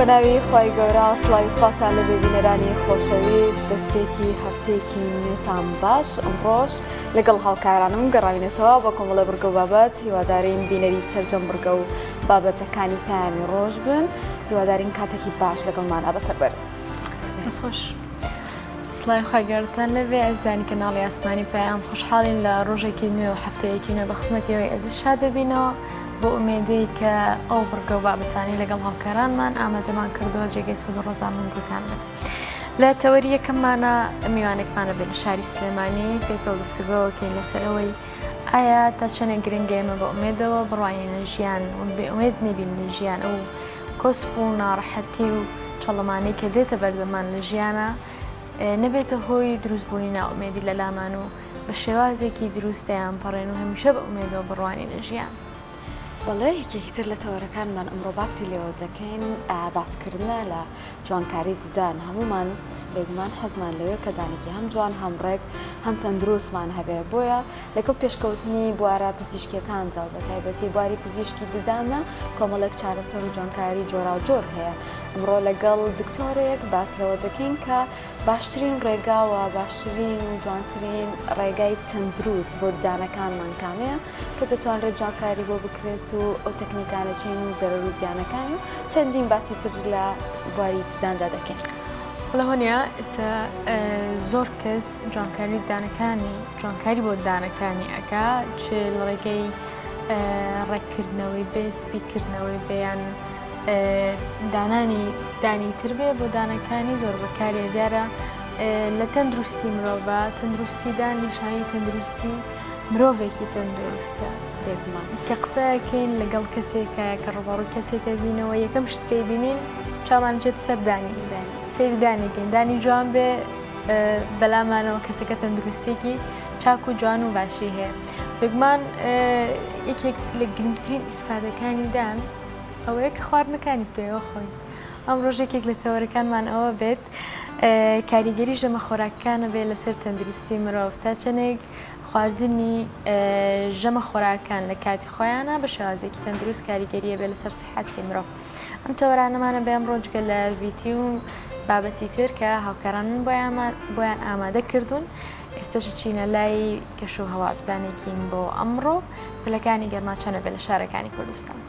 بەناوی خی گەورە سڵاوی خواتان لە ببینەرانی خۆشەویست دەستپێکی هەفتەیەکی نوێتان باش ئەمڕۆژ لەگەڵ هاوکارانم گەڕاوینەتەوە بە کۆمەڵە بڕگە و بابەت هیوادارین بینەری سەرجەم بڕگە و بابەتەکانی پامی ڕۆژ بن هیوادارین کاتێکی باش لەگەڵمانە بەسەر بەر خۆش سڵای خواگەرتان لەوێ ئەزانی کەناڵی ئاسمانی پایان خۆشحاڵین لە ڕۆژێکی نوێ و هەفتەیەکی نوێ بە خزمەتیەوەی ئەزیز شاد دەبینەوە بۆ ئومێدەی کە ئەو بڕگە و بابەتانی لەگەڵ هاوکارانمان ئامادەمان کردووە جێگەی سوود و ڕۆژانمەندیتان بێت. لە تەوەری یەکەممانە میوانێکمانە بێت لە شاری سلێمانی پێکە گفتوگۆکەین لەسەرەوەی ئایا تا چەندێک گرنگە ئێمە بە ئومێدەوە بڕوانینە ژیان و بێ ئومێد نەبین لە ژیان ئەو کۆسپ و ناڕەحەتی و چەڵەمانەی کە دێتە بەردەمان لە ژیانە نەبێتە هۆی دروستبوونی ناومێدی لە لامان و بە شێوازێکی دروستیان پەڕێن و هەمیشە بە ئومێدەوە بڕوانی لە ژیان. بەڵێ یەکێکی تر لە تەوەرەکانمان ئەمڕۆ باسی لێوە دەکەین باسکردنە لە جوانکاری ددان هەمومان بێگومان حەزمان لەوێ کە دانێکی هەم جوان هەم ڕێک هەم تەندروستمان هەبێ بۆیە لەگەڵ پێشکەوتنی بوارە پزیشکیەکاندا و بە تایبەتی بواری پزیشکی ددانە کۆمەڵێک چارەسەر و جوانکاری جۆرا و جۆر هەیە ئەمڕۆ لەگەڵ دکتۆرێک باس لەوە دەکەین کە باشترین ڕێگاوە باشترین و جوانترین ڕێگای تەندروست بۆ ددانەکانمان کامەیە کە دەتوانرێت جوانکاری بۆ بکرێت و ئەو تەکنیکانە چین و زەرەر و زیانەکان و چەندین باسی تر لە بواری دداندا دەکەین. لە هۆنیا ئێستا زۆر کەس جوانکاری ددانەکانی جوانکاری بۆ ددانەکانی ئەکا چ لە ڕێگەی ڕێککردنەوەی بێ سپیکردنەوەی بەیان دانی تر بێ بۆ دانەکانی زۆر بەکارێ دیارە لە تەندروستی مرۆڤ تەندروستیدان نیشانی تەندروستی مرۆڤێکی تەندروستە بێگومان کە قسەکەین لەگەڵ کەسێکە کە ڕوبەڕووی کەسێکە بینەوە یەکەم شتکەی بینین چاوانچێت سەردانی سەیردانێکین دانی جوان بێ بەلامانەوە کەسەکە تەندروستێکی چاک و جوان و باشی هەیە بێگومان یەکێک لە گرنگترین ئیسفادەکانی دان ئەوەیە کە خواردنەکانی پێوە خۆین ئەم ڕۆژێکێک لە تەوەرەکانمان ئەوە بێت کاریگەری ژەمە خۆراکەکانە بێت لەسەر تەندروستی مرۆڤ تا چەندێک خواردنی ژەمە خۆراکان لە کاتی خۆیانە بە شێوازێکی تەندروست کاریگەریە بێت لەسەر سەحەتی مرۆڤ ئەم تەوەرانەمانە بێ ئەمڕۆ جگە لە ڤیتی و بابەتی تر کە هاوکارانن بۆیان ئامادە کردوون ئێستاش چینە لای کەش و هەوا بزانێکین بۆ ئەمڕۆ پلەکانی گەرماچەنە بێت لە شارەکانی کوردستان.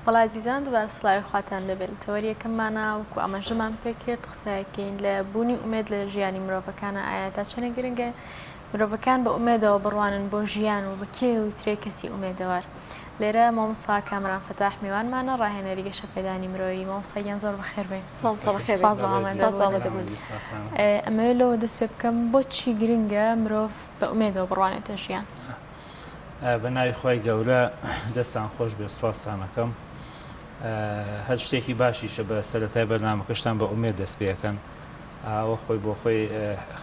وڵا عزیزان دووبارە سڵاوی خواتان لەبێت تەوەریەکەممانە وەکو ئاماژەمان پێکرد قسەکەین لە بوونی ئومێد لە ژیانی مرۆڤەکانە ئایا تا چەنە گرنگە مرۆڤەکان بە ئومێدەوە بڕوانن بۆ ژیان و بە کێ و ترێ کەسی ئومێدەوار لێرە مامۆستا کامران فتاح میوانمانە ڕاهێنەری گەشەپێدانی مرۆیی مامۆستایان زۆر بەخێر بێت سپاس بە ئامادەبوون ئەمەوێت لەوە دەست پێ بکەم بۆچی گرنگە مرۆڤ بە ئومێدەوە بڕوانێتە ژیان بە ناوی خۆی گەورە دەستان خۆش بێ سوپاسانەکەم هەر شتێکی باشیشە بە سەرەتای بەرنامەکەشتان بە ئومێد دەست پێەکەن ئەوە خۆی بۆ خۆی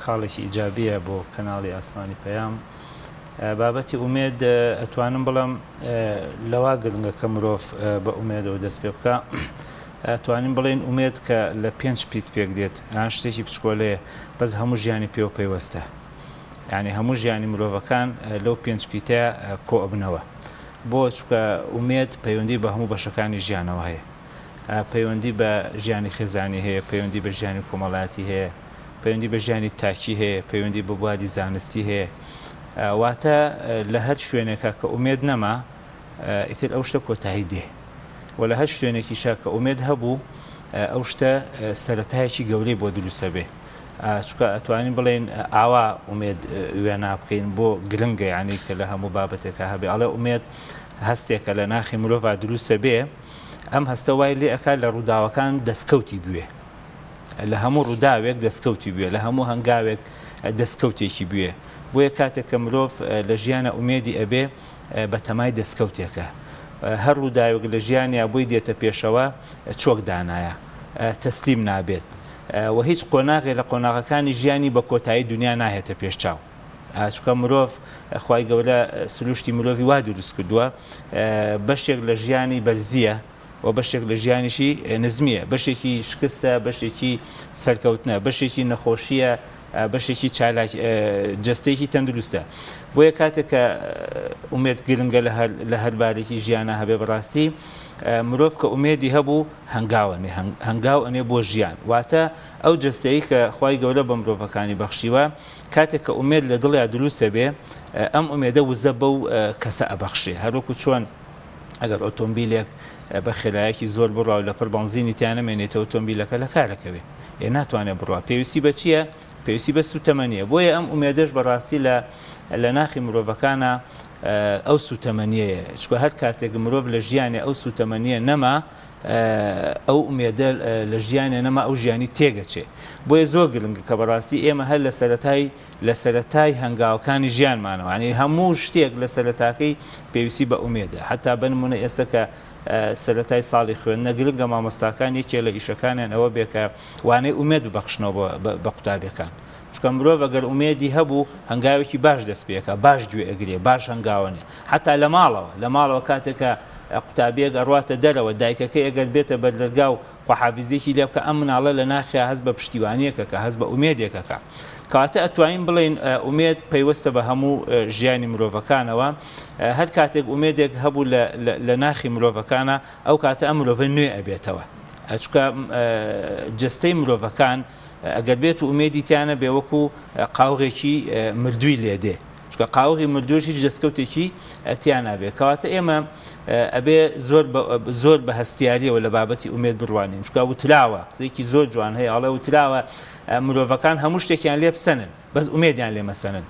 خاڵێکی ئیجابیە بۆ کەناڵی ئاسمانی پەیام بابەتی ئومێد ئەتوانم بڵم لەوا گرنگە کە مرۆڤ بە ئومێدەوە دەست پێ بکە ئەتوانین بڵێن ئومێد کە لە 5 پیت پێک دێت یان شتێکی پچکۆلەیە بەس هەموو ژیانی پێوە پەیوەستە یعنی هەموو ژیانی مرۆڤەکان لەو 5 پیتەیە کۆ ئەبنەوە بۆ چکە ئومێد پەیوەندی بە هەموو بەشەکانی ژیانەوە هەیە پەیوەندی بە ژیانی خێزانی هەیە پەیوەندی بە ژیانی کۆمەڵایەتی هەیە پەیوەندی بە ژیانی تاکی هەیە پەیوەندی بە بواری زانستی هەیە واتە لە هەر شوێنێکە کە ئومێد نەما ئیتر ئەو شتە کۆتایی دێ و لە هەر شوێنێکیشا کە ئومێد هەبوو ئەو شتە سەرەتایەکی گەورەی بۆ دروستە بێ چکە ئەتوانین بڵێن ئاوا ئومێد وێنا بکەین بۆ گرنگە یعنی کە لە هەموو بابەتێکە هەبێ ئەڵێ ئومێد هەستێکە لە ناخی مرۆڤ دروستە بێ ئەم هەستە وای لێ ئەکا لە ڕووداوەکان دەستکەوتی بوێ لە هەموو ڕووداوێک دەستکەوتی بوێ لە هەموو هەنگاوێک دەستکەوتێکی بوێ بۆیە کاتێک کە مرۆڤ لە ژیانە ئومێدی ئەبێ بە تەمای دەستکەوتێکە هەر ڕووداوێک لە ژیانیا بۆی دێتە پێشەوە چۆک دانایە تەسلیم نابێت و هیچ قۆناغی لە قۆناغەکانی ژیانی بە کۆتایی دنیا ناهێتە پێشچاو چکە مرۆڤ خوای گەورە سروشتی مرۆڤی وا دروست کردووە بەشێک لە ژیانی بەرزیە و بەشێک لە ژیانیشی نزمیە بەشێکی شکستە بەشێکی سەرکەوتنە بەشێکی نەخۆشیە بەشێکی چالاک جستێکی تەندروستە بۆیە کاتێک کە ئومێد گرنگە لە هەربارێکی ژیانە هەبێ بەڕاستی مرۆڤ کە ئومێدی هەبوو هەنگاوەنێ هەنگاو ئەنێ بۆ ژیان واتە ئەو جستەیە کە خوای گەورە بە مرۆڤەکانی بەخشیوە کاتێک کە ئومێد لە دڵیا دروستە بێ ئەم ئومێدە وزە بەو کەسە ئەبەخشێ هەروەکو چۆن ئەگەر ئۆتۆمبیلێک بە خێرایەکی زۆر بڕاو لە پڕ بەنزینی تیانەمێنێتەوە ئۆتۆمبیلەکە لە کارەکەوێ ناتوانێت بڕوا پێویستی بە چییە؟ پێویستی بە سوتەمەنیە بۆیە ئەم ئومێدەش بەڕاستی لە ناخی مرۆڤەکانە ئەو سوتەمەنیەیە چکە هەر کاتێک مرۆڤ لە ژیانێ ئەو سوتەمەنیە نەما ئەو ئومێدە لە ژیانێ نەما ئەو ژیانی تێگەچێ بۆیە زۆر گرنگە کە بەڕاستی ئێمە هەر لە سەرەتای هەنگاوەکانی ژیانمانەوە ینی هەموو شتێک لە سەرەتاکەی پێویستی بە ئومێدە حتا بنمونە ئێستا کە سەرەتای ساڵی خوێندنە گرنگە مامۆستاکان یەکێ لە ئیشەکانیان ئەوە بێکە وانەی ئومێد ببەخشنەوە بە قوتابیەکان چکە مرۆڤ ئەگەر ئومێدی هەبوو هەنگاوێکی باش دەست پێکە باش گوێ ئەگرێ باش هەنگاوەنێ حتا لە ماڵەوە کاتێکە قوتابیەک ئەڕواتە دەرەوە دایکەکەی ئەگەر بێتە بەردەرگا و خواحافیزێکی لێ بکە ئەم مناڵە لە ناخیا هەست بە پشتیوانیەکە کە هەست بە ئومێدێکەکە کاتە ئەتوانین بڵێن ئومێد پەیوەستە بە هەموو ژیانی مرۆڤەکانەوە هەر کاتێک ئومێدێک هەبوو لە ناخی مرۆڤەکانە ئەو کاتە ئەم مرۆڤە نوێ ئەبێتەوە چکە جستەی مرۆڤەکان ئەگەر بێت و ئومێدی تیانە بێ وەکو قاوغێکی مردووی لێدێ چکە قاوغی مردووش هیچ دەستکەوتێکی تیان نابێت کەواتە ئێمە ئەبێ زۆر بە هەستیاریەوە لە بابەتی ئومێد بڕوانین چکە وتلاوە قسەیەکی زۆر جوان هەیە ئەڵێ وتلاوە مرۆڤەکان هەموو شتێکیان لێ بسەنن بەس ئومێدیان لێ مەسەنن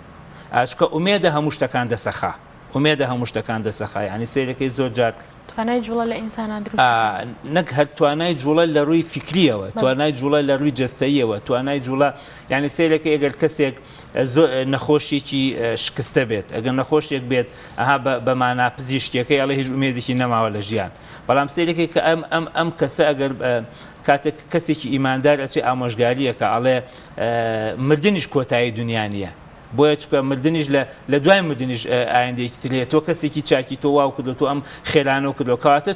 چکە ئومێدە هەموو شتەکان دەسەخا ئومێدە هەموو شتەکان دەسەخا ینی سیرەکەی زۆر جار توانای جوڵە لە ئینسانان دروست نەک هەر توانای جوڵە لە ڕووی فکریەوە توانای جوڵە لە ڕووی جستەیەوە توانای جوڵە ینی سیرەکە ئەگەر کەسێک نەخۆشیێکی شکستە بێت ئەگەر نەخۆشیێک بێت ئەها بەمانا پزیشکیەکەی ئەڵێ هیچ ئومێدێکی نەماوە لە ژیان بەڵام سیرەکەی کە ئەم کەسە ئەگەر کاتێک کەسێکی ئیماندار ئەچێ ئامۆژگاریەکە ئەڵێ مردنیش کۆتایی دنیا نیە بۆیە چکە مردنیش لە دوای مردنیش ئایندەیەکی ترێت تۆ کەسێکی چاکی تۆ واو کردو تۆ ئەم خێرانە کردو کەواتە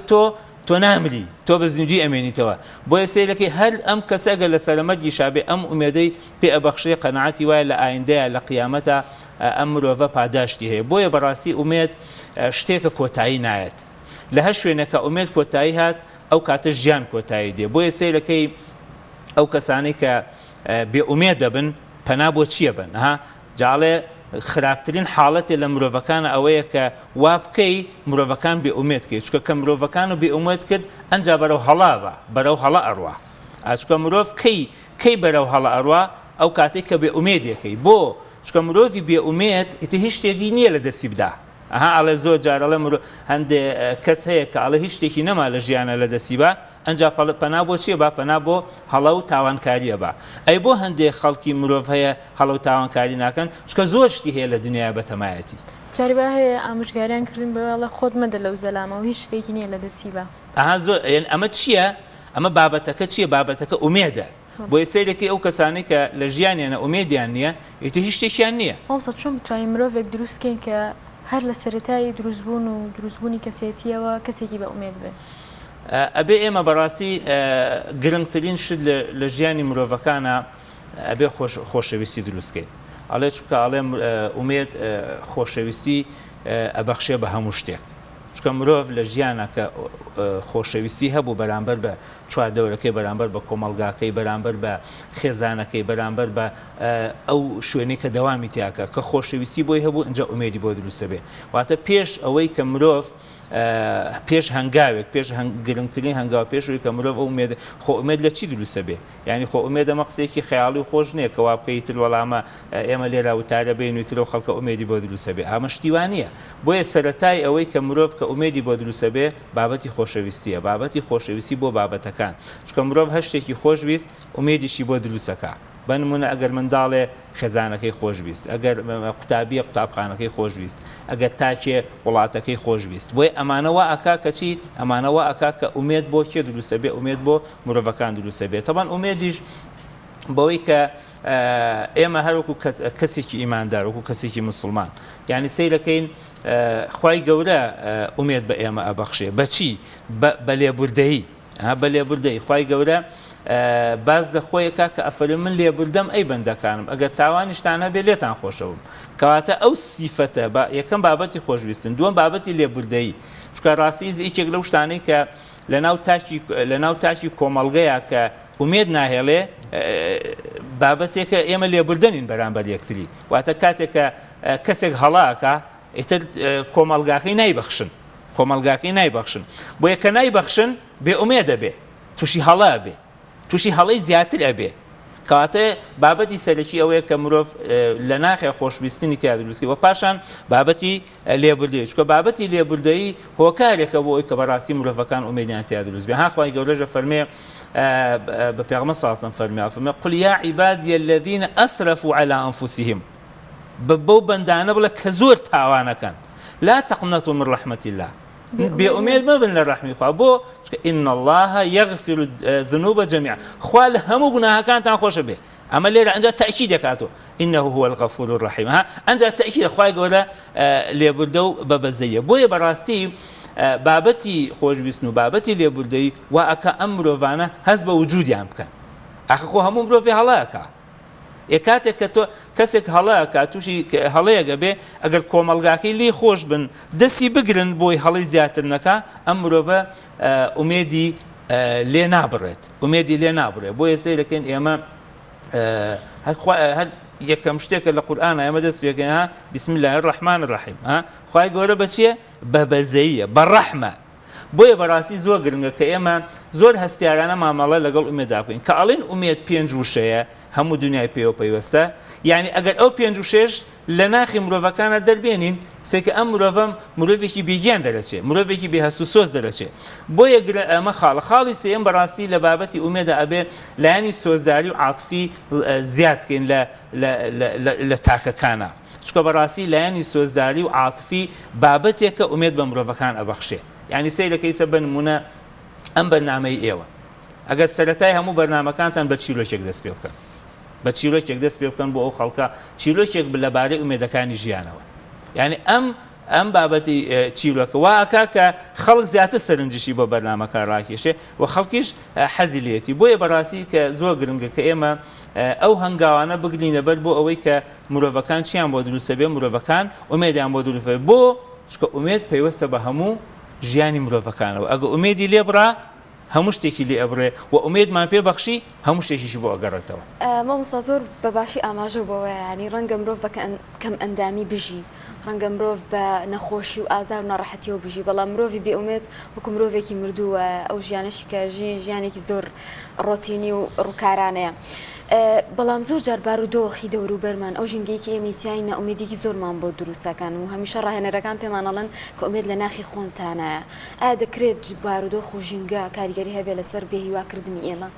تۆ نامری تۆ بە زیندوی ئەمێنیتەوە بۆیە سیرەکەی هەر ئەم کەسەگە لە سەلەمەتی شابێ ئەم ئومێدەی پێ ئەبەخشێ قەناعەتی وایە لە ئایندەیە لە قیامەتە ئەم مرۆڤە پاداشتی هەیە بۆیە بەڕاستی ئومێد شتێکە کۆتایی نایەت لە هەر شوێنەکە ئومێد کۆتایی هات ئەو کاتە ژیان کۆتایی دێ بۆیە سیرەکەی ئەو کەسانەی کە بێ ئومێد دەبن پەنا بۆ چییە بن جاڵێ خراپترین حاڵەتێ لە مرۆڤەکانە ئەوەیە کە وا بکەی مرۆڤەکان بێ ئومێدکەی چکە کە مرۆڤەکان و بێ ئومێد کرد ئەنجا بەرەو هەڵا بە بەرەو هەڵە ئەڕوا ئاچکە مرۆڤ کەی بەرەو هەڵە ئەڕوا ئەو کاتێک کە بێ ئومێدەکەی بۆ چکە مرۆڤی بێ ئومێد ئیتر هیچ شتێکی نییە لە دەستی بدا ئەها ئەڵێ زۆر جارەڵە هەندێک کەس هەیە کە ئەڵێ هیچ شتێکی نەما لە ژیانە لە دەستی بە ئەنجا پەنا بۆ چیە با پەنا بۆ هەڵە و تاوانکاریە بە ئەی بۆ هەندێک خەڵکی مرۆڤ هەیە هەڵە و تاوانکاری ناکەن چکە زۆر شتی هەیە لە دنیای بەتەمایەتی جاریبا هەیە ئامۆژگاریان کردن بەڵە خۆت مەدە لەو زەلامە و هیچ شتێکی نییە لە دەستی بە ئەها زۆر ئەمە چییە؟ ئەمە بابەتەکە چییە؟ بابەتەکە ئومێدە بۆی سەیرەکەی ئەو کەسانی کە لە ژیانیانە ئومێدیان نییە ئیتر هیچ شتێکیان نییە مامۆستا چۆن بتوانین مرۆڤێک دروستکەین کە هەر لە سەرەتایی دروستبوون و دروستبوونی کەسێتیەوە کەسێکی بە ئومێد بێت ئەبێ ئێمە بەڕاستی گرنگترین شت لە ژیانی مرۆڤەکانە ئەبێ خۆشەویستی دروستکەین ئەڵێ چونکە ئەڵێ ئومێد خۆشەویستی ئەبەخشێ بە هەموو شتێک چکە مرۆڤ لە ژیانە کە خۆشەویستی هەبوو بەرامبەر بە چواردەورەکەی بەرامبەر بە کۆمەلگاکەی بەرامبەر بە خێزانەکەی بەرامبەر بە ئەو شوێنەی کە دەوامی تیاکە کە خۆشەویستی بۆی هەبوو ئەنجا ئومێدی بۆ دروستە بێ واتە پێش ئەوەی کە مرۆڤ پێش هەنگاوێک پێش گرنگترین هەنگاو پێشوی کە مرۆڤ ئومێد خۆ ئومێد لە چی دروستە بێ یعنی خۆ ئومێدە مە قسەیەکی خەیاڵی و خۆش نییە کە وا بکەیتر وەڵامە ئێمە لێرا وتارە بێنیترەوە خەڵکە ئومێدی بۆ دروستە بێ ئامە شتیوانە بۆیە سەرەتای ئەوەی کە مرۆڤ کە ئومێدی بۆ دروستە بێ بابەتی خۆشەویستیە بابەتی خۆشەویستی بۆ بابەتەکان چکە مرۆڤ هەر شتێکی خۆشویست ئومێدیشی بۆ دروستەکە بنمونە ئەگەر منداڵێ خێزانەکەی خۆشویست ئەگەر قوتابیە قوتابخانەکەی خۆشویست ئەگەر تاکێ وڵاتەکەی خۆشویست بۆی ئەمانەوە ئەکا کەچی ئەمانەوە ئەکا کە ئومێد بۆ کێ دروستە بێ ئومێد بۆ مرۆڤەکان دروستە بێت تەبەن ئومێدیش بەوەی کە ئێمە هەروەکو کەسێکی ئیماندار وەکو کەسێکی مسلمان یعنی سەیرەکەین خوای گەورە ئومێد بە ئێمە ئەبەخشێ بەچی بە لێبوردەیی بە لێبوردەی خوای گەورە باز دەخۆیەکە کە ئەفەر من لێبوردەم ئەی بەندەکانم ئەگەر تاوانیشتانە بێ لێتان خۆشەوم کەواتە ئەو سیفەتە یەکەم بابەتی خۆشویستن دووەم بابەتی لێبوردەیی چکە ڕاستی یەکێک لەو شتانەی کە لە ناو تاکی کۆمەڵگەیە کە ئومێد ناهێڵێ بابەتێکە ئێمە لێبوردەنین بەرامبەر یەکتری واتە کاتێک کە کەسێک هەڵاکە ئیتر کۆمەڵگاکەی نایبەخشن بۆ یەکە نایبەخشن بێ ئومێدە بێ تووشی هەڵا بێ تووشی هەڵەی زیاتر ئەبێ کەواتە بابەتی سەرەکی ئەوەیە کە مرۆڤ لە ناخێ خۆشویستنی تیا دروستکەی و پاشان بابەتی لێبوردەیی چکە بابەتی لێبوردەیی هۆکارێکە بۆ ئەوی کە بەڕاستی مرۆڤەکان ئومێدیان تیا دروست بێ خوای گەورەژە فەرمێ بە پێغەمبەر صلی الله علیه و سلم قل يا عبادي الذين اسرفوا على انفسهم بەو بەندانە بڵێ کە زۆر تاوانەکەن لا تقنطوا من رحمة الله بێئومێد مەبن لە ڕەحمی خوا بۆ إن الله يغفر الذنوب جميعا خوا لە هەموو گوناهەکانتان خۆشە بێ ئەمە لێرە ئەنجا تەئکید دەکاتەوە إنه هو الغفور الرحيم ئەنجا تەئکید خوای گەورە لێبوردە و بەبەزەیە بۆیە بەڕاستی بابەتی خۆشویستن و بابەتی لێبوردەیی وا ئەکە ئەم مرۆڤانە هەست بە وجودیان بکەن ئەخە خۆ هەموو مرۆڤی هەڵەیەکە کاتێک کە تۆ کەسێک هەڵەیەکە تووشی هەڵەیەگە بێ ئەگەر کۆمەڵگاکەی لی خۆش بن دەستی بگرن بۆی هەڵی زیاتر نەکە ئەم مرۆڤە ئومێدی لێ نابڕێت بۆیە سەیرەکەین ئێمە هەر یەکەم شتێکە لە قورئانە ئێمە دەست پێکەین بسم الله الرحمن الرحیم خوای گەورە بەچیە بە بەزەییە بە ڕەحمە بۆیە بەڕاستی زۆر گرنگە کە ئێمە زۆر هەستیارانە مامەڵە لەگەڵ ئومێددا بکەین کە ئەڵێن ئومێد پێنج وشەیە هەموو دنیای پێوە پەیوەستە یعنی ئەگەر ئەو پێنج وشەش لە ناخی مرۆڤەکانە دەربێنین سێکە ئەم مرۆڤەم مرۆڤێکی بێگیان دەرەچێت مرۆڤێکی بێهەست و سۆز دەرەچێت بۆیە ئەمە خاڵی سێم بەڕاستی لە بابەتی ئومێدە ئەبێ لایەنی سۆزداری و عاتفی زیادکەین لە تاکەکانە چکە بەڕاستی لایەنی سۆزداری و عاتفی بابەتێکە ئومێد بە مرۆڤەکان ئەبەخشێ یعنی سەیرەکەی سە بنمونە ئەم بەرنامەی ئێوە ئەگەر سەرەتای هەموو بەرنامەکانتان بە چیرۆکێک دەست پێ بکەن بە چیرۆکێک دەست پێ بکەن بۆ ئەو خەڵکە چیرۆکێک لەبارەی ئومێدەکانی ژیانەوە یعنی ئەم بابەتی چیرۆکە وا ئەکا کە خەڵک زیاتر سەرنجشی بۆ بەرنامەکان ڕاکێشێ و خەڵکیش حەزی لێتی بۆیە بەڕاستی کە زۆر گرنگە کە ئێمە ئەو هەنگاوانە بگرینە بەر بۆ ئەوەی کە مرۆڤەکان چیان بۆ دروستە بێ مرۆڤەکان ئومێدیان بۆ دروستە بۆ چکە ئومێد پەیوەستە بە هەموو ژیانی مرۆڤەکانەوە ئەگە ئومێدی لێبڕا هەموو شتێکی لێ ئەبڕێ و ئومێدمان پێ بەخشی هەموو شتێکیشی بۆ ئەگەڕێتەوە. مامۆستا زۆر بەباشی ئاماژە بەوەیە، ینی ڕەنگە مرۆڤ بە کەم ئەندامی بژی، ڕەنگە مرۆڤ بە نەخۆشی و ئازار و ناڕەحەتیەوە بژی، بەڵام مرۆڤی بێئومێد وەکو مرۆڤێکی مردووە، ئەو ژیانەشی کەژی ژیانێکی زۆر ڕۆتینی و ڕووکارانەیە. بەڵام زۆر جار بارودۆخی دەوروبەرمان ئەو ژینگەیەکی ئێمەتیای نەئومێدێکی زۆرمان بۆ دروستەکان و هەمیشە ڕاهێنەرەکان پێمانەڵەن کە ئومێد لە ناخی خۆنتانایە. ئایا دەکرێت بارودۆخ و ژینگە کاریگەری هەبێت لەسەر بێهیواکردنی ئێمە؟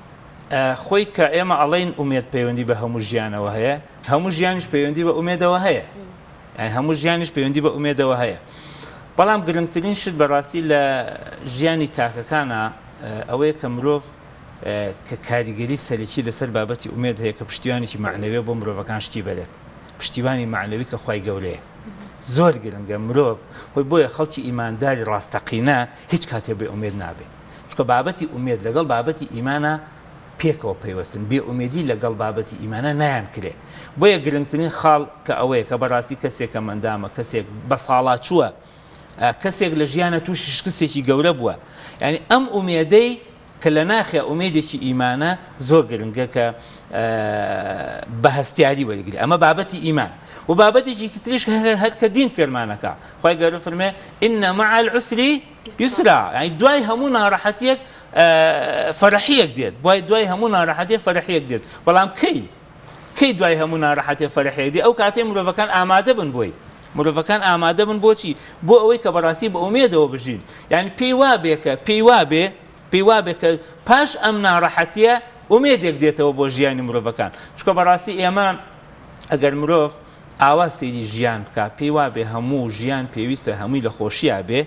خۆی کە ئێمە ئەڵێن ئومێد پەیوەندی بە هەموو ژیانەوە هەیە، هەموو ژیانیش پەیوەندی بە ئومێدەوە هەیە، هەموو ژیانیش پەیوەندی بە ئومێدەوە هەیە. بەڵام گرنگترین شت بەڕاستی لە ژیانی تاکەکانە ئەوەیە کە مرۆڤ کە کاریگەری سەرەکی لەسەر بابەتی ئومێد هەیە کە پشتیوانێکی معنەوێ بۆ مرۆڤەکان شتی بێت، پشتیوانی معنەوی کە خوای گەورەیە. زۆر گرنگە مرۆڤ هۆی بۆیە خەڵکی ئیمانداری ڕاستەقینە هیچ کاتێ بێ ئومێد نابێت، چونکە بابەتی ئومێد لەگەڵ بابەتی ئیمانە پێکەوە پەیوەستن، بێ ئومێدی لەگەڵ بابەتی ئیمانە نایان کرێ. بۆیە گرنگترین خاڵ کە ئەوەیە کە بەڕاستی کەسێکە مندامە، کەسێک بە ساڵات چووە، کەسێک لە ژیانە تووشی شکستێکی گەورە بووە، یعنی ئەم ئومێدەی کە لە ناخێ ئومێدێکی ئیمانە زۆر گرنگە کە بە هەستیاری وەرگری. ئەمە بابەتی ئیمان و بابەتێکی تریش هەر کە دین فێرمانەکە. خوای گەورە فەرمێ ئین مع العسر یسرا، یعنی دوای هەموو ناڕەحەتیەک فەرەحیەک دێت، دوای هەموو ناڕەحەتیە فەرەحیەک دێت. بەڵام کەی دوای هەموو ناڕەحەتیە فەرەحیەک دێت؟ ئەو کاتێ مرۆڤەکان ئامادە بن بۆی، مرۆڤەکان ئامادە بن بۆچی؟ بۆ ئەوەی کە بەڕاستی بە ئومێدەوە بژین. یعنی پێی وا بێ کە پاش ئەم ناڕەحەتیە ئومێدێک دێتەوە بۆ ژیانی مرۆڤەکان. چونکە بەڕاستی ئێمە ئەگەر مرۆڤ ئاوا سەیری ژیان بکە، پێی وا بێ هەموو ژیان پێویستە هەمووی لە خۆشیە بێ،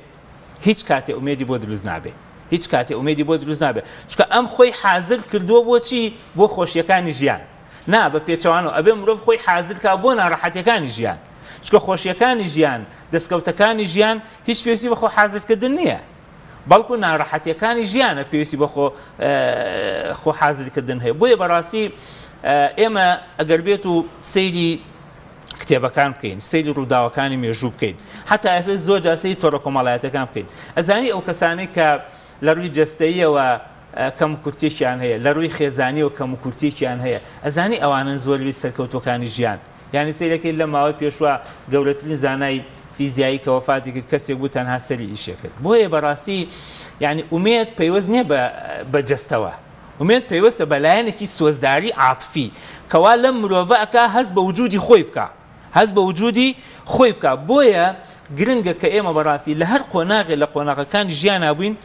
هیچ کاتێ ئومێدی بۆ دروست نابێ، هیچ کاتێ ئومێدی بۆ دروست نابێ، چونکە ئەم خۆی حازر کردووە بۆچی؟ بۆ خۆشیەکانی ژیان، نا بە پێچەوانەوە ئەبێ مرۆڤ خۆی حازر کا بۆ ناڕەحەتیەکانی ژیان، چونکە خۆشیەکانی ژیان، دەستکەوتەکانی ژیان هیچ پێویستی بە خۆ حازرکردن نییە، بەڵکو ناڕەحەتیەکانی ژیانە پێویستی بە خۆ حازرکردن هەیە. بۆیە بەڕاستی ئێمە ئەگەر بێت و سەیری کتێبەکان بکەین، سەیری ڕووداوەکانی مێژوو بکەین، حتا ئێستا زۆر جار سەیری تۆڕە کۆمەڵایەتەکان بکەین، ئەزانی ئەو کەسانەی کە لە ڕووی جەستەییەوە کەم و کورتێکیان هەیە، لە ڕووی خێزانیەوە کەم و کورتێکیان هەیە، ئەزانی ئەوانن زۆروی سەرکەوتوەکانی ژیان. یعنی سەیرەکەی لە ماوەی پێشوە گەورەترین زانای فیزیایی کە وەفاتی کرد کەسێک بوو تەنها سەری ئیشێ کرد. بۆیە بەڕاستی یعنی ئومێد پەیوەست نییە بە جەستەوە، ئومێد پەیوەستە بە لایەنێکی سۆزداری عاتفی کەوا لەم مرۆڤە ئەکا هەست بە وجودی خۆی بکە، هەست بە وجودی خۆی بکە. بۆیە گرنگە کە ئێمە بەڕاستی لە هەر قۆناغێ لە قۆناغەکانی ژیانە بووین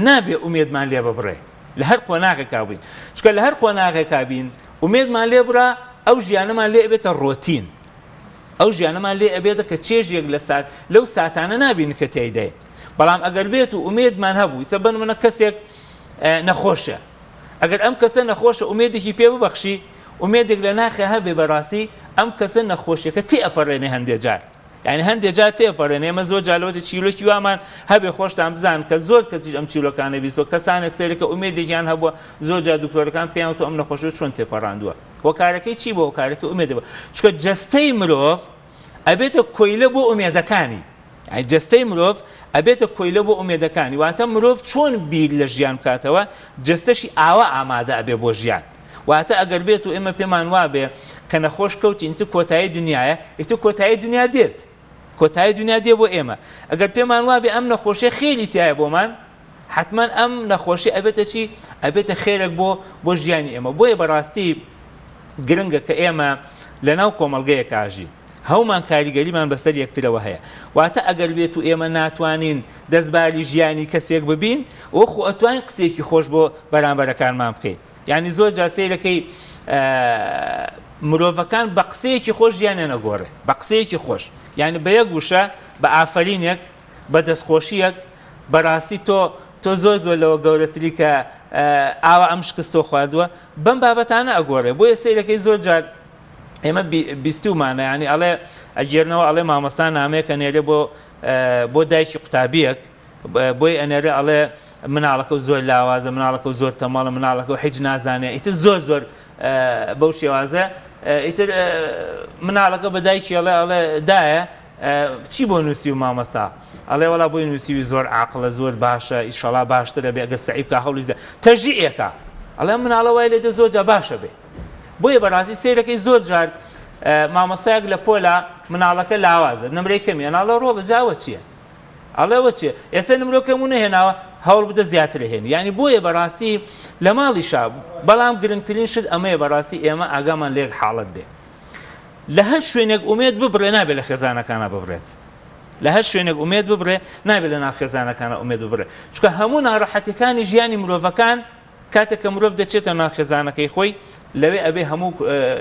نابێ ئومێدمان لێ ببڕێ، لە هەر قۆناغێکا بووین، چونکە لە هەر قۆناغێکا بین ئومێدمان لێ بڕا، ئەو ژیانەمان لێ ئەبێتە ڕۆتین، ئەو ژیانەمان لێ ئەبێتە کە چێژێک لەو ساتانە نابین کە تێیدەیت. بەڵام ئەگەر بێت و ئومێدمان هەبوو سە بن منە کەسێک نەخۆشە، ئەگەر ئەم کەسە نەخۆشە ئومێدێکی پێ ببەخشی، ئومێدێک لە ناخێ هەبێ بەڕاستی ئەم کەسە نەخۆشیەکە تێئەپەڕێنێ هەندێک جار، یعنی هەندێک جار تێپەڕێنێ. ئێمە زۆر جالەوەی چیرۆکی وامان هەبێ خۆشتان بزان کە زۆر کەسیش ئەم چیرۆکانە بیستەوە، کەسانێک سەیرەکە ئومێدێکیان هەبووە، زۆر جار دکتۆرەکان پێیان وتوە ئەم نەخۆشیە چۆن تێپەڕاندووە. هۆکارەکەی چی بۆ؟ هۆکارەکەی ئومێدەوە، چونکە جەستەی مرۆڤ ئەبێتە کۆیلە بۆ ئومێدەکانی، یعنی جەستەی مرۆڤ ئەبێتە کۆیلە بۆ ئومێدەکانی، واتە مرۆڤ چۆن بیر لە ژیان بکاتەوە جەستەشی ئاوا ئامادە ئەبێ بۆ ژیان. واتە ئەگەر بێت و ئێمە پێمان وابێ کە نەخۆش کەوتین چ کۆتایی دنیاە، ئیتر کۆتایی دنیا دێت، کۆتایی دنیا دێ بۆ ئێمە. ئەگەر پێمان وابێ ئەم نەخۆشیە خێری تایە بۆمان، حتمما ئەم نەخۆشی ئەبێتە چی؟ ئەبێتە خێرێک بۆ ژیانی ئێمە. بۆیە بەڕاستی گرنگە کە ئێمە لەناو کۆمەڵگەیەک ئاژین، هەومان کاریگەریمان بەسەر یەکترەوە هەیە. واتە ئەگەر بێت و ئێمە ناتوانین دەستباری ژیانی کەسێک ببین، وەخۆ ئەتوانین قسێکی خۆش بۆ بەرامبەرەکانمان بکەین. یعنی زۆر جار سەیرەکەی مرۆڤەکان بە قسەیەکی خۆش ژیانیان ئەگۆڕێ، بە قسەیەکی خۆش، یعنی بە یەک گوشە بە ئافرینێک، بە دەستخۆشیەک، بەڕاستی تۆ زۆر لەوە گەورەتری کە ئاوا ئەم شکستۆ خواردووە، بەم بابەتانە ئەگۆڕێ. بۆیە سەیرەکەی زۆر جار ئێمە بیستومانە، ینی ئەڵێ ئەگێرنەوە ئەڵێ مامۆستا نامەیە کە نێرێ بۆ دایکی قوتابیەک، بۆی ئەنێرێ ئەڵێ مناڵەکە زۆر لاوازە، مناڵەکە زۆر تەماڵە، مناڵەکە هیچ نازانێ، ئیتر زۆر بەو شێوازە، ئیتر مناڵەکە بە دایکی ئەڵێ دایە چی بۆ نووسی و مامۆستا؟ ئەڵێ وەڵا بۆی نووسیوی زۆر عاقڵە زۆر باشە ئیشەڵا باشترە بێ ئەگەر سەعی بکە هەوڵی تەژیعێکە ئەڵێ مناڵە وای لێدە زۆر جا باشە بێ بۆیە بەڕاستی سیرەکەی زۆر جار مامۆستایەک لە پۆلا مناڵەکە لاوازە نمرەی کەمی ئەناڵە ڕۆڵە جاوە چییە ئەڵێوە چیە ئێستا نمرۆکەمون نەهێناوە هەوڵ بدە زیاتر هێن یعنی بۆیە بەڕاستی لە ماڵیشا بەڵام گرنگترین شت ئەمەیە بەڕاستی ئێمە ئاگامان لێک حاڵەت بێ لە هەر شوێنێک ئومێد ببڕێ نابێت لە خێزانەکانە ببڕێت لە هەر شوێنێک ئومێد ببڕێ نابێت لە ناو خێزانەکانە ئومێد ببڕێ چونکە هەموو ناڕەحەتیەکانی ژیانی مرۆڤەکان کاتێک کە مرۆڤ دەچێتە ناو خێزانەکەی خۆی لەوێ ئەبێ هەموو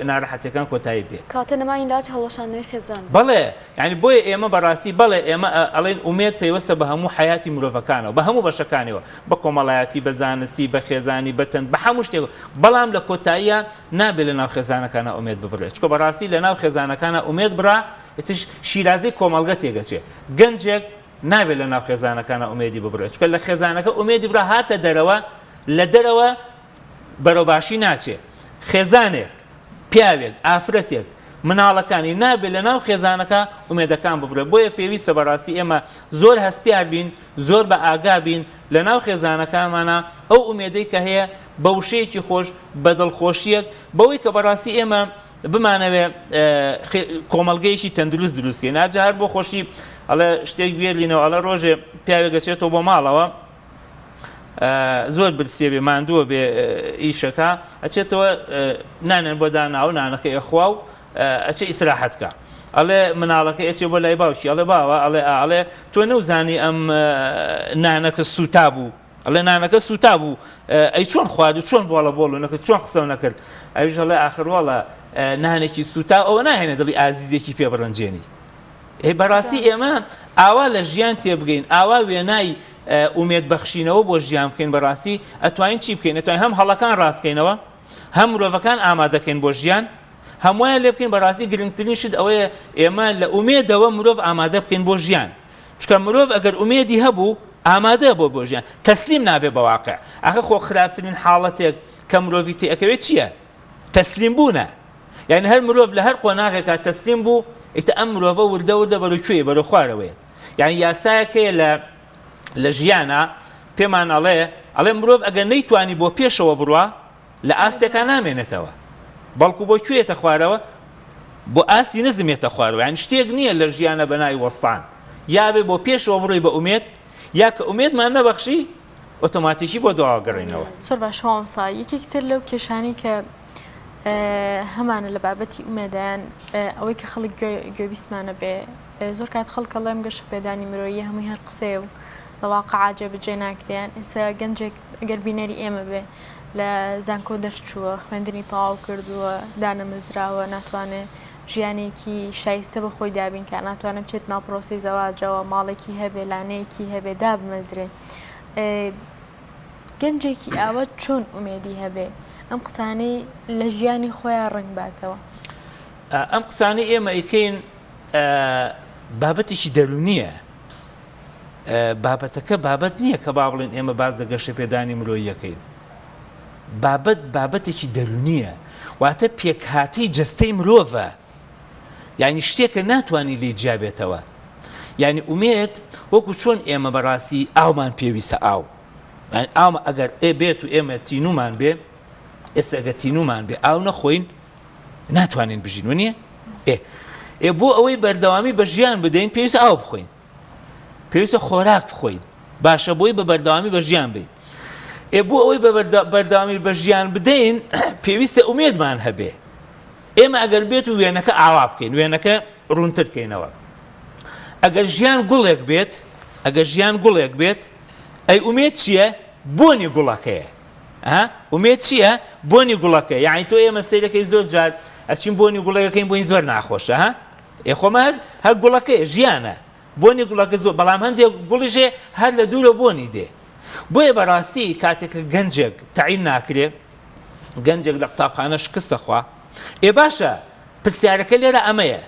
ناڕەحەتیەکان کۆتایی بێ کاتە نەمای لاج هەڵەشانەوەی خێزان بەڵێ یعنی بۆیە ئێمە بەڕاستی بەڵێ ئێمە ئەڵێن ئومێد پەیوەستە بە هەموو حیاتی مرۆڤەکانەوە بە هەموو بەشەکانەوە بە کۆمەڵایەتی بە زانستی بە خێزانی بەتەن بە هەموو شتێک بەڵام لە کۆتاییە نابێت لە ناو خێزانەکانە ئومێد ببڕێت چکە بەڕاستی لە ناو خێزانەکانە ئومێد بڕا ئتش شیرازەی کۆمەڵگە تێگەچێت گەنجێک نابێت لە ناو خێزانەکانە ئومێدی ببڕێت چکە لە خێزانەکە ئومێدی بڕا هاتە دەرەوە لە دەرەوە بەرەوباشی ناچێت خێزانێک پیاوێک ئافرەتێک مناڵەکانی نابێت لە ناو خێزانەکە ئومێدەکان ببرێت بۆیە پێویستە بەڕاستی ئێمە زۆر هەستیار بین زۆر بە ئاگا بین لە ناو خێزانەکانمانە ئەو ئومێدەی کە هەیە بە وشەیەکی خۆش بە دڵخۆشیەک بەوەی کە بەڕاستی ئێمە بمانەوێت کۆمەڵگەیەکی تەندروست دروستکەین ناجار بۆ خۆشی ئەڵێ شتێک بێرلینەوە ئەڵە ڕۆژێ پیاوێک گەچێتەوە بۆ ماڵەوە زۆر برسێ بێ ماندووە بێ ئیشەکە ئەچێتەوە نانێن بۆ داناو نانەکە ئەخوا و ئەچێ ئیسراحەتکە ئەڵێ مناڵەکە ئەچێ بۆ لای باوکی ئەڵێ باوە ئەڵێ تۆ نەوزانی ئەم نانەکە سوتا بوو ئەڵێ نانەکە سوتا بوو ئەی چۆن خوارد و چۆن بۆڵە بۆڵونەکە چۆن قسە نەکرد ئەویش ئەڵێ ئاخروڵە نانێکی سوتا ئەوە ناهێنێ دڵی ئازیزێکی پێ بڕەنجێنی بەڕاستی ئێمە ئاوا لە ژیان تێبگەین ئاوا وێنای ئومێد بەخشینەوە بۆ ژیان بکەین بەڕاستی ئەتوانین چی بکەین ئەتوانین هەم هەڵەکان ڕاستکەینەوە هەم مرۆڤەکان ئامادەکەین بۆ ژیان هەموویان لێ بکەین بەڕاستی گرنگترین شت ئەوەیە ئێمە لە ئومێدەوە مرۆڤ ئامادە بکەین بۆ ژیان چکە مرۆڤ ئەگەر ئومێدی هەبوو ئامادە بۆ ژیان تەسلیم نابێ بە واقع ئەخە خۆ خراپترین حاڵەتێک کە مرۆڤی تێئەکەوێت چییە؟ تەسلیم بوونە یعنی هەر مرۆڤ لە هەر قۆناغێکا تەسلیم بوو ئیتە ئەم مرۆڤە وردە بەرەو کوێ بەرەو خوارەوەیەت یعنی یاسایەکەیە لە ژیانە پێمان ئەڵێ مرۆڤ ئەگەر نەیتوانی بۆ پێشەوە بڕوە لە ئاستێکا نامێنێتەوە بەڵکو بۆ کوێتە خوارەوە بۆ ئاسی نزمێتە خوارەوە یعنی شتێک نییە لە ژیانە بەناوی وەستان یابێ بۆ پێشەوە بڕۆی بە ئومێد یا کە ئومێدمان نەبەخشی ئۆتۆماتیکی بۆ دواگەڕینەوە زۆر باش هەوامسا یەکێکتر لەو کێشانی کە هەمانە لە بابەتی ئومێدایان ئەوەی کە خەڵک گوێبیستمانە بێ زۆر کات خەڵکە لەم گەشە پێدانی مرۆیی هەمووی هەر قسێ و لە واقع جێبەجێ ناکریان ئێستا گەنجێک ئەگەر بینەری ئێمە بێ لە زانکۆ دەرچووە خوێندنی تەواو کردووە دانەمەزراوە ناتوانێت ژیانێکی شایستە بە خۆی دابین کە ناتوانێت بچێت ناو پرۆسی زەواجەوە ماڵێکی هەبێ لانەیەکی هەبێ دابمەزرێ گەنجێکی ئاوە چۆن ئومێدی هەبێ ئەم قسانەی لە ژیانی خۆیان ڕنگ باتەوە ئەم قسانەی ئێمە ئەیکەین بابەتێکی دەرونیە بابەتەکە بابەت نییە کە با بڵێن ئێمە باز لە گەشە پێدانی مرۆییەکەین بابەتێکی دەرونیە واتە پێکهاتەی جەستەی مرۆڤە یعنی شتێکە ناتوانانی لێ جیابێتەوە یعنی ئومێد وەکو چۆن ئێمە بەڕاستی ئاومان پێویستە ئاو ئاو ئەگەر بێت و ئێمە تینومان بێ ئێستا ئەگە تینومان بێ ئاو نەخۆین ناتوانین بژین وە نییە بۆ ئەوەی بەردەوامی بە ژیان بدەین پێویستە ئاو بخۆین پێویستە خۆراک بخۆین باشە بۆی بە بەردەوامی بە ژیان بین بۆ ئەوەی بەردەوامی بە ژیان بدەین پێویستە ئومێدمان هەبێ ئێمە ئەگەر بێت و وێنەکە ئاوا بکەین وێنەکە ڕوونتر بکەینەوە ئەگەر ژیان گوڵێک بێت ئەی ئومێد چییە؟ بۆنی گوڵەکەیە ئومێد چییە؟ بۆنی گوڵەکە یعنی تۆ ئێمە سەیرەکەی زۆر جار ئەچین بۆنی گوڵەکەین بۆین زۆر ناخۆشە خۆمە هەر گوڵەکەیە ژیانە بۆنی گوڵەکە زۆر بەڵام هەندێک گوڵیژێ هەر لە دوورە بۆنی دێ بۆیە بەڕاستی کاتێکە گەنجێک تەعین ناکرێ گەنجێک لە قوتابخانە شکستە خوا باشە پرسیارەکە لێرە ئەمەیە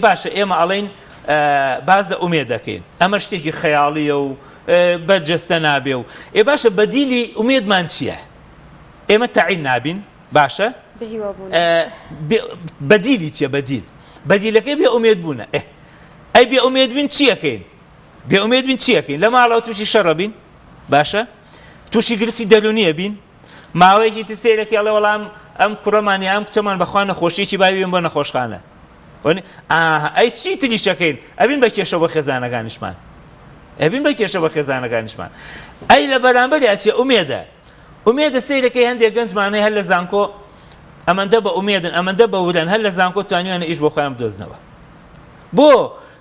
باشە ئێمە ئەڵێن باز لە ئومێد دەکەین ئەمە شتێکی خەیاڵیە و بەرجەستە نابێ و باشە بەدیلی ئومێدمان چییە؟ ئێمە تەعین نابین باشە بەدیلی چیە؟ بەدیلەکەی بێ ئومێد بوونە ئەی بێ ئومێد بین چیەکەین؟ بێئومێد بین چیەکەین لە ماڵەوە تووشی شەڕە بین باشە تووشی گرفتی دەرونیە بین ماوەیەکی تر سێرەکە ئەڵێ وەڵام ئەم کوڕەمانی ئەم کچەمان بەخوا نەخۆشیێکی باوی بێن بۆ نەخۆشخانە ئەی چی تریشەکەین ئەبین بە کێشە بۆ خێزانەکانیشمان ئەبین بە کێشە بە خێزانەکانیشمان ئەی لە بەرامبەری ئاچێ ئومێدە سەیرەکەی هەندێک گەنجمانەی هەر لە زانکۆ ئەمەندە بە ئومێدن ئەمەندە بە ورن هەر لە زانکۆ توانیوانە ئیش بۆ خۆیان بدۆزنەوە بۆ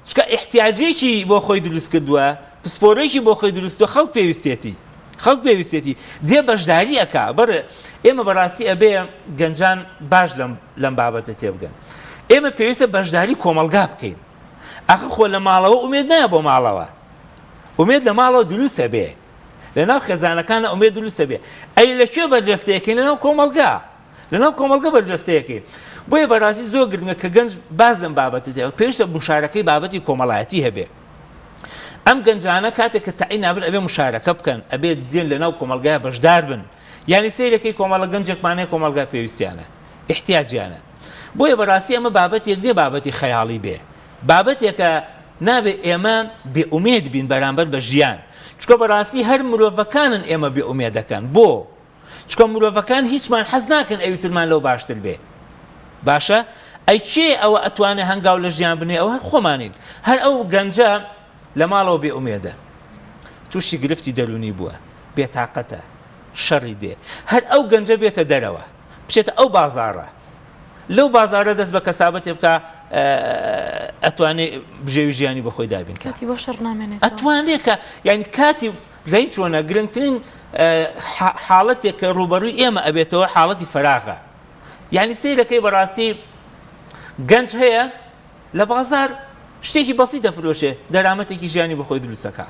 چکە احتیاجێکی بۆ خۆی دروست کردووە پسپۆرێکی بۆ خۆی دروستوە خەڵک پێویستێتی دێ بەشداری ئەکا بەڕێ ئێمە بەڕاستی ئەبێ گەنجان باش لەم بابەتە تێبگەن ئێمە پێویستە بەشداری کۆمەلگا بکەین ئاخر خۆ لە ماڵەوە ئومێد نایە بۆ ماڵەوە ئومێد لە ماڵەوە دروستە بێ لەناو خێزانەکانە ئومێد دروستە بێ ئەی لەکوێ بەرجەستەیەکەین لەناو کۆمەلگا بەرجەستەیەکەین بۆیە بەڕاستی زۆر گرنگە کە گەنج باز لەم بابەتە تێ پێویستە مشارەکەی بابەتی کۆمەڵایەتی هەبێ ئەم گەنجانە کاتێک کە تەعین نابن ئەبێ مشارەکە بکەن ئەبێ دێن لەناو کۆمەلگایە بەشدار بن یعنی سەیرەکەی کۆمەڵە گەنجێکمانەیە کۆمەلگا پێویستیانە احتیاجیانە بۆیە بەڕاستی ئەمە بابەتێک دێ بابەتی خەیاڵی بێ بابەتێکە نابێ ئێمە بێئومێد بین بەرامبەر بە ژیان چکە بەڕاستی هەر مرۆڤەکانن ئێمە بێئومێدەکەن بۆ چکە مرۆڤەکان هیچمان حەز ناکەن ئەویترمان لەو باشتر بێ باشە ئەی کێ ئەوە ئەتوانێ هەنگاو لە ژیان بنێ ئەوە خۆمانین هەر ئەو گەنجە لە ماڵەوە بێئومێدە تووشی گرفتی دەرونی بووە بێتاقەتە شەڕی دێ هەر ئەو گەنجە بێتە دەرەوە بچێتە ئەو بازاڕە لەو بازارە دەست بە کەسابەتێ بکە ئەتوانێ بژێوی ژیانی بە خۆی دابین کاتی بۆ شەڕ نامێنێت ئەتوانێت کە یعنی کاتی زەین چۆنە گرنگترین حاڵەتێک کە ڕوبەڕووی ئێمە ئەبێتەوە حاڵەتی فەراغە یعنی سەیرەکەی بەڕاستی گەنج هەیە لە بازار شتێکی بەسیط دەفرۆشێ دەرامەتێکی ژیانی بە خۆی دروستەکە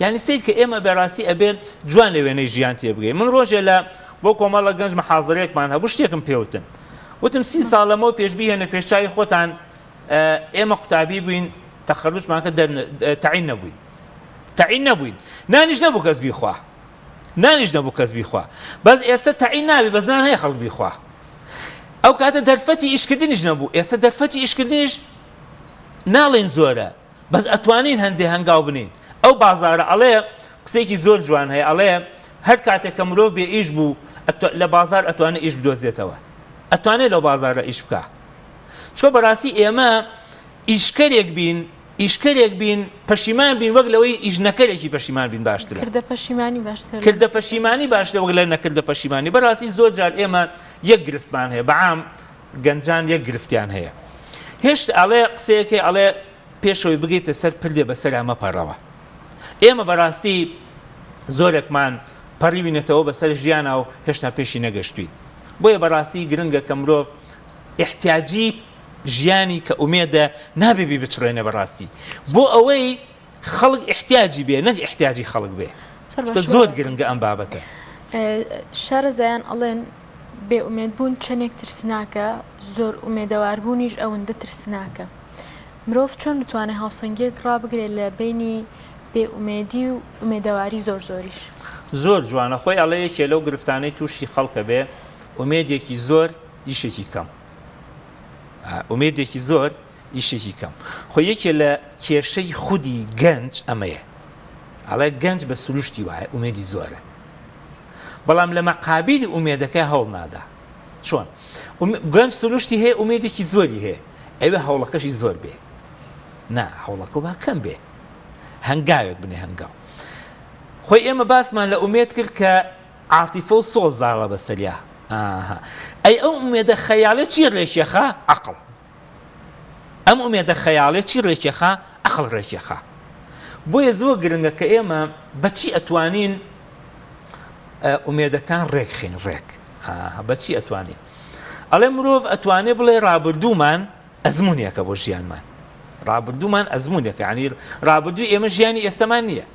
یعنی سیر کە ئێمە بەڕاستی ئەبێت جوان لە وێنەی ژیان تێبگەین من ڕۆژێ لە بۆ کۆمەڵە گەنج مەحاضرەیەکمان هەبوو شتێکم پێوتن وتم 30 ساڵ لەمەوە پێشبی هێنە پێشچاوی خۆتان ئێمە قوتابی بووین تەخەڕوجمان کە تەعین نەبووین نانیش نەبوو کەس بیخوا بەس ئێستا تەعین نابی بەس نان هەیە خەڵک بیخوا ئەو کاتە دەرفەتی ئیشکردنیش نەبوو ئێستا دەرفەتی ئیشکردنیش ناڵێن زۆرە بەس ئەتوانین هەندێک هەنگاو بنین ئەو بازارە ئەڵێ قسێکی زۆر جوان هەیە ئەڵێ هەر کاتێک کە مرۆڤ بێ ئیش بوو لە بازار ئەتوانێت ئیش بدۆزێتەوە ئەتوانێت لەو بازارە ئیش بکە چۆ بەڕاستی ئێمە ئیشکەرێک بین پەشیمان بین وەک لەوەی ئیژنەکەرێکی پەشیمان بین باشترە کردە پەشیمانی باشترە وەک لە نەکردە پەشیمانی بەڕاستی زۆر جار ئێمە یەک گرفتمان هەیە بەعام گەنجان یەک گرفتیان هەیە هێشت ئەڵێ قسەیەکەی ئەڵێ پێشەوەی بگەیتە سەر پردێ بەسەر ئەمەپەڕەوە ئێمە بەڕاستی زۆرێکمان پەڕیوینێتەوە بەسەر ژیانە و هێشتا پێشی نەگەشتووی بۆیە بەڕاستی گرنگە کە مرۆڤ احتیاجی ژیانی کە ئومێدە نابێبی بچڕێنە بەڕاستی بۆ ئەوەی خەڵک احتیاجی بێ نەک احتیاجی خەڵک بێ زۆر گرنگە ئەم بابەتە شارەزایان ئەڵێن بێ ئومێدبوون چەندێک ترسناکە زۆر ئومێدەواربوونیش ئەوەندە ترسناکە مرۆڤ چۆن بتوانێت هاوسەنگێک ڕابگرێت لە بینی بێ ئومێدی و ئومێدەواری زۆریش زۆر جوانە خۆی ئەڵێ یەکێ لەو گرفتانەی تووشی خەڵکە بێ ئومێدێکی زۆر ئیشێکی کەم ئومێدێکی زۆر ئیشێکی کەم خۆ یەکێ لە کێشەی خودی گەنج ئەمەیە ئەڵێ گەنج بە سروشتی وایە ئومێدی زۆرە بەڵام لە مەقابلی ئومێدەکەی هەوڵ نادا چۆن گەنج سروشتی هەیە ئومێدێکی زۆری هەیە ئەوێ هەوڵەکەشی زۆر بێ نا هەوڵەکە با کەم بێ هەنگاوێک بنێ هەنگاو خۆی ئێمە باسمان لە ئومێد کرد کە عاتیفە و سۆز زاڵە بەسەریا ئەی ئەو ئومێدە خەیاڵێ چی ڕێکێخا عەقڵ ئەم ئومێدە خەیاڵێ چی ڕێکێخا عەقڵ ڕێکێخا بۆیە زۆر گرنگە کە ئێمە بەچی ئەتوانین ئومێدەکان ڕێکخین ڕێک بەچی ئەتوانین ئەڵێ مرۆڤ ئەتوانێ بڵێ ڕابردوومان ئەزمونێکە بۆ ژیانمان ڕابردوومان ئەزمونێکە ینی ڕابردووی ئێمە ژیانی ئێستەمان نییە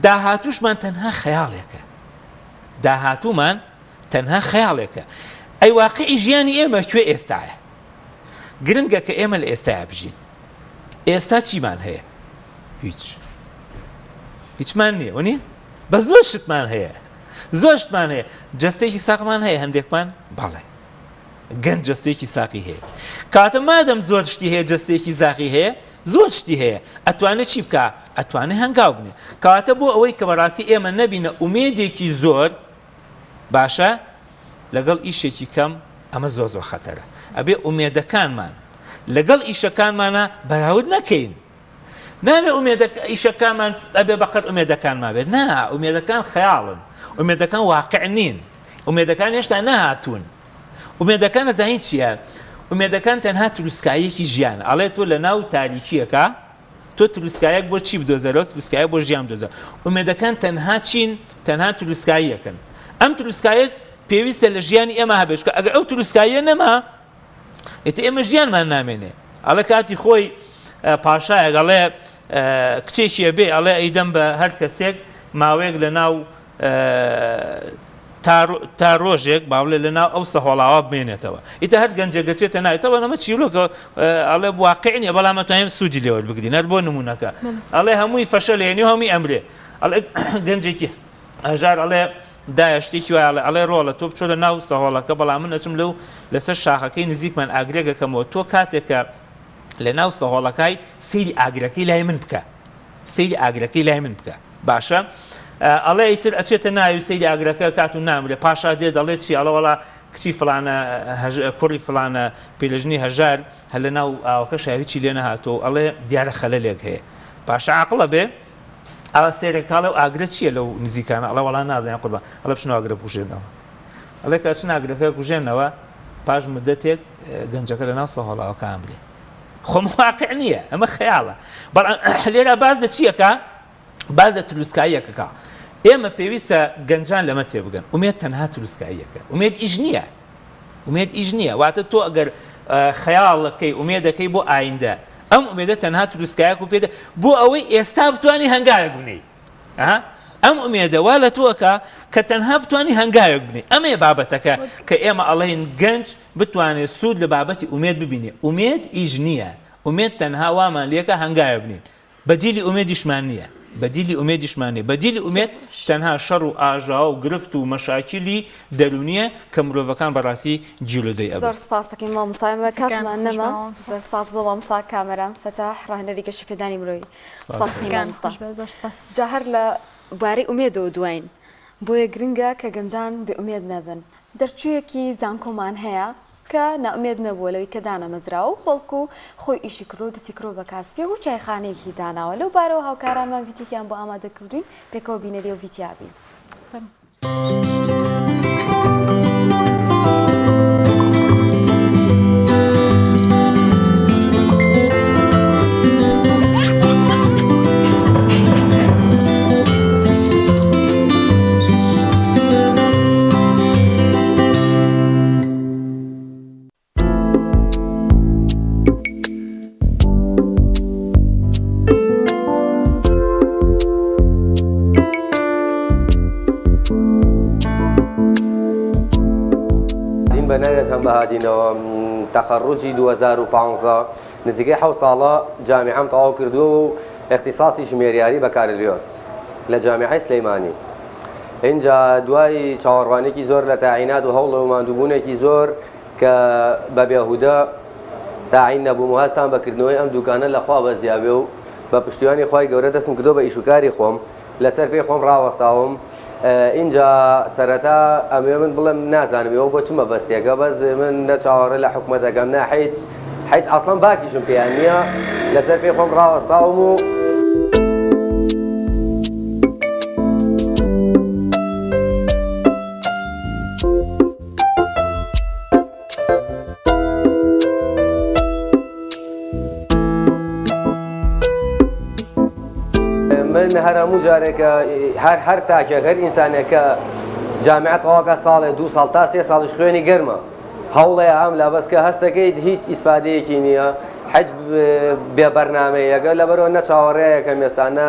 داهاتووشمان تەنها خەیاڵێکە داهاتوومان تەنها خەیاڵێکە ئەی واقعی ژیانی ئێمە کوێ ئێستایە گرنگە کە ئێمە لە ئێستایا بژین ئێستا چیمان هەیە هیچمان نییە وەنی بە زۆر شتمان هەیە زۆر شتمان هەیە جەستێکی ساقمان هەیە هەندێکمان باڵێ گەنج جەستێکی ساقی هەیە کاتە مادەم زۆر شتی هەیە جەستێکی زاقی هەیە زۆر شتی هەیە ئەتوانێت چی بکە ئەتوانێت هەنگاو بنێ کەواتە بۆ ئەوەی کە بەڕاستی ئێمە نەبینە ئومێدێکی زۆر باشە لەگەڵ ئیشێکی کەم ئەمە زۆر خەتەرە ئەبێ ئومێدەکانمان لەگەڵ ئیشەکانمانە بەراورد نەکەین نامێ ئیشەکانمان ئەبێ بەقەت ئومێدەکانمان بێت نا ئومێدەکان خەیاڵن ئومێدەکان واقع نین ئومێدەکان هێشتا نەهاتوون ئومێدەکان نەزانین چییە ئومێدەکان تەنها تروسکایەکی ژیان ئەڵێ تۆ لە ناو تاریکیەکە تۆ تروسکایەک بۆ چی بدۆزەرەوە تروسکایە بۆ ژیان بدۆزە ئومێدەکان تەنها چین تەنها تروسکاییەکەن ئەم تروسکایەت پێویستە لە ژیانی ئێمە هەبێت ئەگەر ئەو تروسکاییە نەما ئێتە ئێمە ژیانمان نامێنێ ئەڵێ کاتی خۆی پاشایەک ئەڵێ کچێکیە بێ ئەڵێ ئەیدەم بە هەر کەسێک ماوەیەک لە ناو تا ڕۆژێک باڵێ لە ناو ئەو سەهۆڵاوە بمێنێتەوە ئیتە هەر گەنجەگەچێتە نایێتەوە نەمە چیرۆکە ئەڵێ واقعینە بەڵام ئەتوانین سوودی لێوە بگرین هەر بۆ نمونونەکە ئەڵێ هەمووی فەشە لێنی هەمووی ئەمرێ ئەڵێ گەنجێکی ئەژار ئەڵێ دایە شتێکی وایە ئەڵێ ڕۆڵە تۆ بچۆ لە ناو سەهۆڵەکە بەڵام من ئەچم لەو لەسەر شاخەکەی نزیکمان ئاگرێگەکەمەوە تۆ کاتێکە لە ناو سەهۆڵەکەی سەیری ئاگرەکەی لای من بکە سەیری ئاگرەکەی لای من بکە باشە ئەڵێ ئیتر ئەچێتە ناوی سەیری ئاگرەکە کات و نامرێ پاشا دێ دەڵێ چی ئەڵە وەڵا کچی فلانە کوڕی فلانە پێلەژنی هەژار هەر لە ناو ئاوەکە شاویچی لێ نەهاتۆ ئەڵێ دیارە خەلەلێک هەیە پاشا عاقڵە بێ ئەوە سێرێکاڵە و ئاگرە چییە لەو نزیکانە ئەڵە وەڵا نازانیان قوربان ئەڵە بچنەوە ئاگرە کوژێنەوە ئەڵێ کە چن ئاگرەکە کوژێنەوە پاش مدەتێک گەنجەکە لە ناو سەهۆڵاوەکە ئەمرێ خۆم واقع نییە ئەمە خەیاڵە بەڵام لێرە باز لە چیەکە باز لە تروسکاییەکەکە ئێمە پێویستە گەنجان لەمە تێبگەن ئومێد تەنها تروسکاییەکە ئومێد ئیش نییە ئومێد ئیش نییە واتە تۆ ئەگەر خەیاڵەکەی ئومێدەکەی بۆ ئایندە ئەم ئومێدە تەنها تروسکایەک و پێدە بۆ ئەوەی ئێستا بتوانانی هەنگاوێک بنەی ئەم ئومێدە وا لە تۆکە کە تەنها بتوانانی هەنگاوێک بنێ ئەمەیە بابەتەکە کە ئێمە ئەڵێن گەنج بتوانێت سوود لە بابەتی ئومێد ببینێ ئومێد ئیش نییە ئومێد تەنها وامان لێکە هەنگاوێ بنین بەدیلی ئومێدیشمان نییە بەدیلی ئومێدیشمانێ بەدیلی ئومێد تەنها شەڕ و ئاژاو و گرفت و مەشاکیلی دەرونیە کە مرۆڤەکان بەڕاستی گیلودەی ئەبن. زۆر سپاس دەکەین مامۆستای کاتمان نەما زۆر سپاس بۆ مامۆستا کامەران فەتاح ڕاهنەری گەشتی پێدانی مرۆیی سپاس مامۆستا جا هەر لە بوارەی ئومێدەوە دوایین بۆیە گرنگە کە گەنجان بێ ئومێد نەبن دەرچوویەکی زانکۆمان هەیە کە ناومێد نەبووە لەوەی کە دانەمەزراوە بەڵکو خۆی ئیشی کرۆ دەستی کرۆ بە کاسپێ و چایخانەیەکی داناوە لەو بارەوە هاوکارانمان ڤیتێکیان بۆ ئامادەکردوین پێکەوە بینەری و ڤیتیابین. بەناوێتم بەهادینەوە تەخەڕوجی 2015 نزیکەی 7 ساڵە جامیعەم تەواو کردووە و اختصاصی ژمێریاری بە کارلیۆس لە جامیعەی سلەیمانی. اینجا دوای چاوەڕوانێکی زۆر لە تاعینات و هەوڵ و ماندووبوونێکی زۆر کە بە بێهودە تاعین نەبووم و هەستان بەکردنەوەی ئەم دوکانە لەخوا بەزیاوێ و بە پشتیوانی خوای گەورە دەستم کردو بە ئیشوکاری خۆم لەسەر پێی خۆم ڕاوەستاوم. اینجا سەرەتا ئەمێ من بڵێم نازانم ئەوە بۆ چمە بەستێکە بەس من نە چاوەڕێ لە حکومەتەکەم نا هیچ ئەسڵەن باکیشم پێیان نییە لەسەر پێی خۆم ڕاوەستاوم و من هەر هەموو جارێکە هەر تاکێک هەر ئینسانێکە جامیعەت تەواوکە ساڵێ 2 ساڵ تا 3 ساڵیش خوێنی گەرمە هەوڵەیە ئەم لا بەس کە هەستەکەیت هیچ ئیسپادەیەکی نییە حەج بێ بەرنامەیەکە لەبەرەوە نە چاوەڕێیەکەم ئێستانە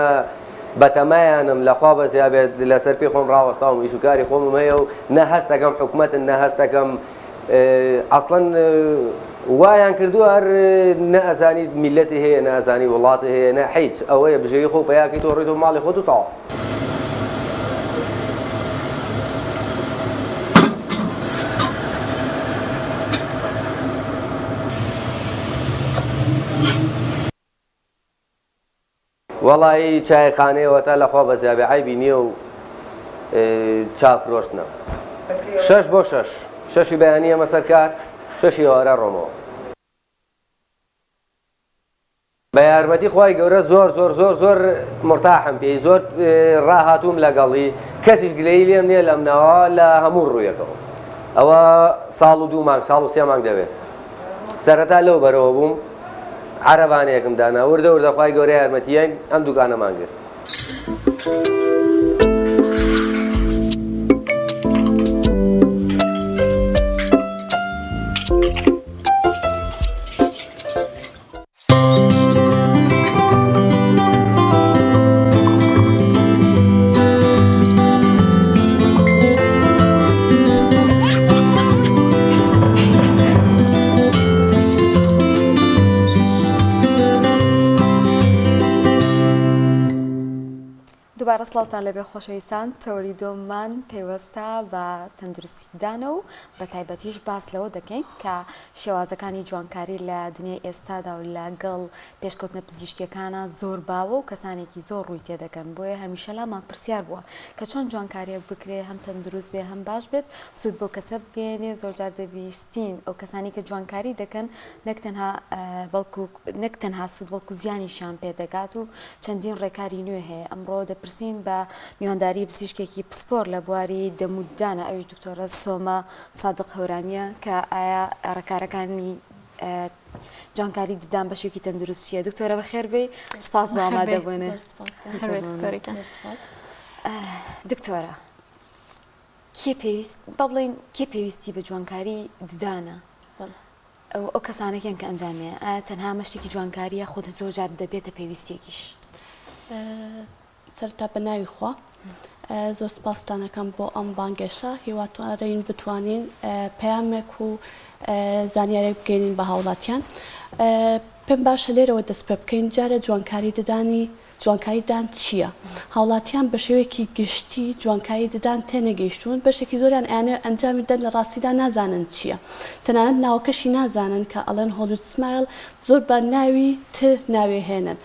بەتەمایانم لەخوا بەزیابێت لەسەر پێی خۆم ڕاوەستاوم ئیشوکاری خۆمم هەیە و نە هەستەکەم حکومەتن نە هەستەکەم ئەسڵەن وایان کردووە هەر نەئەزانی میلەتی هەیە نەئەزانی وڵاتی هەیە نە هیچ ئەوەیە بژێوی خۆ پەیاکەی تۆ ڕێت و ماڵی خۆت و تەواو. وەڵی چایخانەیەوەتا لەخوا بە زیابعی بینیە و چاپرۆشتنە 6 بۆ 6 شەشی بەیانیە مەسەرکار 6 ئێوارە ڕۆمەوە بە یارمەتی خی گەورە زۆر مرتاحم پێی زۆر ڕاهاتووم لەگەڵی کەسیش گلەی لێم نییە لەم ناوە لە هەموو ڕوویەکەەوە ئەوە ساڵ و 2 مانگ ساڵ و 3 مانگ دەبێت سەرەتا لەو بەرەوە بووم عەرەبانەیەکم دانا وردە خی گەورە یارمەتیان ئەم دوکانەمان کرد دووبارە سڵاوتان لەبێ خۆشەویستان تەوری دۆممان پێوەستە بە تەندروستیدانە و بە تایبەتیش باس لەوە دەکەین کە شێوازەکانی جوانکاری لە دنیای ئێستادا و لەگەڵ پێشکەوتنە پزیشکیەکانە زۆر باوە و کەسانێکی زۆر ڕووی تێدەکەن بۆیە هەمیشە لامان پرسیار بووە کە چۆن جوانکاریەک بکرێ هەم تەندروست بێ هەم باش بێت سوود بۆ کەسە بگەێنێ زۆرجار دەبیستین ئەو کەسانی کە جوانکاری دەکەن نەک تەنها سوود بەڵکو زیانیشان پێدەگات و چەندین ڕێکاری نوێ هەیە ئەمڕۆ دەپرسین بە میوانداری پزیشکێکی پسپۆر لە بواری دەموددانە ئەوش دکتۆرە سۆمە سادق هەورامیە کە ئایا ڕێکارەکانی جوانکاری ددان بەشێکی تەندروست چیە دکتۆرە بەخێر بێ سپاس بۆ ئامادەبوونێ دکتۆرە بڵێن کێ پێویستی بە جوانکاری ددانە ئەو کەسانێکیان کە ئەنجامێ ئایا تەنها مەشتێکی جوانکاریە خۆت زۆرجار دەبێتە پێویستێکیش سەرتا بە ناوی خوا زۆر سپاسدانەکەم بۆ ئەم بانگێشە هیواتوانین بتوانین پەیامێک و زانیارێک بگەینین بە هاوڵاتیان پێم باشە لێرەوە دەست پێ بکەین جارە جوانکاری ددانی جوانکاریدان چییە؟ هاوڵاتیان بە شێوەیەکی گشتی جوانکاری ددان تێنەگەیشتون بەشێکی زۆریان ئەیانێ ئەنجامی دەن لە ڕاستیدا نازانن چییە تەنانەت ناوەکەشی نازانن کە ئەڵێن هۆلود سمایل زۆر بە ناوی تر ناوێهێنن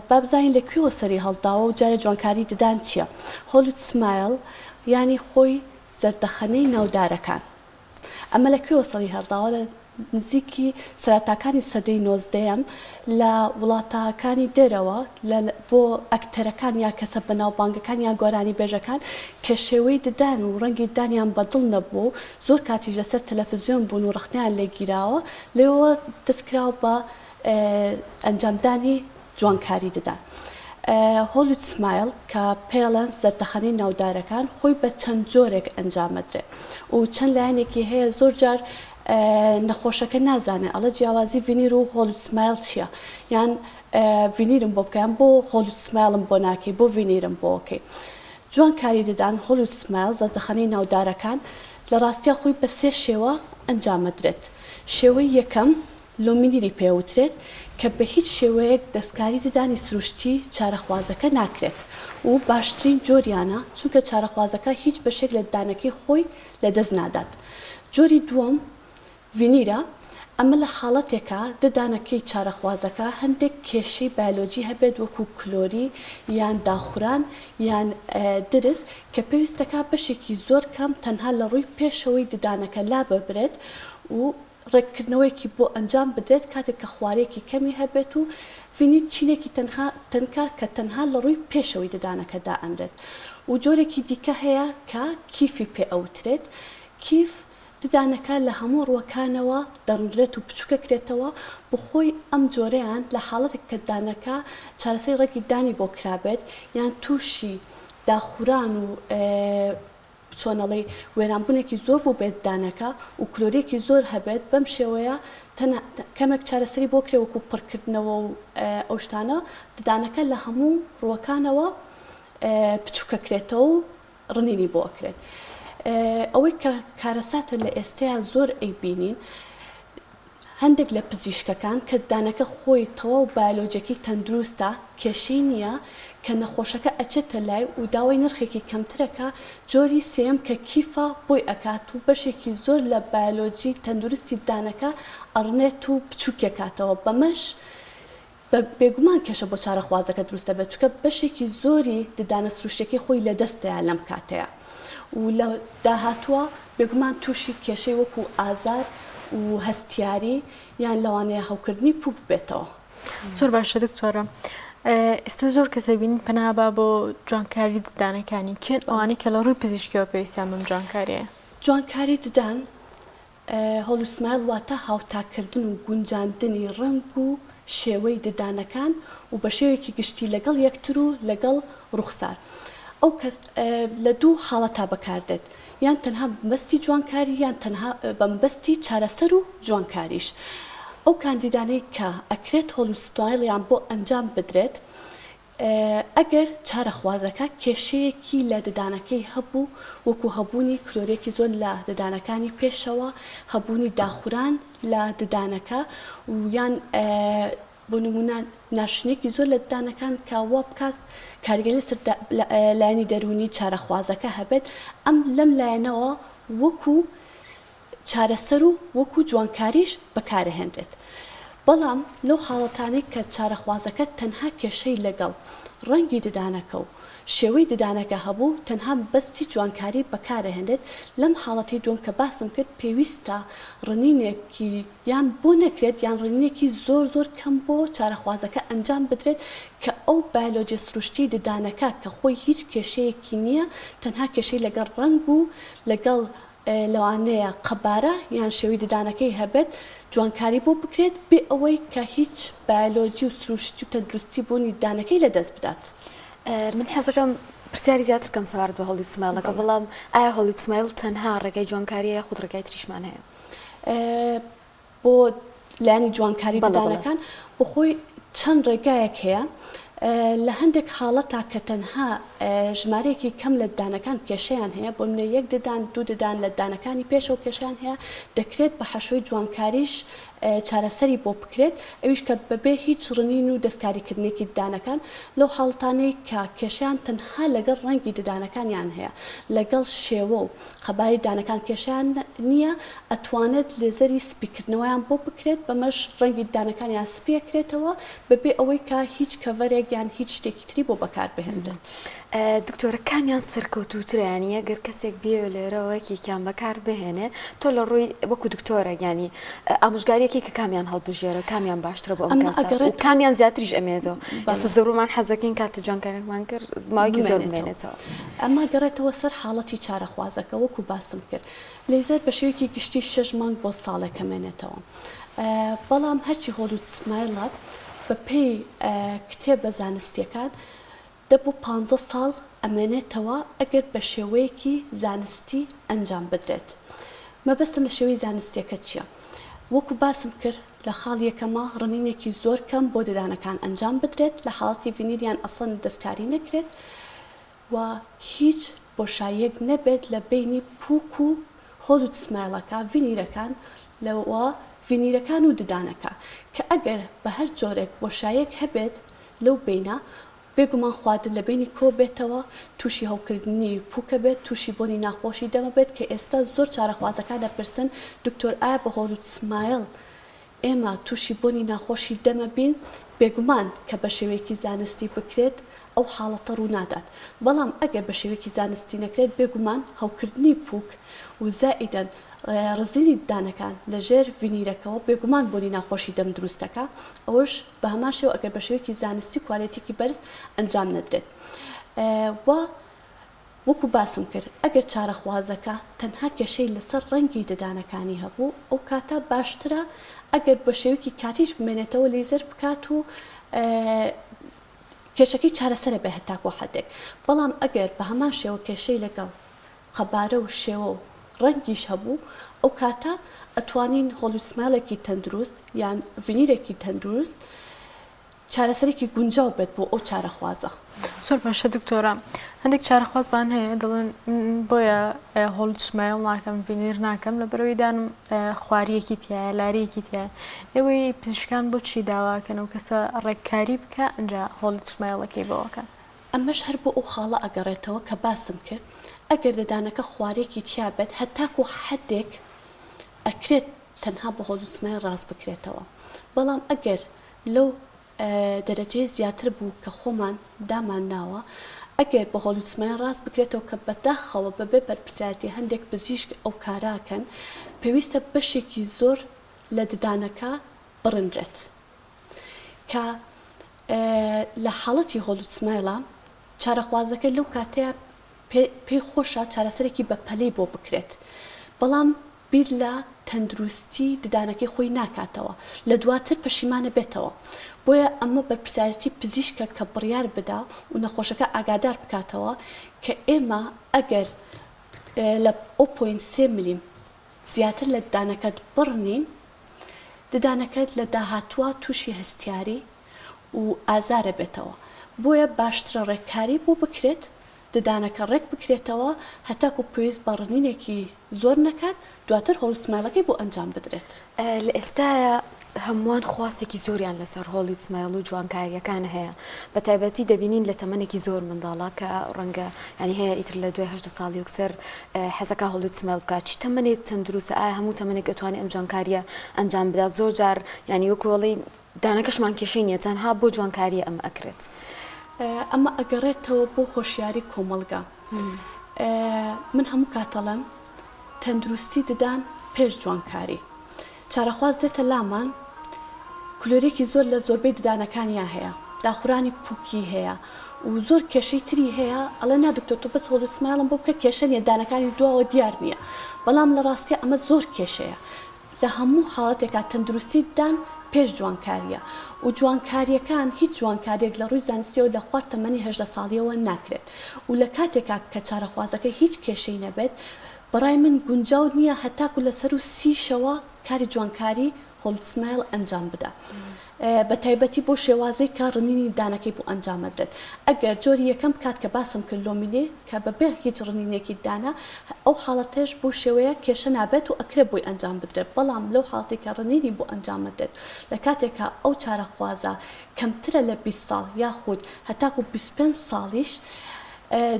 با بزانین لەکوێوە سەری هەڵداوە و جارە جوانکاری ددان چییە؟ هۆلود سمایل ینی خۆی زەردەخەنەی ناودارەکان ئەمە لەکوێوە سەری هەڵداوە لە نزیکی سەراتاکانی سەدەی 19ەم لە وڵاتەکانی دەرەوە بۆ ئەکتەرەکان یا کەسە بەناوبانگەکان یا گۆرانی بێژەکان کە شێوەی ددان و ڕەنگی دانیان بەدڵ نەبوو زۆر کاتیش لەسەر تەلەڤیزیۆن بوون و ڕخنیان لێگیراوە لێەوە دەستکراوە بە ئەنجامدانی جوانکاری ددان. هۆلود سمایل کە پێڵەن زەردەخەنەی ناودارەکان خۆی بە چەند جۆرێک ئەنجامەدرێ و چەند لایەنێکی هەیە زۆر جار نەخۆشەکە نازانێت ئەڵە جیاوازی ڤینیر و هۆلود سمایل چییە یان ڤینیرم بۆ بکەیان بۆ هۆلود سمایلم بۆ ناکەی بۆ ڤینیرم بۆکەی جوانکاری ددان هۆلود سمایل زەردەخەنەی ناودارەکان لە ڕاستیە خۆی بە سێ شێوە ئەنجامەدرێت شێوەی یەکەم لۆمینیری پێوترێت کە بە هیچ شێوەیەک دەستکاری ددانی سروشتی چارەخوازەکە ناکرێت و باشترین جۆریانە چونکە چارەخوازەکە هیچ بەشێک لە ددانەکەی خۆی لەدەست نادات جۆری دووەم ڤینیرە ئەمە لە حاڵەتێکە ددانەکەی چارەخوازەکە هەندێک کێشەی بایۆلۆجی هەبێت وەکو کلۆری یان داخوران یان درست کە پێویستەکە بەشێکی زۆر کەم تەنها لە ڕووی پێشەوەی ددانەکە لا ببرێت و ڕێککردنەوەیکی بۆ ئەنجام بدرێت کاتێک کە خوارێکی کەمی هەبێت و ڤینیر چینێکی تەنکار کە تەنها لە ڕووی پێشەوەی ددانەکەدا ئەمرێت و جۆرێکی دیکە هەیە کە کیفی پێ ئەوترێت کیف ددانەکە لە هەموو ڕووەکانەوە دەڕندرێت و بچووکەکرێتەوە بخۆی ئەم جۆرەیان لە حاڵەتێک کە ددانەکە چارەسەری ڕێکی دانی بۆ کرابێت یان تووشی داخوران و چۆنەڵی وێرانبوونێکی زۆر بوو بێت دانەکە و کلۆریەکی زۆر هەبێت بەم شێوەیە کەمێک چارەسەری بۆ کرێ وەکو پڕکردنەوە و ئەو شتانە ددانەکە لە هەموو ڕووەکانەوە بچووکەکرێتەوە و ڕنینی بۆ ئەکرێت ئەوەی کە کارەساتە لە ئێستەیە زۆر ئەیبینین هەندێک لە پزیشکەکان کە ددانەکە خۆی تەواو بایۆلۆجیەکی تەندروستە کێشەی نییە کە نەخۆشەکە ئەچێتە لای و داوای نرخێکی کەمترەکە جۆری سێم کە کیفە بۆی ئەکات و بەشێکی زۆر لە بایۆلۆجی تەندروستی ددانەکە ئەڕنێت و بچووکێکاتەوە بەمەش بێگومان کێشە بۆ چارەخوازەکە دروستە بێت چکە بەشێکی زۆری ددانە سروشتێکی خۆی لە دەستەیە لەم کاتەیە و لە داهاتووە بێگومان تووشی کێشەی وەکو ئازار و هەستیاری یان لەوانەیە هەوکردنی پوک بێتەوە. زۆر باشە دکتۆرە. ئێستا زۆر کەسە بینین پەنابا بۆ جوانکاری ددانەکانی کێن ئەوانەی کە لە ڕووی پزیشکیەوە پێویستیان بەم جوانکاریە. جوانکاری ددان هۆلوسمایل واتە هاوتاکردن و گونجاندنی ڕنگ و شێوەی ددانەکان و بە شێوەیەکی گشتی لەگەڵ یەکتر و لەگەڵ ڕوخسار. ئەو کەس لە دوو حاڵەتا بەکاردێت یان تەنها بەمبەستی جوانکاری یان تەنها بەمبەستی چارەسەر و جوانکاریش. ئەو کاندیدانەی کە ئەکرێت هۆلوسمایلیان بۆ ئەنجام بدرێت ئەگەر چارەخوازەکە کێشەیەکی لە ددانەکەی هەبوو وەکو هەبوونی کلۆرێکی زۆر لە ددانەکانی پێشەوە هەبوونی داخوران لە ددانەکە و یان بۆ نمونە ناشنێکی زۆر لە ددانەکان کاوە بکات کاریگەری سەر لایەنی دەرونی چارەخوازەکە هەبێت ئەم لەم لایەنەوە وەکو چارەسەر و وەکو جوانکاریش بەکارهێنرێت. بەڵام لەو حاڵەتانەی کە چارەخوازەکە تەنها کێشەی لەگەڵ ڕەنگی ددانەکە و شێوەی ددانەکە هەبوو تەنها بەستی جوانکاری بەکارهێنرێت لەم حاڵەتی دوم کە باسم کرد پێویستە ڕنینێکی یان بۆ نەکرێت یان ڕنینێکی زۆر زۆر کەم بۆ چارەخوازەکە ئەنجام بدرێت کە ئەو بایۆلۆجی سروشتی ددانەکە کە خۆی هیچ کێشەیەکی نییە تەنها کێشەی لەگەڵ ڕەنگ و لەگەڵ لەوانەیە قەبارە یان شێوی ددانەکەی هەبێت جوانکاری بۆ بکرێت بێ ئەوەی کە هیچ بایۆلۆجی و سروشتی و تەندروستی بوونی ددانەکەی لەدەست بدات. من حەزەکەم پرسیاری زیاتر کەم سەوارد بە هۆلوسمایلەکە بەڵام ئایا هۆلوسمایل تەنها ڕێگای جوانکاریە خود ڕێگای تریشمان هەیە؟ بۆ لایەنی جوانکاری ددانەکان بۆ خۆی چەند ڕێگایەک هەیە. لە هەندێک حاڵەتا کە تەنها ژمارەیەکی کەم لە ددانەکان کێشەیان هەیە بۆ منە یەک ددان دوو ددان لە ددانەکانی پێشەوە کێشیان هەیە دەکرێت بە حەشوەی جوانکاریش چارەسەری بۆ بکرێت ئەویش کە بەبێ هیچ ڕنین و دەستکاریکردنێکی ددانەکان لەو حاڵتانەی کە کێشیان تەنها لەگەڵ ڕەنگی ددانەکانیان هەیە لەگەڵ شێوە و خەباری ددانەکان کێشیان نییە ئەتوانێت لێزەری سپیکردنەوەیان بۆ بکرێت بەمەش ڕەنگی ددانەکانیان سپیەکرێتەوە بەبێ ئەوەی کە هیچ کەڤەرێک یان هیچ شتێکی تری بۆ بەکار بهێنرێت. دکتۆرە کامیان سەرکەوتووترانی ئەگەر کەسێک بێ لێرەوەکی کام بەکار بهێنێ تۆ لە ڕووی وەکو دکتۆرە ینی ئامۆژگاریەکی کە کامیان هەڵبژێرە کامیان باشترە بۆ ئەم کەسە کامیان زیاتریش ئەمێنێتەوە ئێستا زۆرمان حەزەکەین کاتە جوانکاریمان کرد ماوەیەکی زۆر بمێنێتەوە ئەمە گەڕێتەوە سەر حاڵەتی چارەخوازەکە وەکو باسم کرد لێزەر بە شێوەیەکی گشتی 6 مانگ بۆ ساڵێک ئەمێنێتەوە بەڵام هەرچی هۆلوسمایلات بە پێی کتێبە زانستیەکان دەبوو 15 ساڵ ئەمێنێتەوە ئەگەر بە شێوەیەکی زانستی ئەنجام بدرێت. مەبەستم لە شێوەی زانستیەکە چییە؟ وەکو باسم کرد لە خاڵ یەکەمە ڕنینێکی زۆر کەم بۆ ددانەکان ئەنجام بدرێت لە حاڵەتی ڤینیریان ئەسڵەن دەستکاری نەکرێت و هیچ بۆشاییەک نەبێت لە بینی پووک و هۆلوسمایلەکە ڤینیرەکان لەوە ڤینیرەکان و ددانەکە کە ئەگەر بە هەر جۆرێک بۆشایەک هەبێت لەو بینە بێگومان خواردن لە بینی کۆ بێتەوە تووشی هەوکردنی پووکە بێت تووشی بۆنی ناخۆشی دەمە بێت کە ئێستا زۆر چارەخوازەکان دەپرسن دکتۆر ئایا بە هۆلوسمایل ئێمە تووشی بۆنی ناخۆشی دەمە بین بێگومان کە بە شێوەیەکی زانستی بکرێت ئەو حاڵەتە ڕوو نادات بەڵام ئەگەر بە شێوەیەکی زانستی نەکرێت بێگومان هەوکردنی پووک و زائیدەن ڕزیلی ددانەکان لە ژێر ڤینیرەکەەوە بێگومان بۆنی ناخۆشی دەم دروستەکە ئەوەش بە هەمان شێوە ئەگەر بە شێوەیەکی زانستی کوالێتێکی بەرز ئەنجام نەدرێت وەکو باسم کرد ئەگەر چارەخوازەکە تەنها کێشەی لەسەر ڕەنگی ددانەکانی هەبوو ئەو کاتە باشترە ئەگەر بە شێوەیەکی کاتیش بمێنێتەوە لێزەر بکات و کێشەکەی چارەسەرە بێ هەتاکۆ حەدێک بەڵام ئەگەر بە هەمان شێوە کێشەی لەگەڵ قەبارە و شێوە و ڕەنگیش هەبوو ئەو کاتە ئەتوانین هۆلوسمایلێکی تەندروست یان ڤینیرێکی تەندروست چارەسەرێکی گونجاو بێت بۆ ئەو چارەخوازە. زۆر باشە دکتۆرە هەندێک چارەخوازبان هەیە دەڵێن بۆیە هۆلوسمایل ناکەم ڤینیر ناکەم لە بەرەوەی دانم خواریەکی تایە لاریەکی تایە ئێوەی پزیشکان بۆ چی داواکەن و کەسە ڕێککاری بکە ئەنجا هۆلوسمایلەکەی بەوەکەن ئەمەش هەر بۆ ئەو خاڵە ئەگەڕێتەوە کە باسم کرد ئەگەر ددانەکە خوارێکی تیا بێت هەتاکو حەدێک ئەکرێت تەنها بە هۆلوسمایل ڕاست بکرێتەوە بەڵام ئەگەر لەو دەرەجەی زیاتر بوو کە خۆمان دامان ناوە ئەگەر بە هۆلوسمایل ڕاست بکرێتەوە کە بەداخەوە بەبێ بەرپرسیارەتی هەندێک پزیشک ئەو کاراکەن پێویستە بەشێکی زۆر لە ددانەکە بڕنرێت کە لە حاڵەتی هۆلوسمایلە چارەخوازەکە لەو کاتەیە پێی خۆشە چارەسەرێکی بە پەلەی بۆ بکرێت بەڵام بیر لە تەندروستی ددانەکەی خۆی ناکاتەوە لە دواتر پەشیمانە بێتەوە بۆیە ئەمە بەرپرسیارەتی پزیشکە کە بڕیار بدا و نەخۆشەکە ئاگادار بکاتەوە کە ئێمە ئەگەر لە 0.3 ملیم زیاتر لە ددانەکەت بڕنین ددانەکەت لە داهاتووە تووشی هەستیاری و ئازارە بێتەوە بۆیە باشترە ڕێککاری بۆ بکرێت ددانەکە ڕێک بکرێتەوە هەتاکو پێویست بەڕنینێکی زۆر نەکات دواتر هۆلوسمایلەکەی بۆ ئەنجام بدرێت لە ئێستاە هەمووان خواستێکی زۆریان لەسەر هۆلوسمایل و جوانکاریەکان هەیە بە تایبەتی دەبینین لە تەمەنێکی زۆر منداڵا کە ڕەنگە ینی هەیە ئیتر لە 2 ساڵی وەکسەر حەزەکە هۆلوسمایل بکات چی تەمەنێک تەندروستە ئایا هەموو تەمەنێک دەتوانێت ئەم جوانکاریە ئەنجام بدات زۆر جار ینی وەکوڵی دانەکەشمان کێشەی نیە تەنها بۆ جوانکاریە ئەمە ئەکرێت ئەمە ئەگەڕێتەوە بۆ خۆشیاری کۆمەلگا من هەموو کاتەڵم تەندروستی ددان پێش جوانکاری چارەخواز دێتە لامان کلۆرێکی زۆر لە زۆربەی ددانەکانیان هەیە داخورانی پووکی هەیە و زۆر کێشەی تری هەیە ئەڵێ نادکتۆر تۆ بەس هۆلوسمایلم بۆ بکە کێشە نیە دانەکانی دواوە دیار نییە بەڵام لە ڕاستیە ئەمە زۆر کێشەیە لە هەموو حاڵەتێکا تەندروستی ددان پێش جوانکاریە و جوانکاریەکان هیچ جوانکاریێک لە ڕووی زانستیەوە لە خوارد تەمەنی 18 ساڵیەوە ناکرێت و لە کاتێکا کە چارەخوازەکە هیچ کێشەی نەبێت بەڕای من گونجاو نییە هەتاکو لەسەر و 30شەوە کاری جوانکاری هۆلوسمایل ئەنجام بدە بە تایبەتی بۆ شێوازەی کە ڕنینی دانەکەی بۆ ئەنجامەدرێت ئەگەر جۆری یەکەم کات کە باسم کرد لۆمینێ کە بەبێ هیچ ڕنینێکی دانا ئەو حاڵەتەش بۆ شێوەیە کێشە نابێت و ئەکرێت بۆی ئەنجام بدرێت بەڵام لەو حاڵەتی کە ڕنینی بۆ ئەنجامەدرێت لە کاتێکە ئەو چارەخوازە کەمترە لە 20 ساڵ یاخود هەتاکو 25 ساڵیش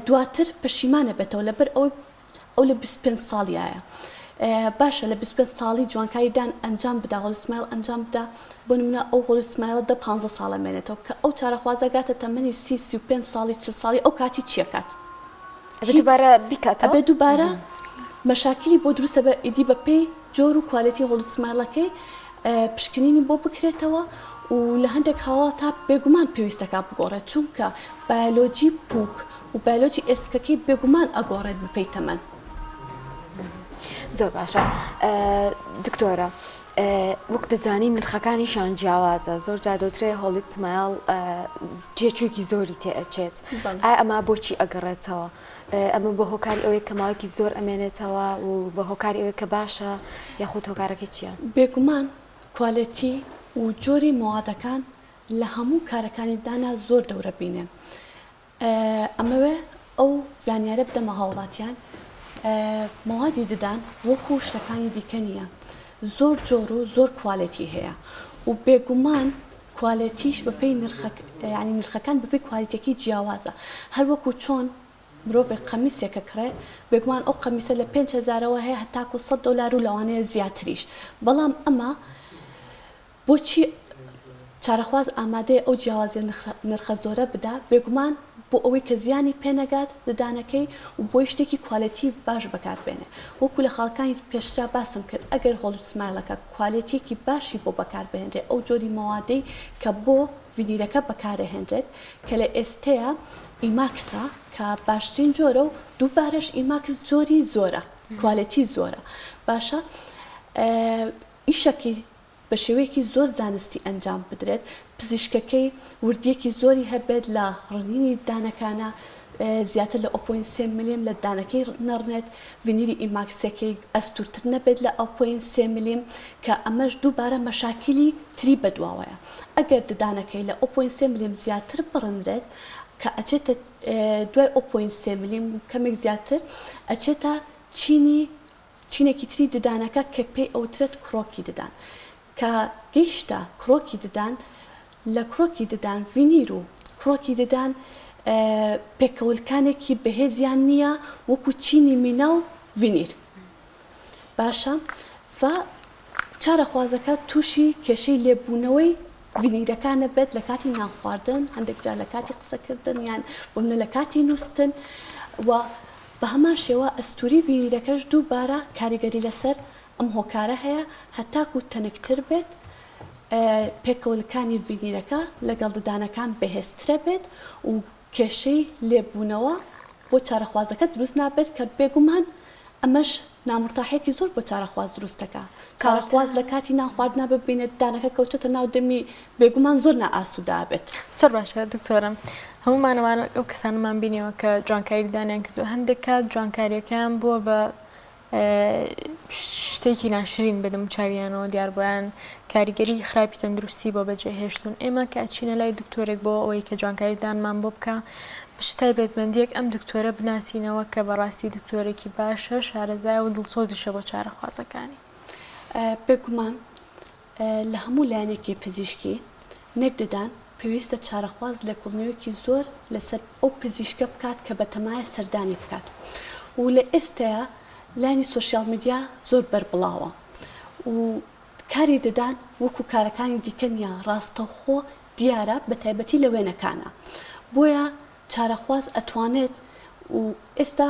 دواتر پەشیمانە بێتەوە لەبەر ئەو لە 25 ساڵیایە باشە لە 25 ساڵی جوانکاریدان ئەنجام بدا هۆلوسمایل ئەنجام بدا بۆ نمونە ئەو هۆلوسمایل 15 ساڵە مێنێتەوە کە ئەو چارەخوازە گاتە تەمەنی 35 ساڵی 40 ساڵی ئەو کاتی چیەکات دووبارە بیکاتەوە ئەبێ دووبارە مەشاکلی بۆ دروستە بە ئیدی بەپێی جۆر و کوالیتی هۆلوسمایلەکەی پشکنینی بۆ بکرێتەوە و لە هەندێک حاڵاتە بێگومان پێویستەکە بگۆڕێت چونکە بایۆلۆجی پووک و بایۆلۆجی ئێسکەکەی بێگومان ئەگۆڕێت بپەی تەمەن زۆر باشە دکتۆرە وەک دەزانی نرخەکانیشان جیاوازە زۆر جار دەوترێ هۆلوسمایل تێچووکی زۆری تێئەچێت ئەمە بۆچی ئەگەڕێتەوە ئەمە بە هۆکاری ئەوەی کە ماوەیەکی زۆر ئەمێنێتەوە و بە هۆکاری ئەوەی کە باشە یاخود هۆکارەکەی چییە بێگومان کوالیتی و جۆری موادەکان لە هەموو کارەکانی دانا زۆر دەورە بینێن ئەمەوێ ئەو زانیارە بدەمە هاوڵاتیان موادی ددان وەکو شتەکانی دیکە نییە زۆر جۆر و زۆر کوالیتی هەیە و بێگومان کوالیتیش بەپێی ینی نرخەکان بەپێی کوالیتێکی جیاوازە هەر وەکو چۆن مرۆڤێک قەمیسێکە کڕێ بێگومان ئەو قەمیسە لە 5,000ەوە هەیە هەتاکو $100 و لەوانەیە زیاتریش بەڵام ئەمە بۆچی چارەخواز ئامادەیە ئەو جیاوازیە نرخە زۆرە بدا بێگومان بۆ ئەوەی کە زیانی پێنەگات ددانەکەی و بۆی شتێکی کوالیتی باش بەکاربێنێ وەکو لە خاڵکانی پێشترا باسم کرد ئەگەر هۆلوسمایلەکە کوالیتیەکی باشی بۆ بەکاربێنرێت ئەو جۆری مەوادەی کە بۆ ڤینیرەکە بەکارەهێنرێت کە لە ئێستەیە ئیماکسە کە باشترین جۆرە و دووبارەش ئیماکس جۆری زۆرە کوالیتی زۆرە باشە ئیشەکی بە شێوەیەکی زۆر زانستی ئەنجام بدرێت پزیشکەکەی وردیەکی زۆری هەبێت لە ڕنینی دانەکانە زیاتر لە 0.3 ملیم لە دانەکەی نەڕنێت ڤینیری ئیماکسەکەی ئەستورتر نەبێت لە 0.3 ملیم کە ئەمەش دووبارە مەشاکلی تری بەدواوەیە ئەگەر ددانەکەی لە 0.3 ملیم زیاتر بڕندرێت کە ئەچێتە دوای 0.3 ملیم کەمێک زیاتر ئەچێتە چینێکی تری ددانەکە کە پێی ئەوترێت کڕۆکی ددان کە گەیشتە کڕۆکی ددان لە کڕۆکی ددان ڤینیر و کڕۆکی ددان پێکەوەلکانێکی بەهێزیان نییە وەکو چینی مینا و ڤینیر باشە چارەخوازەکە تووشی کێشەی لێبوونەوەی ڤینیرەکانە بێت لە کاتی نان خواردن هەندێک جار لە کاتی قسەکردن یان بۆمنە لە کاتی نووسن و بە هەمان شێوە ئەستوری ڤینیرەکەش دووبارە کاریگەری لەسەر ئەم هۆکارە هەیە هەتاکو تەنکتر بێت پێکەوەلەکانی ڤینیرەکە لەگەڵ ددانەکان بەهێزترە بێت و کێشەی لێبوونەوە بۆ چارەخوازەکە دروست نابێت کە بێگومان ئەمەش نامڕتاحێکی زۆر بۆ چارەخواز دروستەکە چارەخواز لە کاتی ناخواردنا ببینێت دانەکە کەوتێتە ناو دەمی بێگومان زۆر نائاسوودا بێت زۆر باشە دکتۆرم هەمومانەوان ئەو کەسانمان بینیەوە کە جوانکاری دانیان کردو هەندێک کات جوانکاریەکەیان بووە بە شتێکی ناشرین بەدەم چاویانەوە دیار بۆیان کاریگەری خراپی تەندروستی بۆ بەجێهێشتون ئێمە کە ئەچینە لای دکتۆرێک بۆ ئەوەی کە جوانکاری دانمان بۆ بکە بشتای بێتمەندیەک ئەم دکتۆرە بناسیینەوە کە بەڕاستی دکتۆرێکی باشە شارەزای و دڵسۆزیشە بۆ چارەخوازەکانی بێگومان لە هەموو لایەنێکی پزیشکی نەک ددان پێویستە چارەخواز لە کوڵنەوەیەکی زۆر لەسەر ئەو پزیشکە بکات کە بەتەمایە سەردانی بکات و لە ئێستاە لانی سوۆسیال میدیا زۆر بەربڵاوە و کاری ددان وەکو کارەکانی دیکە نیە ڕاستەوخۆ دیارە بە تایبەتی لە وێنەکانە بۆیە چارەخواز ئەتوانێت و ئێستا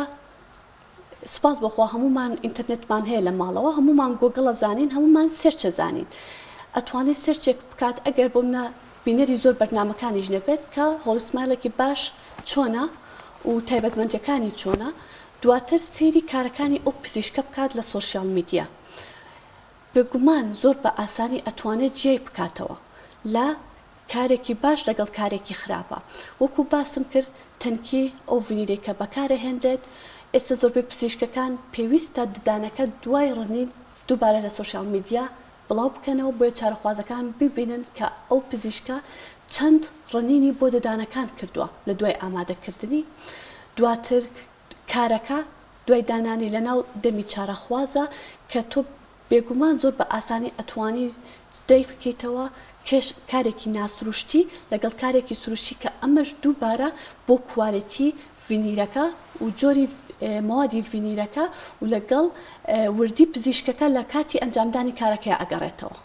سپاس بەخوا هەمومان ئینتەرنێتمان هەیە لە ماڵەوە هەمومان گۆگڵە زانین هەمومان سێرچە زانین ئەتوانێت سێرچێک بکات ئەگەر بۆمە بینەری زۆر بەرنامەکانیش نەبێت کە هۆڵسمایلێکی باش چۆنە و تایبەتمەندیەکانی چۆنە دواتر سێری کارەکانی ئەو پزیشکە بکات لە سۆسیال میدیا بێگومان زۆر بە ئاسانی ئەتوانێت جێی بکاتەوە لە کارێکی باش لەگەڵ کارێکی خراپە وەکو باسم کرد تەنکی ئەو ڤینیرێکە بەکارە هێنرێت ئێستا زۆربەی پزیشکەکان پێویستە ددانەکە دوای ڕنین دووبارە لە سۆسیال میدیا بڵاو بکەنەوە بۆیە چارەخوازەکان ببینن کە ئەو پزیشکە چەند ڕنینی بۆ ددانەکان کردووە لە دوای ئامادەکردنی دواتر کارەکە دوای دانانی لەناو دەمی چارەخوازە کە تۆ بێگومان زۆر بە ئاسانی ئەتوانی دەی بکەیتەوە کارێکی ناسروشتی لەگەڵ کارێکی سروشتی کە ئەمەش دووبارە بۆ کوالەتی ڤینیرەکە و جۆری موادی ڤینیرەکە و لەگەڵ وردی پزیشکەکە لە کاتی ئەنجامدانی کارەکەی ئەگەڕێتەوە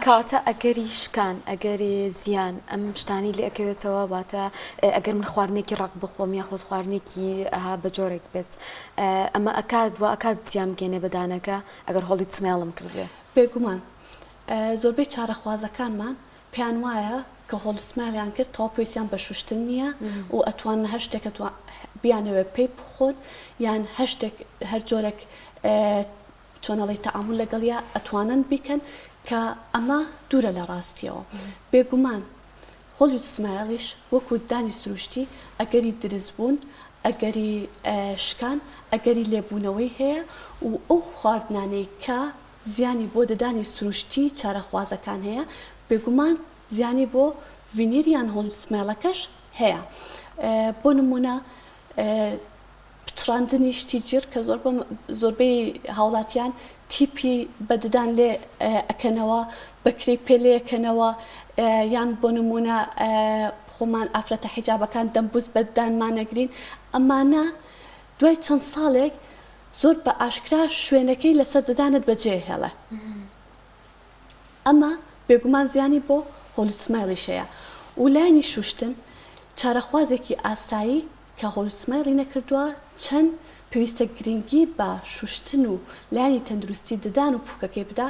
کاتە ئەگەری شکان ئەگەری زیان ئەم شتانی لێ ئەکەوێتەوە واتە ئەگەر من خواردنێکی ڕق بخۆم یاخۆت خواردنێکی بە جۆرێک بێت ئەمە ئەکات وە ئەکات زیام بگەێنێ بەدانەکە ئەگەر هۆڵی سمێڵم کردێ بێگومان زۆربەی چارەخوازەکانمان پێیان وایە کە هۆڵسمالیان کرد تەوا پێویستیان بە شوشتن نییە و ئەتوانە هەر شتێک بیانەوە پێی بخۆن یان هەر جۆرێک چۆنەڵی تەعامل لەگەڵیا ئەتوانن بیکەن کە ئەمە دوورە لە ڕاستیەوە بێگومان هۆڵی سمایلیش وەکو دانی سروشتی ئەگەری درزبوون ئەگەری شکان ئەگەری لێبوونەوەی هەیە و ئەو خواردنانەی کە زیانی بۆ ددانی سروشتی چارەخوازەکان هەیە بێگومان زیانی بۆ ڤینیریان هۆڵسمێڵەکەش هەیە بۆ نمونە پچڕاندنی شتی جر کە زۆربەی هاوڵاتیان تیپی بەددان لێ ئەکەنەوە بەکری پێ لێەکەنەوە یان بۆ نمونە خۆمان ئافرەتە حیجابەکان دەمبوس بەددانمانەگرین ئەمانە دوای چەند ساڵێک زۆر بە ئاشکرا شوێنەکەی لەسەر ددانت بەجێ هێڵە ئەمە بێگومان زیانی بۆ هۆڵسمایلیشەیە و لایانی شوشتن چارەخوازێکی ئاسایی کە هۆڵسمایلی نەکردووە چەند پێویستە گرنگی بە شوشتن و لایانی تەندروستی ددان و پوکەکەی بدا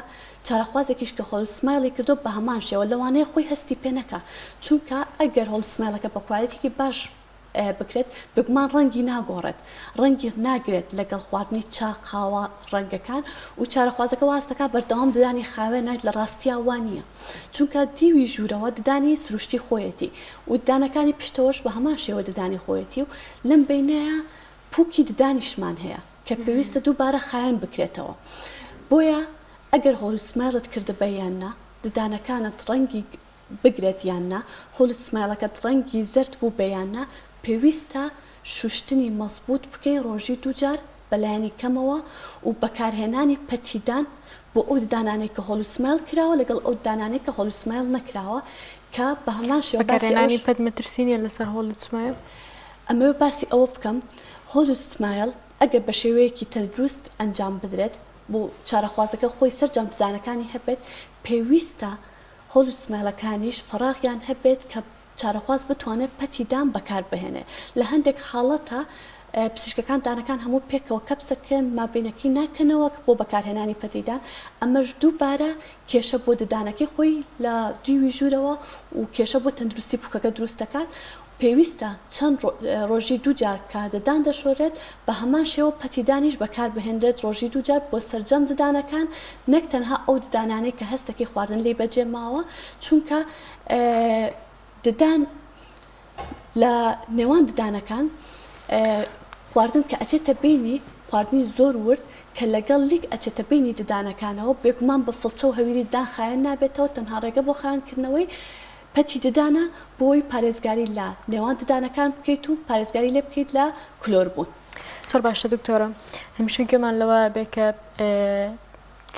چارەخوازێکیش کە هۆڵسمایلی کردو بە هەمان شێوە لەوانەیە خۆی هەستی پێ نەکە چونکە ئەگەر هۆڵسمایلەکە بە کوالەتێکی باش بکرێت بگومان ڕەنگی ناگۆڕێت ڕەنگی ناگرێت لەگەڵ خواردنی چاقاوە ڕەنگەکان و چارەخوازەکە واستەکە بەردەوام ددانی خاوێ نایت لە ڕاستیا وانە چونکە دیوی ژوورەوە ددانی سروشتی خۆیەتی و ددانەکانی پشتەوەش بە هەمان شێوە ددانی خۆیەتی و لەم بینەیە پووکی ددانیشمان هەیە کە پێویستە دووبارە خاوێن بکرێتەوە بۆیە ئەگەر هۆڵسمایلت کردە بەیاننا ددانەکانت ڕەنگی بگرێت یاننا هۆڵسمایلەکەت ڕەنگی زرد بوو بەیاننا پێویستە شوشتنی مەزبوط بکەی ڕۆژی دووجار بەلایانی کەمەوە و بەکارهێنانی پەتیدان بۆ ئەو ددانانەی کە هۆڵسمایل کراوە لەگەڵ ئەو ددانانەی کە هۆڵسمایل نەکراوە کە بە هەمان شێوە بەکارهێنانی پەت مەترسینیە لەسەر هۆڵسمایل ئەمە باسی ئەوە بکەم هۆڵسمایل ئەگەر بە شێوەیەکی تەندروست ئەنجام بدرێت بۆ چارەخوازەکە خۆی سەرجەم ددانەکانی هەبێت پێویستە هەوڵ سمێڵەکانیش فراغیان هەبێت کە چارەخواز بتوانێت پەتیدان بەکار بهێنێ لە هەندێک حاڵەتە پزیشکەکان دانەکان هەموو پێکەوە کەپسەکەن مابینەکەی ناکەنەوە بۆ بەکارهێنانی پەتیدان ئەمەش دووبارە کێشە بۆ ددانەکەی خۆی لە دوی ژوورەوە و کێشە بۆ تەندروستی پوکەکە دروست دەکات پێویستە چەند ڕۆژی دووجار کە ددان دەشۆرێت بە هەمان شێوە پەتیدانیش بەکار بهێنرێت ڕۆژی دووجار بۆ سەرجەم ددانەکان نەک تەنها ئەو ددانانەی کە هەستێکی خواردن لێ بەجێ ماوە چونکە ددان لە نێوان ددانەکان خواردن کە ئەچێتە بینی خواردنی زۆر ورد کە لەگەڵ لیک ئەچێتە بینی ددانەکانەوە بێگومان بە فڵچە و هەویری دان خایەن نابێتەوە تەنها ڕێگە بۆ خایەنکردنەوەی پەتی ددانە بۆی پارێزگاری لە نێوان ددانەکان بکەیت و پارێزگاری لێ بکەیت لە کلۆربوون. زۆر باشە دکتۆرە هەمیشە گوێمان لەوە بێ کە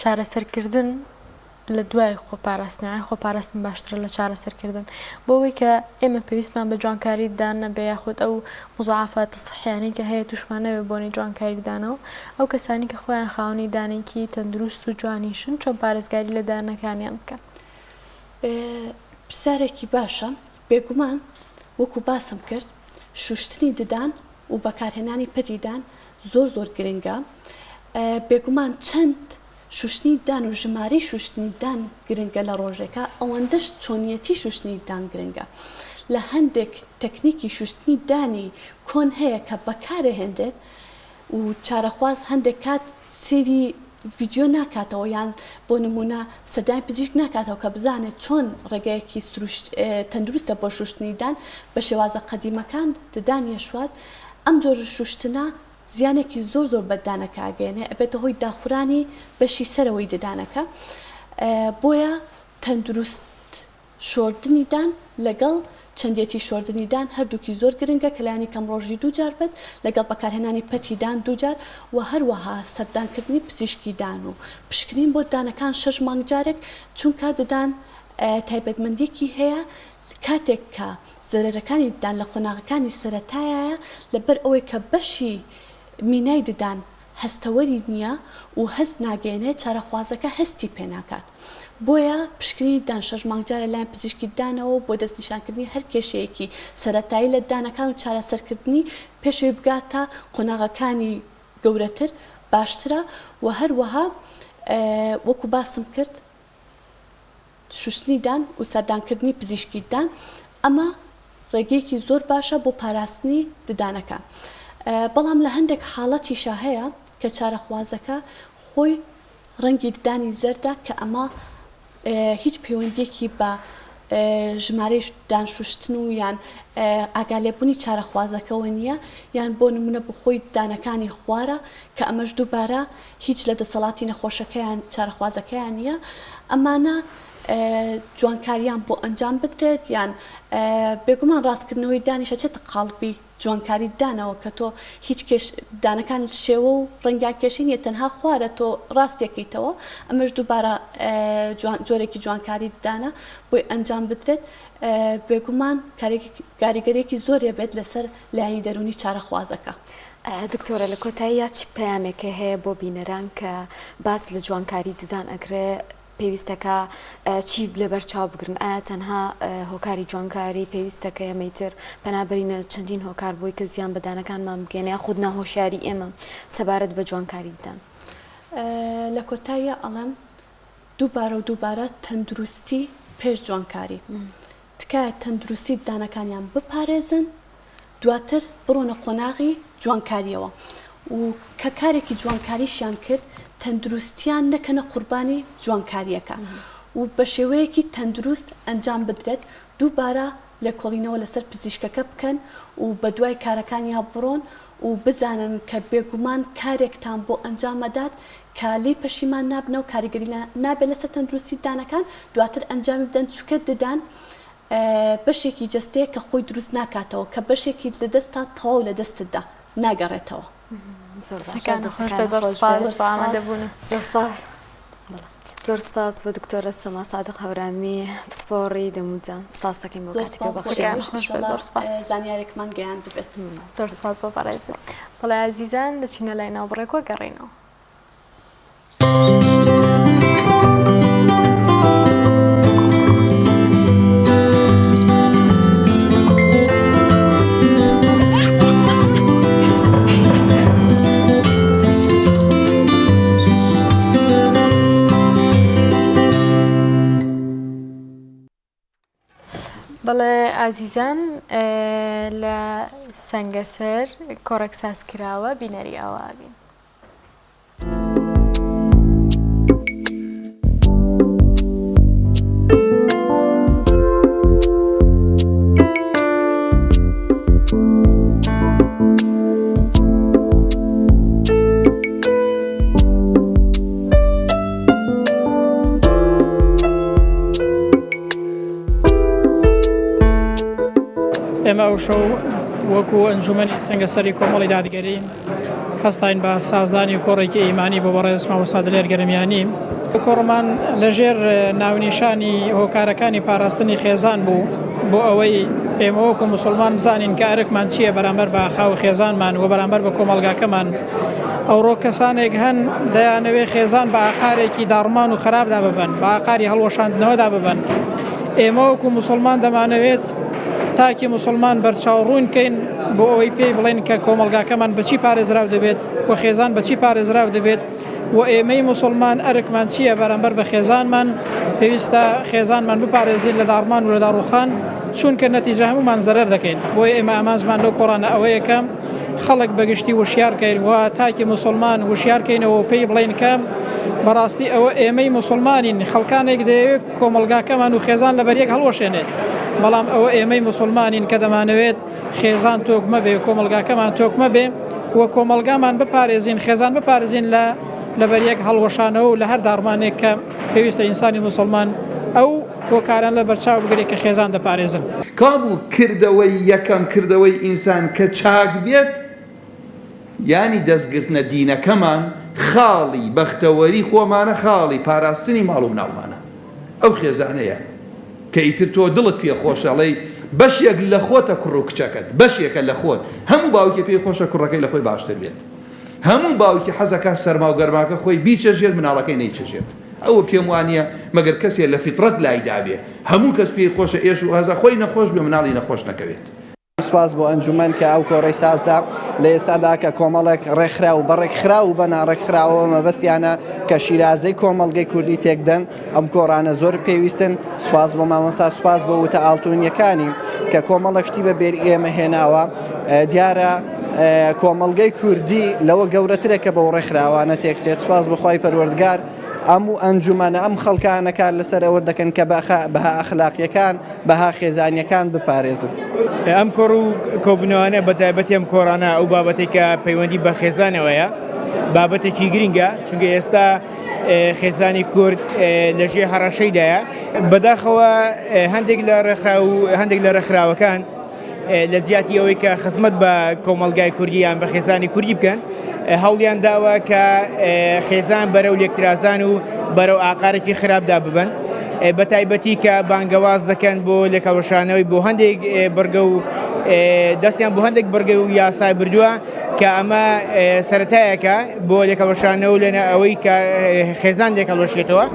چارەسەرکردن لە دوای خۆپاراستنەوەی خۆپاراستن باشترە لە چارەسەرکردن بۆ ئەوەی کە ئێمە پێویستمان بە جوانکاری دان نەبێ یاخود ئەو مزعافاتە صحیانەی کە هەیە توشمانەوێ بۆنی جوانکاری دانەوە ئەو کەسانی کە خۆیان خاوەنی دانێکی تەندروست و جوانیشن چۆن پارێزگاری لە دانەکانیان بکەن. پرسیارێکی باشە بێگومان وەکو باسم کرد شوشتنی ددان و بەکارهێنانی پەتیدان زۆر زۆر گرنگە بێگومان چەند شوشتنی دان و ژماری شوشتنی دان گرنگە لە ڕۆژێکە ئەوەندەش چۆنیەتی شوشتنی دان گرنگە لە هەندێک تەکنیکی شوشتنی دانی کۆن هەیە کە بەکارهێنرێت و چارەخواز هەندێک کات سێری ڤیددیۆ ناکاتەوە یان بۆ نمونە سەردانی پزیشک ناکاتەوە کە بزانێت چۆن ڕێگەیەکی تەندروستە بۆ شوشتنی دان بە شێوازە قەدیمەکان ددانی شوات ئەم جۆر شوشتنە زیانێکی زۆر زۆر بەدانەکە ئاگەێنێ ئەبێتە هۆی داخورانی بەشی سەرەوەی ددانەکە بۆیە تەندروست شۆردنی دان لەگەڵ چەندێتی شۆردنیدان هەردووکی زۆر گرنگە کە لایانی کەم ڕۆژی دووجار بێت لەگەڵ بەکارهێنانی پەتیدان دووجار و هەروەها سەردانکردنی پزیشکی دان و پشکنین بۆ دانەکان 6 مانگ جارێک چونکە ددان تایبەتمەندێکی هەیە کاتێک کە زەرەرەکانی ددان لە قۆناغەکانی سەرەتایە لەبەر ئەوەی کە بەشی مینای ددان هەستەوەری نییە و هەست ناگەێنێت چارەخوازەکە هەستی پێناکات. بۆیە پشکنی دان 6 مانگ جارە لایەن پزیشکی دانەوە بۆ دەستنیشانکردنی هەر کێشەیەکی سەرەتایی لە دانەکان و چارەسەرکردنی پێشەوەی بگاتە قۆناغەکانی گەورەتر باشترە و هەروەها وەکو باسم کرد شوشتنی دان و سەردانکردنی پزیشکی دان ئەمە ڕێگەیەکی زۆر باشە بۆ پاراستنی ددانەکە. بەڵام لە هەندێک حاڵەتیشە هەیە کە چارەخوازەکە خۆی ڕەنگی ددانی زەردە کە ئەمە هیچ پەیوەندیەکی بە ژمارەی دانشوشتن و یان ئاگالێبوونی چارەخوازەکەەوە نییە یان بۆ نمونە بخۆی دانەکانی خوارە کە ئەمەش دووبارە هیچ لە دەسەڵاتی نەخۆشەکەیان چارەخوازەکەیان نییە ئەمانە جوانکاریان بۆ ئەنجام بدرێت یان بێگومان ڕاستکردنەوەی دانیشە چێتە قاڵبی جوانکاری دانەوە کە تۆ هیچ دانەکان شێوە و ڕەنگیا کێشینیە تەنها خوارە تۆ ڕاستێکیتەوە ئەمەش دووبارە جۆرێکی جوانکاری دانە بۆی ئەنجام بدرێت بێگومان کاریگەرێکی زۆرێ بێت لەسەر لایانی دەرونی چارەخوازەکە. دکتۆرە لە کۆتاییە چی پەیامێکە هەیە بۆ بینەران کە باس لە جوانکاری ددان ئەگرێ پێویستەکە چی لەبەر چاو بگرن ئایا تەنها هۆکاری جوانکاری پێویستەکە ئەمەیتر پەنابەرینە چەندین هۆکار بۆی کە زیان بەدانەکانمان بگەێنە یا خود ناهۆشیاری ئێمە سەبارەت بە جوانکاری ددان. لە کۆتاییە ئەڵەم دووبارە تەندروستی پێش جوانکاری تکایە تەندروستی دانەکانیان بپارێزن دواتر بڕۆنە قۆناغی جوانکاریەوە و کە کارێکی جوانکاریشیان کرد تەندروستیان نەکەنە قوربانی جوانکاریەکە و بە شێوەیەکی تەندروست ئەنجام بدرێت دووبارە لە کۆڵینەوە لەسەر پزیشکەکە بکەن و بە دوای کارەکانیا بڕۆن و بزانن کە بێگومان کارێکتان بۆ ئەنجامەدات کالی پەشیمان نابنە و کاریگەری نابێت لەسەر تەندروستی دانەکان دواتر ئەنجامی بدەن چووکە ددان بەشێکی جەستەیە کە خۆی دروست ناکاتەوە کە بەشێکی لە دەستا تەواو لە دەستتدا ناگەڕێتەوە. زۆر سپاس بە دکتۆرە سەما سادق هەورامی پسپۆڕی دەموجان سپاس دەکەین بۆ زانیارێکمان گەیان دەبێت. زۆر سپاس بۆ بەڕێز. بەڵێ عەزیزان دەچینە لای ناوبڕێکەوە گەڕێنەوە. بەڵێ ئازیزان لە سەنگەسەر کۆڕێک ساز کراوە بینەری ئەوە بین. ئێمە ئەو شەو وەکو ئەنجومەنی سەنگەسەری کۆمەڵی دادگەری هەستاین بە سازدانی کۆڕێکی ئیمانی بۆ بەڕێز مامۆستا دلێر گەرمیانی. کۆڕمان لەژێر ناونیشانی هۆکارەکانی پاراستنی خێزان بوو بۆ ئەوەی ئێمە وەکو موسڵمان بزانین کە ئەرکمان چییە بەرامبەر بە خاو خێزانمان و بەرامبەر بە کۆمەلگاکەمان. ئەوڕۆ کەسانێک هەن دەیانەوێ خێزان بە ئاقارێکی داڕمان و خراپدا ببن، بە ئاقاری هەڵوەشاندنەوەدا ببن. ئێمە وەکو موسڵمان دەمانەوێت تاکی موسڵمان بەرچاوڕوون کەین بۆ ئەوەی پێی بڵێن کە کۆمەلگاکەمان بەچی پارێزراو دەبێت و خێزان بەچی پارێزراو دەبێت و ئێمەی موسڵمان ئەرکمان چییە بەرامبەر بە خێزانمان پێویستە خێزانمان بپارێزین لە داڕمان و لە داڕوخان چونکە نەتیجە هەمومان زەرەر دەکەین. بۆیە ئێمە ئامانجمان لەو کۆڕانە ئەوەیەکە خەڵک بەگشتی وشیارکەین و تاکی موسڵمان وشیارکەینەوە پێی بڵێن کە بەڕاستی ئەوە ئێمەی موسڵمانین، خەڵکانێک دەیەوێت کۆمەلگاکەمان و خێزان لەبەریەک هەڵوەشێنێت. بەڵام ئەوە ئێمەی موسڵمانین کە دەمانەوێت خێزان تۆکمە بێ و کۆمەلگاکەمان تۆکمە بێ و کۆمەلگامان بپارێزین، خێزان بپارێزین لە بەریەک هەڵوەشانەوە و لە هەر داڕمانێک کە پێویستە ئینسانی موسڵمان ئەو هۆکاران لە بەرچاو بگرێت کە خێزان دەپارێزن. کابوو کردەوەی یەکەم کردەوەی ئینسان کە چاک بێت ینی دەستگرتنە دینەکەمان خاڵی بەختەوەری خۆمانە، خاڵی پاراستنی ماڵ و مناڵمانە. ئەو خێزانەیە کە ئیتر تۆ دڵت پێخۆشەڵێ بەشێک لە خۆتە کوڕ و کچەکەت، بەشێکە لە خۆت. هەموو باوکی پێی خۆشە کوڕەکەی لە خۆی باشتر بێت، هەموو باوکی حەزەکە سەرما و گەرماکە خۆی بیچەژێت مناڵەکەی نەیچەژێت. ئەوە پێم وانە مەگەر کەسێ لە فیترەت لایدابێ هەموو کەس پێی خۆشە ئێش و هەزە خۆی نەخۆش بێ مناڵی نەخۆش نەکەوێت. سپاس بۆ ئەنجومەن کە ئەو کۆڕەی سازدا لە ئێستادا کە کۆمەڵێک ڕێکخرا و بەڕێکخرا و بە ناڕێکخراوە مەبەستیانە کە شیرازەی کۆمەڵگەی کوردی تێکدەن. ئەم کۆڕانە زۆر پێویستن. سپاس بۆ مامۆستا، سپاس بۆ وتە ئاڵتوونیەکانی کە کۆمەڵێک شتی بە بێری ئێمە هێناوە. دیارە کۆمەڵگەی کوردی لەوە گەورەترێکە بەو ڕێکخراوانە تێکچێت. سپاس بەخوای پەروەردگار ئەم و ئەنجومەنە ئەم خەڵکانە کار لەسەر ئەوە دەکەن کە بەها ئەخلاقیەکان بەها خێزانیەکان بپارێزن. ئەم کۆڕ و کۆبنەوەانە بەتایبەتی ئەم کۆڕانە ئەو بابەتێک کە پەیوەندی بە خێزانەوەیە بابەتێکی گرینگە، چونکە ئێستا خێزانی کورد لەژێر هەڕەشەیدایە. بەداخەوە هەندێک لە ڕێکخراوەکان لە جیاتی ئەوەی کە خزمەت بە کۆمەلگای کوردیان بە خێزانی کوردی بکەن هەوڵیان داوە کە خێزان بەرەو لێکترازان و بەرەو ئاقارێکی خراپدا ببن. بە تایبەتی کە بانگەواز دەکەن بۆ لێکەڵوەشانەوەی بۆ هەندێک بەرگە و دەستیان بۆ هەندێک بەرگە و یاسای بردووە کە ئەمە سەرەتایەکە بۆ لێکەڵوەشانە و لەنە ئەوەی کە خێزان لێکەڵوەشێتەوە.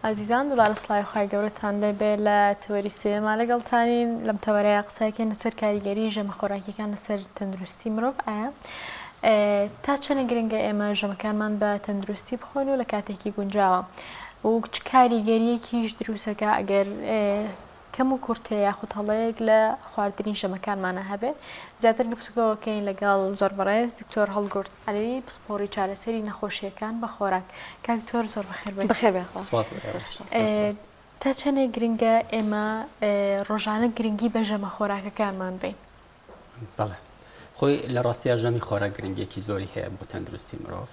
ئازیزان دووبارە سڵای خی گەورەتان لێبێ لە تەوەری سێما لەگەڵتانین لەم تەوەرەیە قسەکەن لەسەر کاریگەری ژەمە خۆراکیەکان لەسەر تەندروستی مرۆڤ. ئایا تا چەنە گرنگە ئێمە ژەمەکانمان بە تەندروستی بخۆن و لە کاتێکی گونجاوە و کاریگەریەکیش دروستەکە ئەگەر کەم و کورتێ یاخود هەڵەیەک لە خواردنی ژەمەکانمانە هەبێت. زیاتر گفتوگۆکەین لەگەڵ زۆر بەڕێز دکتۆر هەڵگورد عەلی پسپۆڕی چارەسەری نەخۆشیەکان بە خۆراک. کاکتۆر زۆر بەخێر بێ. تا چەنێ گرنگە ئێمە ڕۆژانە گرنگی بە ژەمە خۆراکەکانمان بین؟ بەڵێ خۆی لە ڕاستیا ژەمی خۆراک گرنگێکی زۆری هەیە بۆ تەندروستی مرۆڤ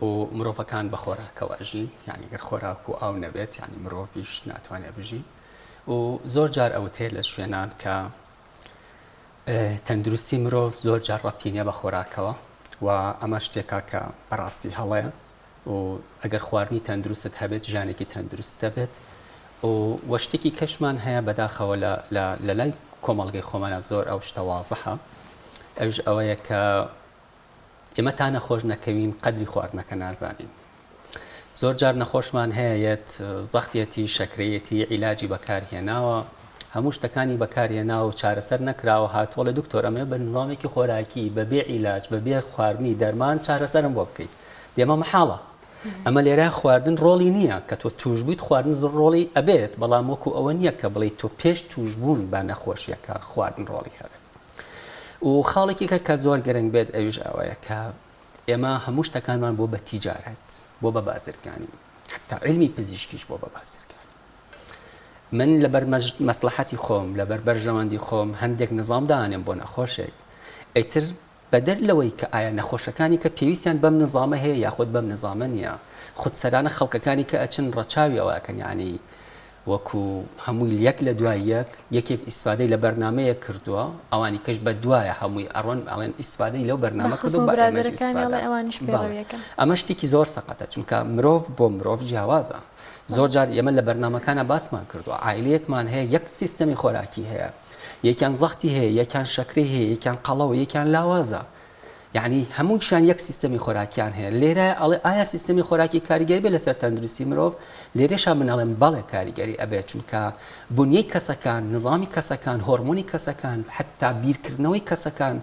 و مرۆڤەکان بە خۆراکەوە ئەژین، یعنی گەر خۆراک و ئاو نەبێت یعنی مرۆڤیش ناتوانێت بژی. و زۆر جار ئەوتێ لە شوێنان کە تەندروستی مرۆڤ زۆر جار ڕەبتینە بە خۆراکەوە و ئەمە شتێکە کە بەڕاستی هەڵەیە و ئەگەر خواردنی تەندروست هەبێت ژانێکی تەندروست دەبێت و شتێکی کەشمان هەیە بەداخەوە لە لای کۆمەڵگەی خۆمانە زۆر ئەو شتە وازەحە ئەوش ئەوەیە کە ئێمە تا نەخۆش نەکەوین قەدری خواردنەکە نازانین زۆر جار نەخۆشمان هەیەت زەختێتی شەکرەیەتی عیلاجی بەکارهێناوە هەموو شتەکانی بەکارهێناوە و چارەسەر نەکراوە هاتووە لە دکتۆر ئەمێ بە نظامێکی خۆراکی بەبێ عیلاج بەبێ خواردنی دەرمان چارەسەرم بۆ بکەیت دێمە مەحاڵە ئەمە لێرە خواردن ڕۆڵی نییە کە تۆ توش بوویت خواردن زۆر ڕۆڵی ئەبێت بەڵام وەکو ئەوە نییە کە بڵێ تۆ پێش توش بوون بە نەخۆشیەکە خواردن ڕۆڵی هەبێت و خاڵێکی کە زۆر گەرنگ بێت ئەویش ئەوەیە کە ئێمە هەموو شتەکانمان بۆ بە تیجارەت بۆ بە بازرگانی حتا علمی پزیشکیش بۆ بە بازرگانی من لەبەر مەسلحەتی خۆم لەبەر بەرژەوەندی خۆم هەندێک نظام دانێم بۆ نەخۆشێک ئەیتر بەدەر لەوەی کە ئایا نەخۆشەکانی کە پێویستیان بەم نظامە هەیە یاخود بەم نظامە نییە خودسەرانە خەڵکەکانی کە ئەچن ڕەچاوی ئەوەکەن یعنی وەکو هەمووی یەک لە دوای یەکێک ئیسفادەی لە بەرنامەیە کردووە ئەوانی کەش بە دوایە هەمووی ئەڕۆن ئەڵێن ئیسفادەی لەو بەرنامە کردو ئەمە شتێکی زۆر سەقەتە چونکە مرۆڤ بۆ مرۆڤ جیاوازە زۆر جار ئێمە لە بەرنامەکانە باسمان کردووە عائیلەیەکمان هەیە یەک سیستەمی خۆراکی هەیە یەکیان زەختی هەیە یەکیان شەکرەی هەیە یەکیان قەڵەوە یەکیان لاوازە یعنی هەمووشان یەک سیستەمی خۆراکیان هەیە لێرە ئەڵێ ئایا سیستەمی خۆراکی کاریگەری بێ لەسەر تەندروستی مرۆڤ لێرەشان مناڵێن بەڵێ کاریگەری ئەبێت چونکە بنیەی کەسەکان نظامی کەسەکان هۆرمۆنی کەسەکان حتا بیرکردنەوەی کەسەکان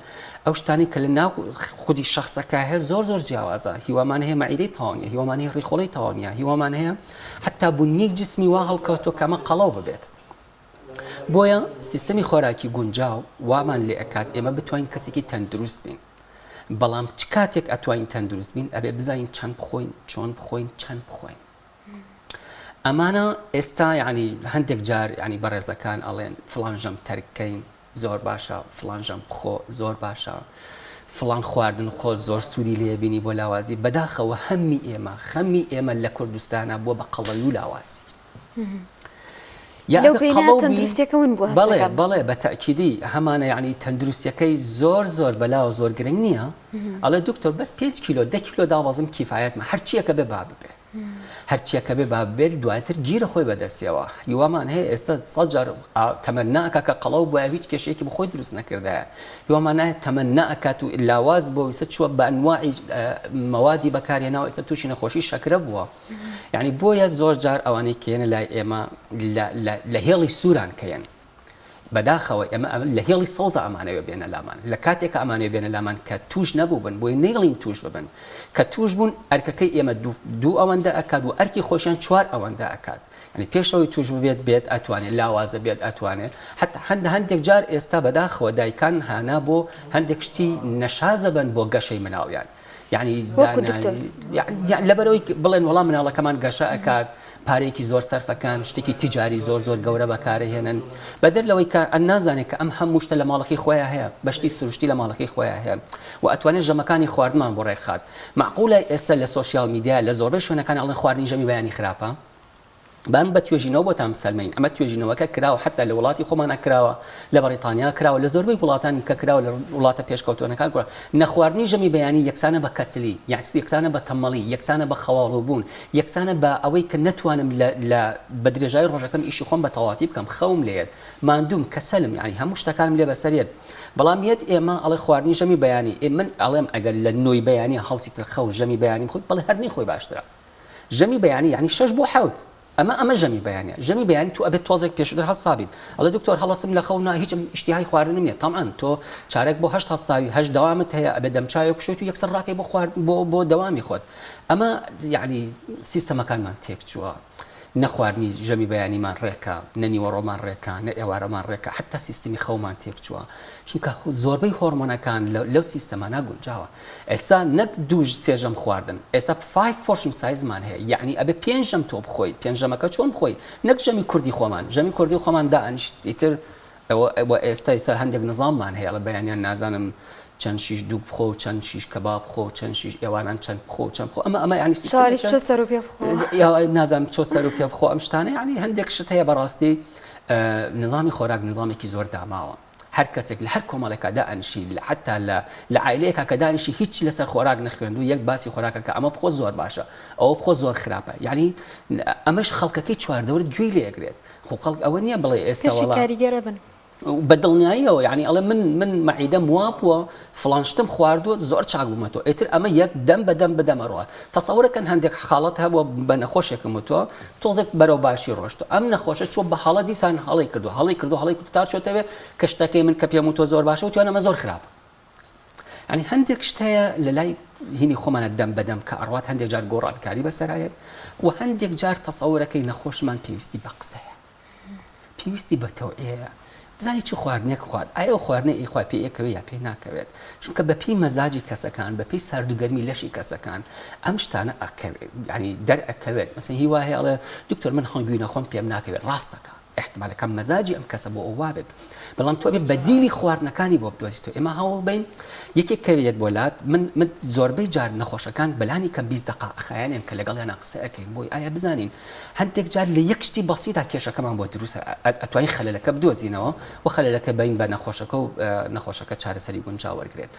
ئەو شتانی کە لە ناو خودی شخصەکە هەیە زۆر زۆر جیاوازە هیوامان هەیە مەعیدەی تەواویە هیوامان هەیە ڕیخۆڵەی تەواویە هیوامان هەیە حتا بنیەی جسمی وا هەڵکەوتۆ کەمە قەڵەو ببێت بۆیە سیستەمی خۆراکی گونجاو وامان لێ ئەکات ئێمە بتوانین کەسێکی تەندروست بین بەڵام چ کاتێک ئەتوانین تەندروست بین ئەبێ بزانین چەند بخۆین چۆن بخۆین چەند بخۆین ئەمانە ئێستا یعنی هەندێک جار ینی بەڕێزەکان ئەڵێن فڵانژەم تەرکەین زۆر باشە فڵانژەم بخۆ زۆر باشە فڵان خواردن خۆ زۆر سوودی لێبینی بۆ لاوازی بەداخەوە خەممی ئێمە لە کوردستانە بۆ بە قەڵەوی و لاوازی بەڵێ بە تەکیدی هەمانە یعنی تەندروستیەکەی زۆر زۆر بەلاوە زۆر گرنگ نییە ئەڵێ دکتۆر بەس 5 کیلۆ 10 کیلۆ داوازم کیفایەتمە هەرچیەکە بێ با ببێ هەرچیەکە بێ با ببێت دواتر گیرە خۆی بەدەستیەوە هیوامان هەیە ئێستا 100 جار تەمەناکە کە قەڵەو بۆ هیچ کێشەیەکی بخۆی دروست نەکردایە هیوامان هەیە تەمەنا ئەکات و لاواز بۆ ویسە چووە بە ئەنواعی مەوادی بەکارهێناوە ئێستا تووشی نەخۆشی شەکرە بووە یعنی بۆیە زۆر جار ئەوانەی کێنە لای ئێمە لە هێڵی سووران کەیەن بەداخەوە ئێمە لە هێڵی سەوزە ئەمانەوە بێنە لامان لە کاتێکە ئەمانەوە بێنە لامان کە توش نەبوو بن بۆی نێڵین توش ببن کە توش بوون ئەرکەکەی ئێمە دوو ئەوەندە ئەکات و ئەرکی خۆشیان 4 ئەوەندە ئەکات ینی پێشەوەی توش بێت ئەتوانێت لاوازە بێت ئەتوانێت حتا هەندێک جار ئێستا بەداخەوە دایکان هانا بۆ هەندێک شتی نەشازە بن بۆ گەشەی مناڵیان یعنی لەبەرەوەی بڵێن وەڵام مناڵەکەمان گەشە ئەکات پارێکی زۆر سەرفەکان شتێکی تیجاری زۆر زۆر گەورە بەکارهێنن بەدەر لەوەی کە ئەن نازانێت کە ئەم هەموو شتە لە ماڵەکەی خۆیان هەیە بەشتی سروشتی لە ماڵەکەی خۆیان هەیە و ئەتوانێت ژەمەکانی خواردنمان بۆ ڕێکخات معقولە ئێستا لە سۆشیال میدیا لە زۆربەی شوێنەکان ئەڵێن خواردنی ژەمی بەیانی خراپە بەم بە توێژینەوە بۆ تام سەلمەین ئەمە توێژینەوەکە کراوە حتا لە وڵاتی خۆمانە کراوە لە بەریتانیا کراوە لە زۆربەی وڵاتانی کە کراوە لە وڵاتە پێشکەوتوونەکان کورە نەخواردنی ژەمی بەیانی یەکسانە بە کەسلی یعنی یەکسانە بە تەمەڵی یەکسانە بە خەواڵوبوون یەکسانە بە ئەوەی کە نەتوانم لە بەدرێژای ڕۆژەکەم ئیشی خۆم بە تەواتی بکەم خەوم لێت ماندوم کەسەلم یعنی هەموو شتەکانم لێ بەسەرێت بەڵام یەت ئێمە ئەڵێ خواردنی ژەمی بەیانی من ئەڵێم ئەگەر لە نۆی بەیانی هەڵسیتر خەو ژەمی بەیانی خۆی بەڵێ هەرنی خۆی باشترە ژەمی بەیانی یعنی 6 بۆ 7 ئەمە ژەمی بەیانە ژەمی بەیانی تو ئەبێت تۆزێک پێشتر هەڵسابیت ئەڵێ دکتۆر هەڵەسم لە خەونا هیچ ئیشتیهای خواردنم نییە تەمان تۆ چارێک بۆ 8 هەڵساوی 8 دەوامت هەیە ئەبێ دەمچایە بشوێت و یەکسەر ڕاکەی بۆ خواردن بۆ دەوامی خۆت ئەمە یعنی سیستەمەکانمان تێک چووە نەخواردنی ژەمی بەیانیمان ڕێکە نەنیوەڕۆمان ڕێکە نە ئێوارەمان ڕێکە حتا سیستمی خەومان تێک چووە چونکە زۆربەی هۆرمۆنەکان لەو سیستەمانە گونجاوە ئێستا نەک دوو سێژەم خواردن ئێستا 5 پۆرشن سایزمان هەیە یعنی ئەبێ 5 ژەم تۆ بخۆی 5 ژەمەکە چۆن بخۆی نەک ژەمی کوردی خۆمان ژەمی کوردی خۆمان دائنیشت ئیتر ئێستا هەندێک نظاممان هەیە لە بەیانیان نازانم چەند شیش دوو بخۆ و چەند شیش کەباب بخۆ چەند شیش ئێواران چەند بخۆ چەند بخۆ ئەمە یعنی نازانم چۆ سەر و پێ بخۆ ئەم شتانە یعنی هەندێک شت هەیە بەڕاستی نظامی خۆراک نظامێکی زۆر داماوە هەر کەسێک لە هەر کۆمەڵێکا دائنشی حتا لە عائلەیەکە کە دانیشی هیچ لەسەر خۆراک نەخوێند و یەک باسی خۆراکە کە ئەمە بخۆ زۆر باشە ئەوە بخۆ زۆر خراپە یعنی ئەمەش خەڵکەکەی چواردەورت گوێی لێگرێت خۆ خەڵک ئەوە نییە بڵێ ئێستا وڵات کاریگەرە بن بەدڵنیاییەوە یعنی ئەڵێ من مەعیدەم وا بووە فڵان شتم خواردووە زۆر چاک بوومەتەوە ئیتر ئەمە یەک دەم بەدەم بدەمەڕوە تەسەورەکەن هەندێک حاڵەت هەبووە بە نەخۆشێکم وتووە تۆزێک بەرەو باشی ڕۆشتو ئەم نەخۆشە چوە بە حاڵە دیسان هەڵی کردو تا چۆتەوێ کە شتەکەی من کە پێم وتۆ زۆر باشە و توانەمە زۆر خراپە ینی هەندێک شتەیە لە لای هینی خۆمانە دەم بەدەم کە ئەڕوات هەندێک جار گۆڕانکاری بەسەرایەت و هەندێک جار تەسەورەکەی نەخۆشمان پێویستی بە قسەیە پێویستی بە تەوعەیە بزانی چی خواردنێک خوارد ئایا خواردنە ئیخوا پێ یەکەوێت یا پێی ناکەوێت چونکە بەپی مەزاجی کەسەکان بەپی ساردوگەرمی لەشی کەسەکان ئەم شتانە ئەکەوێت ینی دەرئەکەوێت مەسەن هی وایە ئەڵێ دکتۆر من خەڵگوی نەخۆم پێم ناکەوێت ڕاستەکە احتمالەکەم مەزاجی ئەم کەسە بۆ ئەووا بێت بەڵام تۆ بێ بەدیلی خواردنەکانی بۆ بدۆزیتەوە ئێمە هەوڵ بین یەکێک کەوێت بۆلات من زۆربەی جار نەخۆشەکان بەلانی کە 20 دقه ئەخایانێن کە لەگەڵ یانە قسە ئەەکەین بۆی ئایا بزانین هەندێک جار لە یەک شتی بەسیتا کێشەکەمان بۆ دروستە ئەتوانین خەلەلەکە بدۆزینەوە و خەلەلەکە بین بە نەخۆشەکە و نەخۆشەکە چارەسەری گونجاو وەرگێت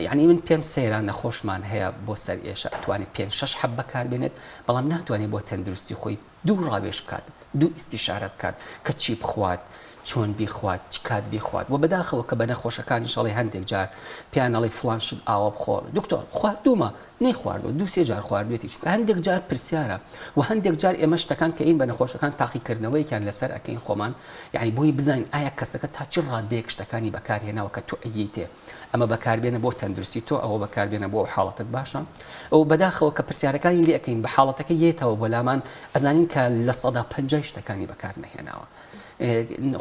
یعنی من پێم سەیران نەخۆشمان هەیە بۆ سەر ئێشە ئەتوانێت 5-6 حەب بەکاربێنێت بەڵام ناتوانێت بۆ تەندروستی خۆی دوو ڕاوێژ بکات دوو ئیستیشارە بکات کە چی بخوات چۆن بیخوات چ کات بیخوات و بەداخەوە کە بە نەخۆشەکانی شەڵی هەندێک جار پیانەڵی فلان شت ئاوە بخۆڵ دکتۆر خواردومە نەیخواردوە دوو سێ جار خواردوێتی چونکە هەندێک جار پرسیارە و هەندێک جار ئێمە شتەکان کە ئین بە نەخۆشەکان تاقیکردنەوەیکیان لەسەر ئەەکەین خۆمان یعنی بۆی بزانین ئایا کەسەکە تا چی ڕادەیەک شتەکانی بەکارهێناوە کە تۆ ئەیتێ ئەمە بەکاربێنە بۆ تەندروستی تۆ ئەوە بەکاربێنە بۆ حاڵەتت باشە ئەو بەداخەوە کە پرسیارەکانی لێ ئەەکەین بە حاڵەتەکە یێتەوە بۆ لامان ئەزانین کە لە 150 شتەکانی بەکار نەهێناوە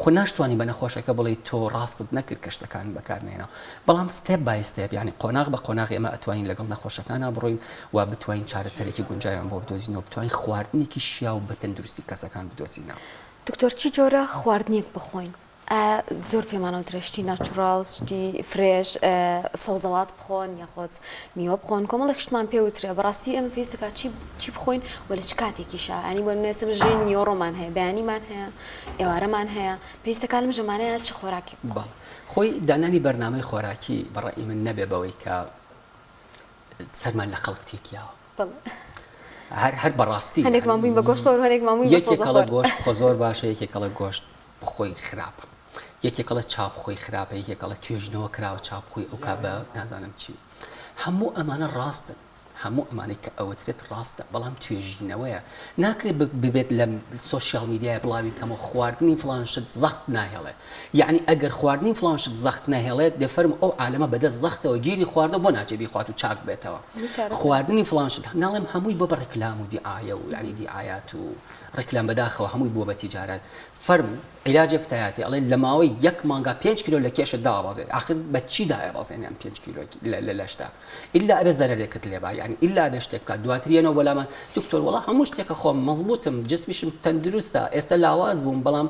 خۆ ناشتوانی بە نەخۆشەکە بڵێ تۆ ڕاستت نەکرد کە شتەکان بەکارمێنەوە بەڵام ستێپ بای ستێپ یعنی قۆناغ بە قۆناغ ئێمە ئەتوانین لەگەڵ نەخۆشەکانە بڕۆین و بتوانین چارەسەرێکی گونجاویان بۆ بدۆزینەوە بتوانین خواردنێکی شیا و بە تەندروستی کەسەکان بدۆزینەوە دکتۆر چی جۆرە خواردنێک بخۆین زۆر پێمانەوە درێژتی ناتوراڵ شتی فرێش سەوزەڵات بخۆن یاخۆت میوە بخۆن کۆمەڵێک شتمان پێوترێ بەڕاستی ئەمە پێویستەکە چی بخۆین و لە چ کاتێکیشە ئەنی بۆ نوێسە بژین میۆڕۆمان هەیە بەیانیمان هەیە ئێوارەمان هەیە پێویستەکە لەم ژەمانەیە چ خۆراکی خۆی دانانی بەرنامەی خۆراکی بەڕێی من نەبێ بەوەی کە سەرمان لە خەڵک تێکیاوە هەر بەڕاستی هەندێکمان بووین بە گۆشت خۆر هەندێکمان بووین یەکێکەڵە گۆشت بخۆ زۆر باشە یەکێکەڵە گۆشت بخۆی خراپە یەکێکەڵە چاپ خۆی خراپە یەکێکەڵە توێژنەوە کراوە چاپ خۆی ئەو کا بە نازانم چی هەموو ئەمانە ڕاستن هەموو ئەمانەی کە ئەوەترێت ڕاستە بەڵام توێژینەوەیە ناکرێت ببێت لە سوۆسیال میدیای بڵاوی کەمە خواردنی فلان شت زەخت ناهێڵێ یعنی ئەگەر خواردنی فلان شت زەخت ناهێڵێت دەفەرم ئەو عالەمە بەدەست زەختەوە گیری خواردە بۆ ناچێبی خوات و چاک بێتەوە خواردنی فلان شت ناڵێم هەمووی بۆ بە ڕێکلام و دیعایە و یعنی دیعایات و ڕێکلام بەداخەوە هەمووی بووە بە تیجارەت فەرم عیلاجێک تایاتی ئەڵێ لە ماوەی یەک مانگا 5 کیلۆ لە کێشت داوازێت آخر بە چی دایەوازێن ئەم 5 کیلۆ لە شتا ئیلا ئەبێ زەرەرێکت لێبا یعنی ئیلا بێ شتێک بکات دواتریەنەوە بەلامان دکتۆر وەڵا هەموو شتێکە خۆم مەزبوطم جسمیشم تەندروستە ئێستا لاواز بووم بەڵام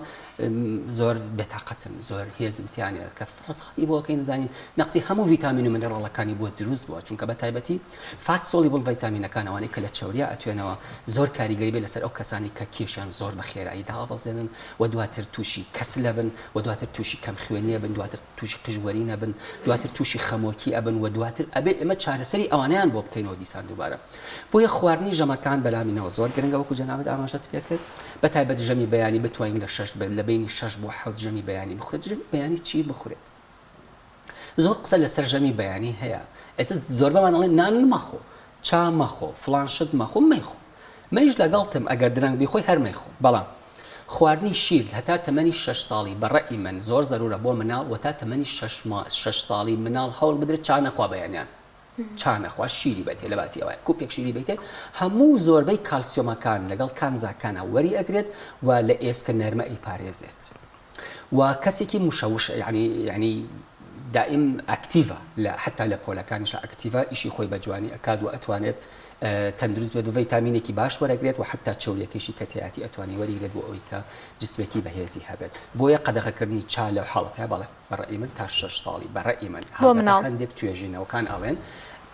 زۆر بێتاقەتم زۆر هێزم تیانە کە فڕسەتی بۆکەی نزانین نەقسی هەموو ڤیتامین و مینەرەڵەکانی بۆ دروست بووە چونکە بە تایبەتی فات سۆلیبڵ ڤیتامینەکانەوەی کە لە چەوریا ئەتوێنەوە زۆر کاریگەری بێ لەسەر ئەو کەسانی کە کێشیان زۆر بە خێرایی دابەزێنن و دواتر تووشی کەسلە بن و دواتر تووشی کەم خوێنیە بن دواتر تووشی قژوەری نەبن دواتر تووشی خەمۆکی ئەبن و دواتر ئەبێ ئێمە چارەسەری ئەوانیان بۆ بکەینەوە دیسان دووبارە بۆیە خواردنی ژەمەکان بەلامینەوە زۆر گرنگە وەکو جەنابەت ئاماژەت پێ کرد بە تایبەت ژەمی بەیانی بتوانین لە بینی 6 بۆ 7 ژەمی بەیانی بخورێت ژەمی بەیانی چی بخورێت زۆر قسە لەسەر ژەمی بەیانی هەیە ئێستا زۆر بەمان ئەڵێن نان مەخۆ چا مەخۆ فلان شت مەخۆ مەیخۆ منیش لەگەڵتم ئەگەر درەنگ بیخۆی هەر مەیخۆ بەڵام خواردنی شیر هەتا تەمەنی 6 ساڵی بەڕێی من زۆر زەرورە بۆ مناڵ و تا تەمەنی 6 ساڵی مناڵ هەوڵ بدرێت چا نەخوا بەیانیان چا نەخوا شیری بێتێ لە باتی ئەوە کوپێک شیری بیتێ هەموو زۆربەی کالسیۆمەکان لەگەڵ کانزاکانە وەری ئەگرێت و لە ئێسکە نەرمە ئیپارێزێت و کەسێکی مشەوش ینی دائم ئەکتیڤە حتا لە پۆلەکانیش ئەکتیڤە ئیشی خۆی بە جوانی ئەکاد و ئەتوانێت تەندروست بێت و ڤیتامینێکی باش وەرەگرێت و حتا چەوریەکەشی کەتەیاتی ئەتوانی وەریگرێت بۆ ئەوەی کە جسمێکی بەهێزی هەبێت بۆیە قەدەغەکردنی چا لەو حاڵەتە بەڵێ بەڕێی من تا 6 ساڵی بەڕێی من هەندێک توێژینەوەکان ئەڵێن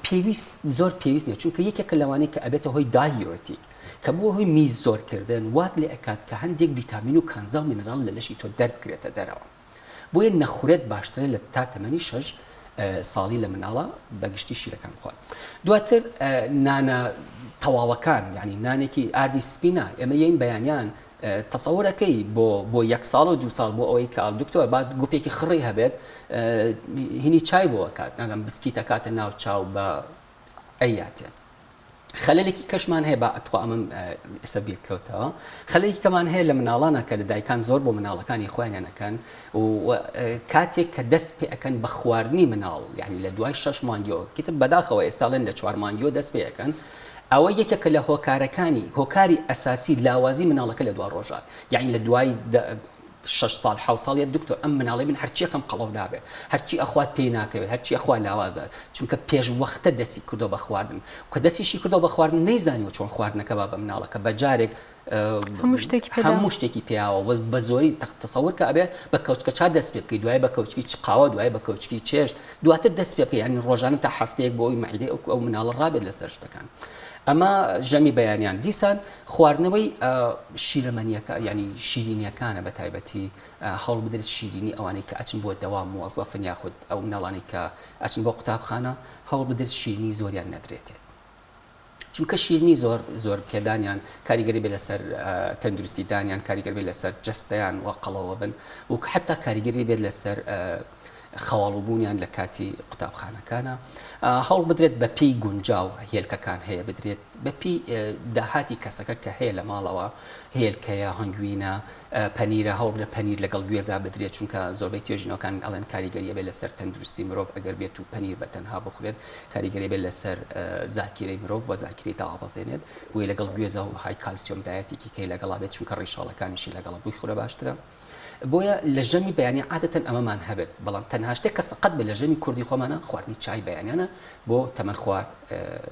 پێویست زۆر پێویست نیە چونکە یەکێکە لەوانەیە کە ئەبێتە هۆی دایۆرتیک کە بۆ هۆی میز زۆرکردن وات لێ ئەکات کە هەندێک ڤیتامین و کانزا و مینەرال لە لەشی تۆ دەربکرێتە دەرەوە بۆیە نەخورێت باشترە لە تا تەمەنی 6 ساڵی لە مناڵە بەگشتی شیرەکان بخوات. دواتر نانە تەواوەکان ینی نانێکی ئاردی سپینە ئێمە یین بەیانیان تەسەورەکەی بۆ 1 ساڵ و 2 ساڵ بۆ ئەوەی کە دکتۆر با گوپێکی خڕی هەبێت هینی چای بۆ کات ناگەم بسکیتە کاتە ناو چاو بە ئەیاتێ. خەلەلێکی کەشمان هەیە بە ئەتوا ئەمەم ئێستا بیرکەوتەوە خەلەلێکی کەمان هەیە لە مناڵانە کە لە دایکان زۆر بۆ مناڵەکانی خۆیانەکەن و کاتێک کە دەست پێ ئەەکەن بە خواردنی مناڵ یعنی لە دوای 6 مانگیەوە کتر بەداخەوە ئێستاڵێن لە 4 مانگیۆ دەست پێ ئەەکەن ئەوە یەکێکە لە هۆکاری ئەساسی لاوازی مناڵەکە لە دوا ڕۆژات یعنی لە دوای 6 ساڵ 7 ساڵیە دکتۆر ئەم مناڵی من هەرچیەکەم قەڵەو نابێت هەرچی ئەخوات پێی ناکەوێت هەرچی ئەخوا لاوازات چونکە پێش وەختە دەستی کردو بە خواردن کە دەستیشی کردو بە خواردن نەیزانیوە چۆن خواردنەکە با بە مناڵەکە بە جارێک هەموو شتێکی پێیاوە بە زۆری تەسەور کە ئەبێ بە کەوچکەچا دەست پێ بکەی دوای بە کەوچکی قاوە دوای بە کەوچکی چێشت دواتر دەست پێ بکەی ینی ڕۆژانە تا هەفتەیەک بۆ ئەوی مەعدەی ئەو مناڵە ڕابێت لەسەر شتەکان. ئەمە ژەمی بەیانیان دیسان خواردنەوەی شیرەمەنیەکە ینی شیرینیەکانە بە تایبەتی هەڵ بدرێت شیرینی ئەوانەی کە ئەچن بۆ دەوام موەزەفن یاخود ئەو مناڵانی کە ئەچن بۆ قوتابخانە هەڵ بدرێت شیرینی زۆریان نەدرێتێت چونکە شیرینی زۆر پێدانیان کاریگەری بێ لەسەر تەندروستی دانیان کاریگەری بێ لەسەر جەستەیان و قەڵەوە بن و حتا کاریگەری بێت لەسەر خەواڵبوونیان لە کاتی قوتابخانەکانە هەڵ بدرێت بە پێی گونجاو هێلکەکان هەیە بدرێت بە پێی داهاتی کەسەکە کە هەیە لە ماڵەوە هێلکەیە هەنگوینە پەنیرە هەڵ بدرێت پەنیر لەگەڵ گوێزا بدرێت چونکە زۆربەی توێژینەوەکان ئەڵێن کاریگەریە بێت لەسەر تەندروستی مرۆڤ ئەگەر بێت و پەنیر بە تەنها بخورێت کاریگەری بێت لەسەر زاکیرەی مرۆڤ و زاکیرەی داوابەزێنێت بۆیە لەگەڵ گوێزە و های کالسیۆم دایەتێکی کەی لەگەڵا بێت چونکە ڕیشاڵەکانیشی لەگەڵا بووی خورە باشترە. بۆیە لە ژەمی بەیانی عادەتەن ئەمەمان هەبێت بەڵام تەنها شتێک کە سەقەت بە لە ژەمی کوردی خۆمانە خواردنی چای بەیانیانە بۆ تەمەن خوارد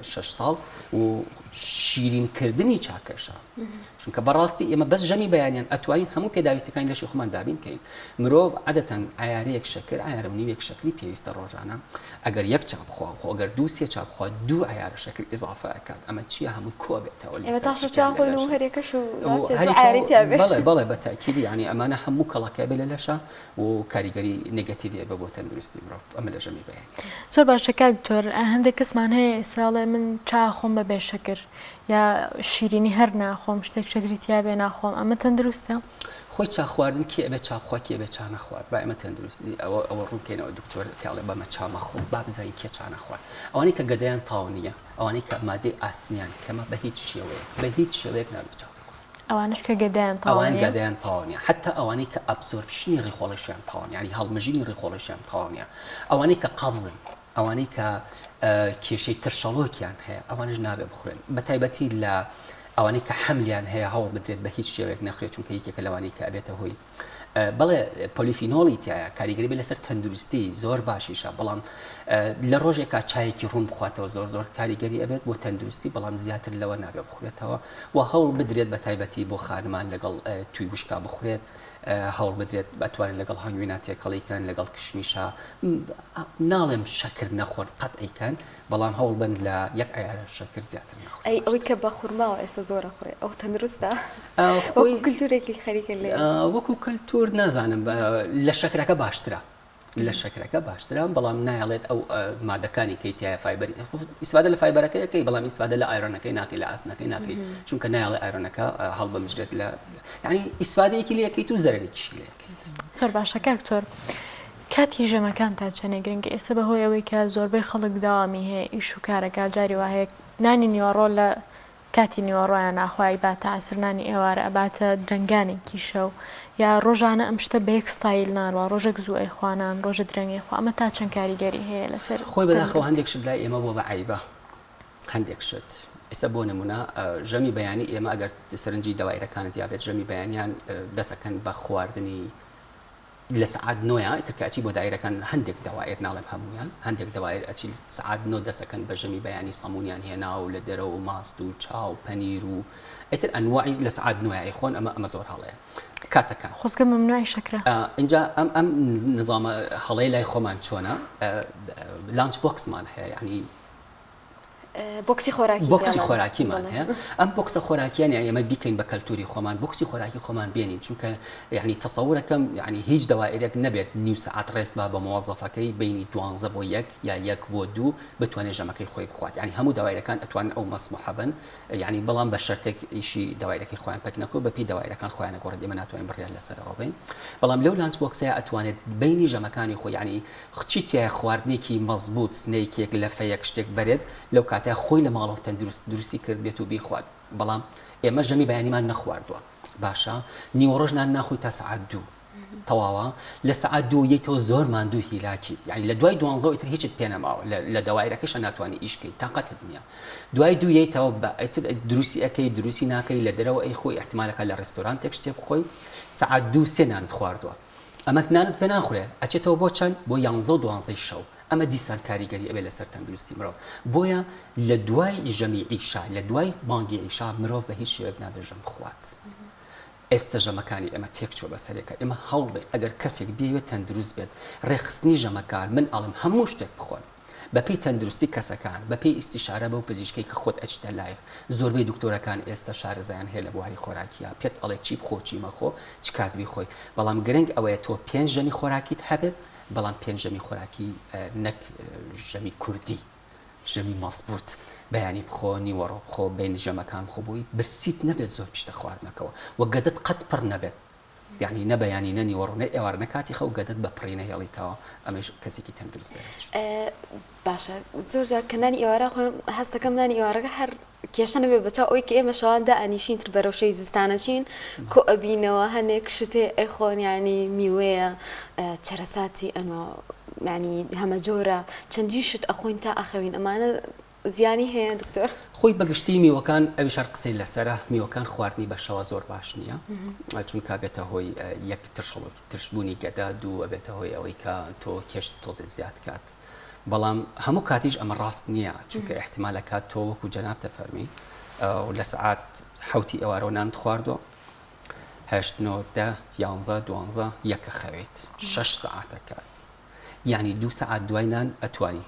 6 ساڵ و شیرینکردنی چاکەشە چونکە بەڕاستی ئێمە بەس ژەمی بەیانیان ئەتوانین هەموو پێداویستەکانی لەشی خۆمان دابین کەین مرۆڤ عادەتەن ئایارەیەک شەکر ئایارە و نیوێک شەکری پێویستە ڕۆژانە ئەگەر 1 چاپ بخوا و ئەگەر 2 3 چاپ بخوا 2 ئایارە شەکر ئیزافە ئەکات ئەمە چیە هەمووی کۆ بێتەوە بەڵێ بە تاکیدی یعنی ئەمانە هەموو کەڵەکە بێ لە لەشە و کاریگەری نێگەتیڤ بە بۆ تەندروستی مرۆڤ ئەمە لە ژەمی بەیانی زۆر باشە دکتۆر هەندێک کەسمان هەیە ئێستاڵێ من چا خۆم بە بێ شەکر یا شیرینی هەر ناخۆم شتێک شەکری تیا بێ ناخۆم ئەمە تەندروستە خۆی چا خواردن کێ ئەبێ چاپخوا کێ بێ چا نەخوات با ئێمە تەندروستی ئەوە ڕوونکەینەوە دکتۆر کاڵێ بەمە چا مەخۆ با بزانین کێ چا نەخوات ئەوانەی کە گەدەیان تاو نییە ئەوانەی کە مادەی ئاسنیان کەمە بە هیچ شێوەیەک نابێت چاو ئەوانش کە گەدەیان ئەوان گەدەیان تاوانە حتا ئەوانەی کە ئەبزۆرپشنی ڕێخۆڵەشیان تاوان ینی هەڵمەژینی ڕێخۆڵەشیان تاوانە ئەوانەی کە قەبزن ئەوانەی کە کێشەی ترشەڵۆکیان هەیە ئەوانش نابێ بخورێن بە تایبەتی لە ئەوانەی کە حەملیان هەیە هەوڵ بدرێت بە هیچ شێوەیەک نەخرێت چونکە یەکێکە لەوانەی کە ئەبێتە هۆی بەڵێ پۆلیفینۆڵی تایە کاریگەری بێ لەسەر تەندروستی زۆر باشیشە بەڵام لە ڕۆژێکا چایەکی ڕوون بخواتەوە زۆر کاریگەری ئەبێت بۆ تەندروستی بەڵام زیاتر لەوە نابێ بخورێتەوە و هەوڵ بدرێت بە تایبەتی بۆ خانمان لەگەڵ توی وشکا بخورێت هەوڵ بدرێت بەتوانێت لەگەڵ هەنگوینە تێکەڵیکەن لەگەڵ کشمیشە ناڵێم شەکر نەخۆن قەتعیکەن بەڵام هەوڵ بن لە 1 ئایارە شەکر زیاتر نەخۆن ئەوەی کە بە خورماوە ئێستا زۆرە خوڕێ ئەو تەندروستە وەکو کلتورێکی خەریکە لێ وەکو کلتور نازانم لە شەکرەکە باشترە لە شەکرەکە باشترە بەڵام نایڵێت ئەو مادەکانی کەیتیایە فایبەری ئیسفادە لە فایبەرەکەیەکەی بەڵام ئیسفادە لە ئایرۆنەکەی ناکەی لە ئاسنەکەی ناکەی چونکە نایڵێ ئایرۆنەکە هەڵبەمژرێت لە یعنی ئیسفادەیەکی لەکەیت و زەرێکیشی لەکەیت زۆر باشە دکتۆر کاتی ژەمەکان تا چەنێ گرنگە ئێستا بەهۆی ئەوەی کە زۆربەی خەڵک داوامی هەیە ئیش و کارەکە جاری وا هەیە نانی نیوەڕۆ لە کاتی نیوەڕۆیان ناخوای باتە ئاسرنانی ئێوارە ئەباتە درنگانێکی شەو یا ڕۆژانە ئەم شتە بە یەک ستایل ناڕوە ڕۆژێک زوو ئەیخوانان ڕۆژە درەنگی خوا ئەمە تا چەند کاریگەری هەیە لەسەر خۆی بەداخەوە هەندێک شت لای ئێمە بۆ بە عیبە هەندێک شت ئێستا بۆ نمونە ژەمی بەیانی ئێمە ئەگەر سەرنجی دەوایرەکانت یابێت ژەمی بەیانیان دەسەکەن بە خواردنی لە سعات 9 ترکاتی بۆ دایرەکان هەندێک دەوایر ناڵێم هەمویان هەندێک دەوایر ئەچی سعات 9 دەسەکەن بە ژەمی بەیانی سەمونیان هێنا و لە دەرەوە ماست و چاو پەنیر و ئیتر ئەنواعی لە سعات 9 خۆن ئەمە زۆر هەڵەیە کاتەکان خۆزگە ممنوعی شەکرە اینجا ئەم نظامە هەڵەی لای خۆمان چۆنە لانچ بۆکسمان هەیە یعنی بۆکسی خۆراکی بۆکسی خۆراکیمان هەیە ئەم بۆکسە خۆراکیان ئێمە بیکەین بە کەلتوری خۆمان بۆکسی خۆراکی خۆمان بێنین چونکە یعنی تەسەورەکەم یعنی هیچ دەوائرێک نەبێت نیو سەعات ڕێست بە مۆزەفەکەی بینی 12 بۆ 1 یا 1 بۆ 2 بتوانێت ژەمەکەی خۆی بخوات یعنی هەموو دەوایرەکان ئەتوان ئەو مەسموحە بن یعنی بەڵام بە شەرتێک ئیشی دەوایرەکەی خۆیان پەک نەکەوت بەپی دەوایرەکان خۆیان گۆڕێت ئێمە ناتوانین بڕیان لەسەرەوە بین بەڵام لەو لانچ بۆکسەیە ئەتوانێت بینی ژەمەکانی خۆی یعنی خچیتە خواردنێکی مەزبوط سنەیەکێک لە فەیەک شتێک بەرێت لەو کاتە خۆی لە ماڵەوە دروستی کرد بێت و بیخوارد بەڵام ئێمە ژەمی بەیانیمان نەخواردووە باشە نیوەڕۆژنان ناخۆی تا سعات 2 تەواوە لە سعات 2 یەکەوە زۆر ماندوو هیلاکی یعنی لە دوای 12 ئیتر هیچت پێ نەماوە لە دەوایرەکەشە ناتوانانی ئیش بکەیت تااقەتت نییە دوای 2 یەیتەوە دروستی ئەەکەی دروستی ناکەی لە دەرەوە ئەی خۆی احتیمالەکە لە ڕێستۆرانتێک شتێک بخۆی سعات 2 3 نانت خواردووە ئەمە نانت پێ ناخورێ ئەچێتەوە بۆ چەند بۆ 11 و 12 شەو ئەمە دیسان کاریگەری ئەبێ لەسەر تەندروستی مرۆڤ بۆیە لە دوای ژەمی ئیشا لە دوای بانگی ئیشا مرۆڤ بە هیچ شێوەیەک نابێت ژەم بخوات ئێستا ژەمەکانی ئەمە تێک چۆ بەسەرێکە ئێمە هەوڵ بێت ئەگەر کەسێک بێوێت تەندروست بێت ڕێخستنی ژەمەکان من ئەڵم هەموو شتێک بخۆن بەپی تەندروستی کەسەکان بەپی ئیسیشارە بەو پزیشکی کە خۆت ئەچتە لایە زۆربەی دکتۆرەکان ئێستا شارەزایان هەیە لە بواری خۆراکیە پێت ئەڵێ چی بخۆ چی مەخۆ چ کاتبی خۆی بەڵام گرنگ ئەوەیە تۆ 5 ژەمی خۆراکیت هەبێت بەڵام 5 ژەمی خۆراکی نەک ژەمی کوردی ژەمی مەزبوط بەیانی بخۆ نیوەڕۆ بخۆ بین ژەمەکان خۆ بووی برسیت نەبێت زۆر پشتە خواردنەکەوە وە گەدەت قەت پڕ نەبێت یعنی نەبەیانی نەنیوەڕۆنە ئێوار نەکاتی خەو گەدەت بە پڕینە هێڵیتەوە ئەمەش کەسێکی تەندروست دەرێت باشە زۆر جار کەنانی ئێوارە خۆ هەستەکەم نانی ئێوارەکە هەر کێشە نەبێت بەچاو ئەوی کە ئێمە شەواندا ئەنیشین تر بەرەوشەی زستانەچین کۆ ئەبینەوە هەنێک شتێ ئەیخۆن ینی میوەیە چەرەساتی ئەنۆ ینی هەمە جۆرە چەندین شت ئەخۆین تا ئەخەوین ئەمانە زیانی هەیە دکتۆر خۆی بەگشتی میوەکان ئەوی شەر قسەی لەسرە میوەکان خواردنی بەشەوە زۆر باش نییە چونکە بێتە هۆی یەک ترشبوونی گەدا دوو ئەبێتە هۆی ئەوەی کە تۆ کێشت تۆزێ زیاد کات بەڵام هەموو کاتیش ئەمە ڕاست نییە چونکە احتیمالە کات تۆ وەکو جەناب تەفەرمی لە سعات حوتی ئێوارە نانت خواردۆ 8 9 10 11 12 یەکە خەوێت 6 سعاتە کات یعنی 2 سعات دوای نان ئەتوانی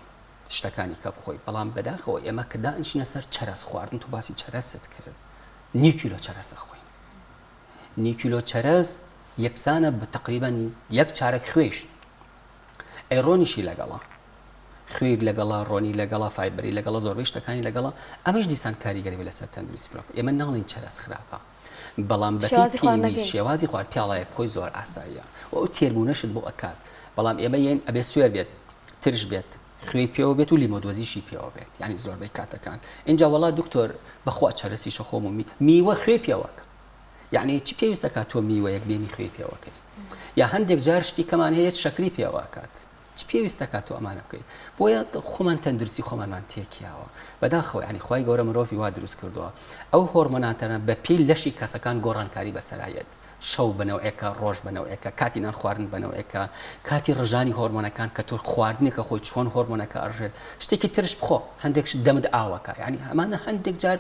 شتەکانی کە بخۆی بەڵام بەداخەوە ئێمە کە دائنچینە سەر چەرەس خواردن تو باسی چەرەست کرد 9 کیلۆ چەرەسە خۆین 9 کیلۆ چەرەس یەکسانە بە تقریبان یەک چارەک خوێش ئەیڕۆنیشی لەگەڵا خوێر لەگەڵا ڕۆنی لەگەڵا فایبەری لەگەڵا زۆربەی شتەکانی لەگەڵا ئەمەش دیسان کاریگەری لەسەر تەندروستی مرۆڤ ئێمە ناڵین چەرەس خراپە بەڵام بەپی شێوازی خوارد پیاڵەیەک خۆی زۆر ئاساییە و ئەو تێربوونەشت بۆ ئەکات بەڵام ئێمە یەن ئەبێ سوێر بێت ترش بێت خوێ پێوە بێت و لیمۆدۆزیشی پێوە بێت یعنی زۆربەی کاتەکان اینجا وڵا دکتۆر بەخوا چەرەسیشە خۆم و میوە خوێ پێوەکە یعنی چی پێویستە کات تۆ میوەیەک بێنی خوێ پێوەکەی یا هەندێک جار شتی کەمان هەیە شەکری پێوەکات چ پێویستە کات تۆ ئەمانە بکەیت بۆیە خۆمان تەندروستی خۆمانمان تێکیاوە بەداخەوە ینی خوای گەورە مرۆڤی وا دروست کردووە ئەو هۆرمۆناتەنە بە پێی لەشی کەسەکان گۆڕانکاری بەسەرایەت شەو بنەوەیەکە ڕۆژ بنەوەیەکە کاتی نان خواردن بنەوەیەکە کاتی ڕژانی هۆرمۆنەکان کە تۆ خواردنێکە خۆی چۆن هۆرمۆنەکە ئەڕژێت شتێکی ترش بخۆ هەندێک دەمت ئاوەکە یعنی ئەمانە هەندێک جار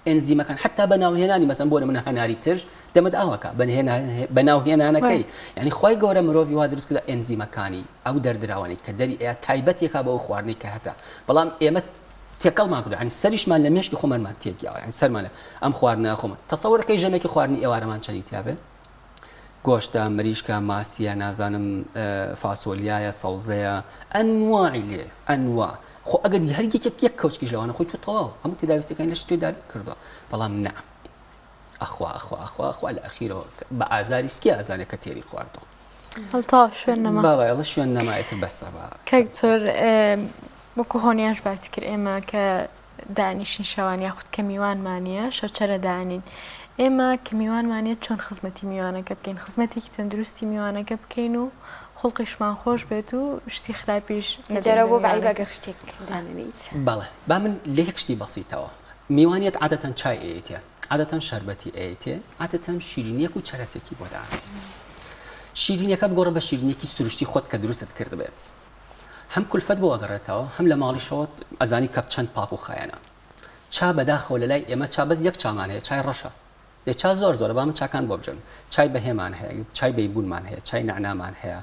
ئەنزیمەکان حتا بەناوهێنانی مەسەن بۆ منە هەناری ترش دەمت ئاوەکە بەناوهێنانەکەی یعنی خوای گەورە مرۆڤی وا دروست کردە ئەنزیمەکانی ئەو دەردراوانی کە دەری ئەیە تایبەتێکا بە ئەو خواردنی کە هەتا بەڵام ئێمە تێکەڵمان کردو ینی سەریشمان لە مێشکی خۆمانمان تێکیاوە ینی سەرمانە ئەم خواردنە خۆمان تەسەوەرەکەی ژەمێکی خواردنی ئێوارەمان چەندی تیابێت گۆشتە مریشکە ماسیە نازانم فاسۆلیایە سەوزەیە ئەنواعی لێ ئەنوا خۆ ئەگەر هەر یەک کەوچکیش لەوانە خۆی تو تەواو هەموو پێداویستەکانی لەش توێ دابین کردووە بەڵام نا ئەخوا لە ئەخیرەوە بە ئازاری سکی ئازانێکە تێری خواردەوە هەڵتا شوێن نەما باڵێ شوێن نەمایەتر بەسە کەکتۆر وەکو هۆنیانش باسی کرد ئێمە کە دانیشین شەوان یاخود کە میوانمانە شەوچەرە دانین ئێمە کە میوانمانێت چۆن خزمەتی میوانەکە بکەین خزمەتێکی تەندروستی میوانەکە بکەین و خۆڵقیشمان خۆش بێت و شتی خراپیش جارە بۆ بەعی بەگەر شتێک دانەویت بەڵێ با من لە یەک شتی بەسیتەوە میوانیت عادەتەن چای ئەیتێ عادەتەن شەربەتی ئەیتێ عادەتەن شیرینیەک و چەرەسێکی بۆ داڕێت شیرینەکە بگۆڕە بە شیرینێکی سروشتی خۆت کە دروست کرد بێت هەم کولفەت بۆ ئەگەڕێتەوە هەم لە ماڵیشەوە ئەزانی کەپ چەند پاپ و خایەنە چا بەداخەوە لە لای ئێمە چا بەس یەک چامان هەیە چای ڕەشە دێ چا زۆرە با من چاکان بۆ بجن چای بەهێمان هەیە چای بەیبونمان هەیە چای نعنامان هەیە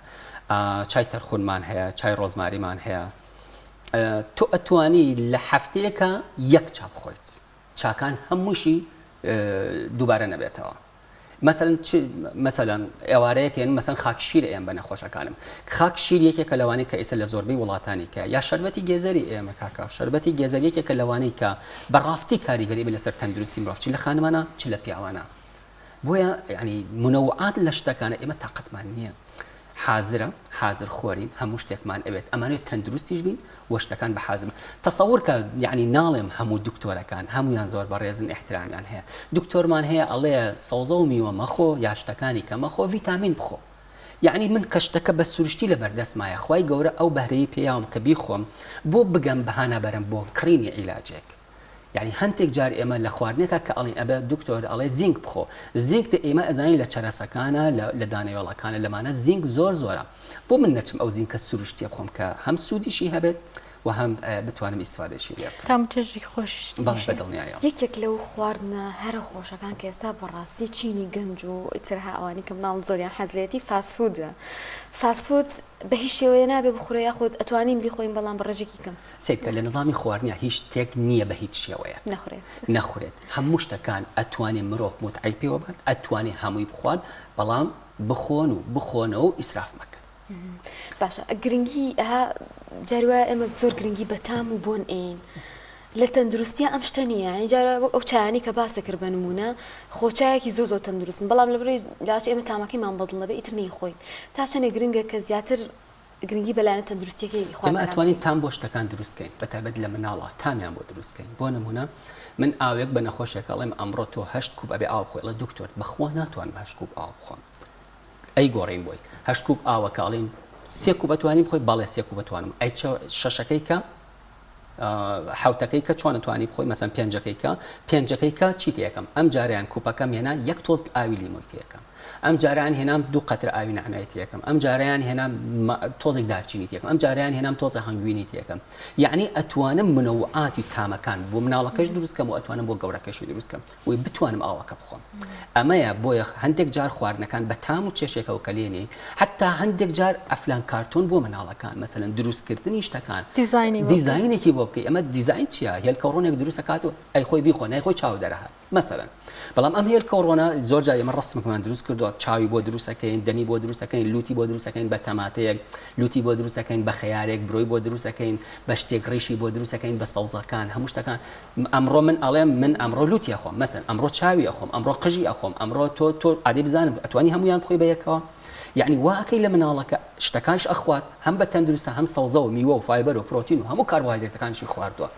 چای تەرخونمان هەیە چای ڕۆزماریمان هەیە تۆ ئەتوانی لە هەفتەیەکە یەک چا بخۆیت چاکان هەمووشی دووبارە نەبێتەوە. مثلەن ئێوارەیەکێن مەسەن خاکشیر ئێمە بە نەخۆشەکانم خاک شیر یەکێکە لەوانەی کە ئێستا لە زۆربەی وڵاتانی کە یا شەربەتی گێزەری ئێمە کاکە شەربەتی گێزەر یەکێکە لەوانەی کە بەڕاستی کاریگەری بە لەسەر تەندروستی مرۆڤ چ لە خانمانە چ لە پیاوانە بۆیە یعنی منەوعات لە شتەکانە ئێمە تااقەتمان نییە حازر خۆرین هەموو شتێکمان ئەوێت ئەمانێت تەندروستیش بین وە شتەکان بە حازم تەسەور کە یعنی ناڵێم هەموو دکتۆرەکان هەمویان زۆر بەڕێزن احترامیان هەیە دکتۆرمان هەیە ئەڵێ سەوزە و میوە مەخۆ یا شتەکانی کە مەخۆ ڤیتامین بخۆ یعنی من کە شتەکە بە سروشتی لە بەردەستمایە خوای گەورە ئەو بەهرەی پێیاوم کە بیخۆم بۆ بگەم بەهانە بەرم بۆ کڕینی عیلاجێک یعنی هەندێک جار ئێمە لە خواردنێکە کە ئەڵێن ئەبە دکتۆر ئەڵێ زینک بخۆ زینک ئێمە ئەزانین لە چەرەسەکانە لە دانەوێڵەکانە لەمانە زینک زۆرە بۆ من نەچم ئەو زینکە سروشتیە بخۆم کە هەم سوودیشی هەبێت و هەم بتوانم ئیسفادەشی لێ بکەم تام تێژی خۆش بەدڵنیایە یەکێک لەو خواردنە هەرە خۆشەکان کە ئێستا بەڕاستی چینی گەنج و ئیترها ئەوانی کە مناڵ زۆریان حەزلێتی فاسفودە فاسفود بە هیچ شێوەیە نابێ بخورە یاخود ئەتوانین بیخۆین بەڵام بەڕێژێکی کەم سیرکە لە نظامی خواردنیە هیچ شتێک نییە بە هیچ شێوەیە نەخورێت هەموو شتەکان ئەتوانێت مرۆڤ متعەی پێوە بێت ئەتوانێت هەمووی بخوان بەڵام بخۆنەوە و ئیسراف مەکەن باشە گرنگی جاروە ئێمە زۆر گرنگی بە تام و بۆن ئین لە تەندروستیە ئەم شتە نیە ینی جارە ئەو چایانی کە باسە کرد بە نمونە خۆچایەکی زۆر تەندروستن بەڵام لەبەرەوەی لاچ ئێمە تامەکەیمان بەدڵ نەبێ ئیتر نەیخۆین تا چەندێک گرنگە کە زیاتر گرنگی بەلایەنە تەندروستیەکەی ئێمە ئەتوانین تام بۆ شتەکان دروستکەین بەتایبەت لە مناڵە تامیان بۆ دروستکەین بۆ نمونە من ئاوێک بە نەخۆشێک ئەڵێم ئەمڕۆ تۆ 8 کوب ئەبێ ئاو بخۆی لە دکتۆر بەخوا ناتوانم 8 کوب ئاو بخۆم ئەی گۆڕین بۆی 8 کوب ئاوەکەڵین 3 کوب بتوانیم بخۆی باڵێ 3 کوب بتوانم ئەی شەشەکەی کە حوتەکەی کە چۆن توانی بخۆی مەسەن پێنجەکەی کە چی تێکەم ئەم جاریان کوپەکەم هێنا یەک تۆز ئاوی لیمۆی تێکەم ئەم جاریان هێنام 2 قەتر ئاوی نعنایی تێکەم ئەم جاریان هێنام تۆزێک دارچینی تێکەم ئەم جاریان هێنام تۆزە هەنگوینی تێکەم یعنی ئەتوانم منەوعاتی تامەکان بۆ مناڵەکەش دروستکەم و ئەتوانم بۆ گەورەکەشی دروستکەم وی بتوانم ئاوەکە بخۆم ئەمەیە بۆیە هەندێک جار خواردنەکان بە تام و چێشێکەوە کەلێنی حتا هەندێک جار ئەفلان کارتۆن بۆ مناڵەکان مەسەلەن دروستکردنی شتەکان دیزاینێکی بۆ بکەی ئەمە دیزاین چیە هێلکەڕۆنێک دروستەکات و ئەی خۆی بیخۆ نایخۆی چاو دەرەهات مەسەلەن بەڵام ئەم هێلکەڕۆنە زۆر جار ئێمە ڕستمەکەمان دروست کردووە چاوی بۆ دروستەکەین دەمی بۆ دروستەکەین لوتی بۆ دروستەکەین بە تەماتەیەک لوتی بۆ دروستەکەین بە خەیارێک برۆی بۆ دروستەکەین بە شتێک ڕیشی بۆ دروستەکەین بە سەوزەکان هەموو شتەکان ئەمڕۆ من ئەڵێم من ئەمڕۆ لوتی ئەخۆم مەسەن ئەمڕۆ چاوی ئەخۆم ئەمڕۆ قژی ئەخۆم ئەمڕۆ تۆ ئادەی بزانم ئەتوانی هەمویان بخۆی بەیەکەوە یعنی واکەی لە مناڵەکە شتەکانش ئەخوات هەم بە تەندروستە هەم سەوزە و میوە و فایبەر و پرۆتین و هەموو کاربۆهایدرێتەکانشی خواردووە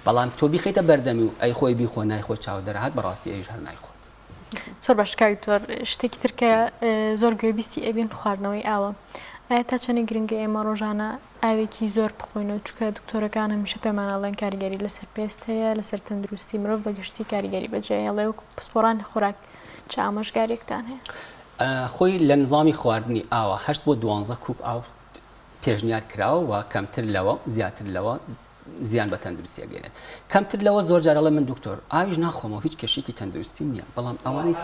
بەڵام تۆ بیخیتە بەردەمی و ئەی خۆی بیخۆ نایخۆ چاو دەرەهات بەڕاستی ئەویش هەر نایخۆت زۆر باشکاوی تۆر شتێکی ترکە زۆر گوێبیستی ئەبین خواردنەوەی ئاوە ئایا تا چەندێک گرنگە ئێمە ڕۆژانە ئاوێکی زۆر بخۆینەوە چونکە دکتۆرەکان هەمیشە پێمانەڵێن کاریگەری لەسەر پێست هەیە لەسەر تەندروستی مرۆڤ بەگشتی کاریگەری بەجێڵێ و پسپۆڕانی خۆراک چ ئامۆژگارێکتان هەیە خۆی لە نظامی خواردنی ئاوە 8 بۆ 12 کوب ئاو پێشنیار کراوە و کەمتر لەوە زیاتر لەوە زیان بە تەندروستی ئەگەێنێت کەمتر لەوە زۆر جارەڵە من دکتۆر ئاویش ناخۆمەوە هیچ کێشێکی تەندروستی نییە بەڵام ئەوانەی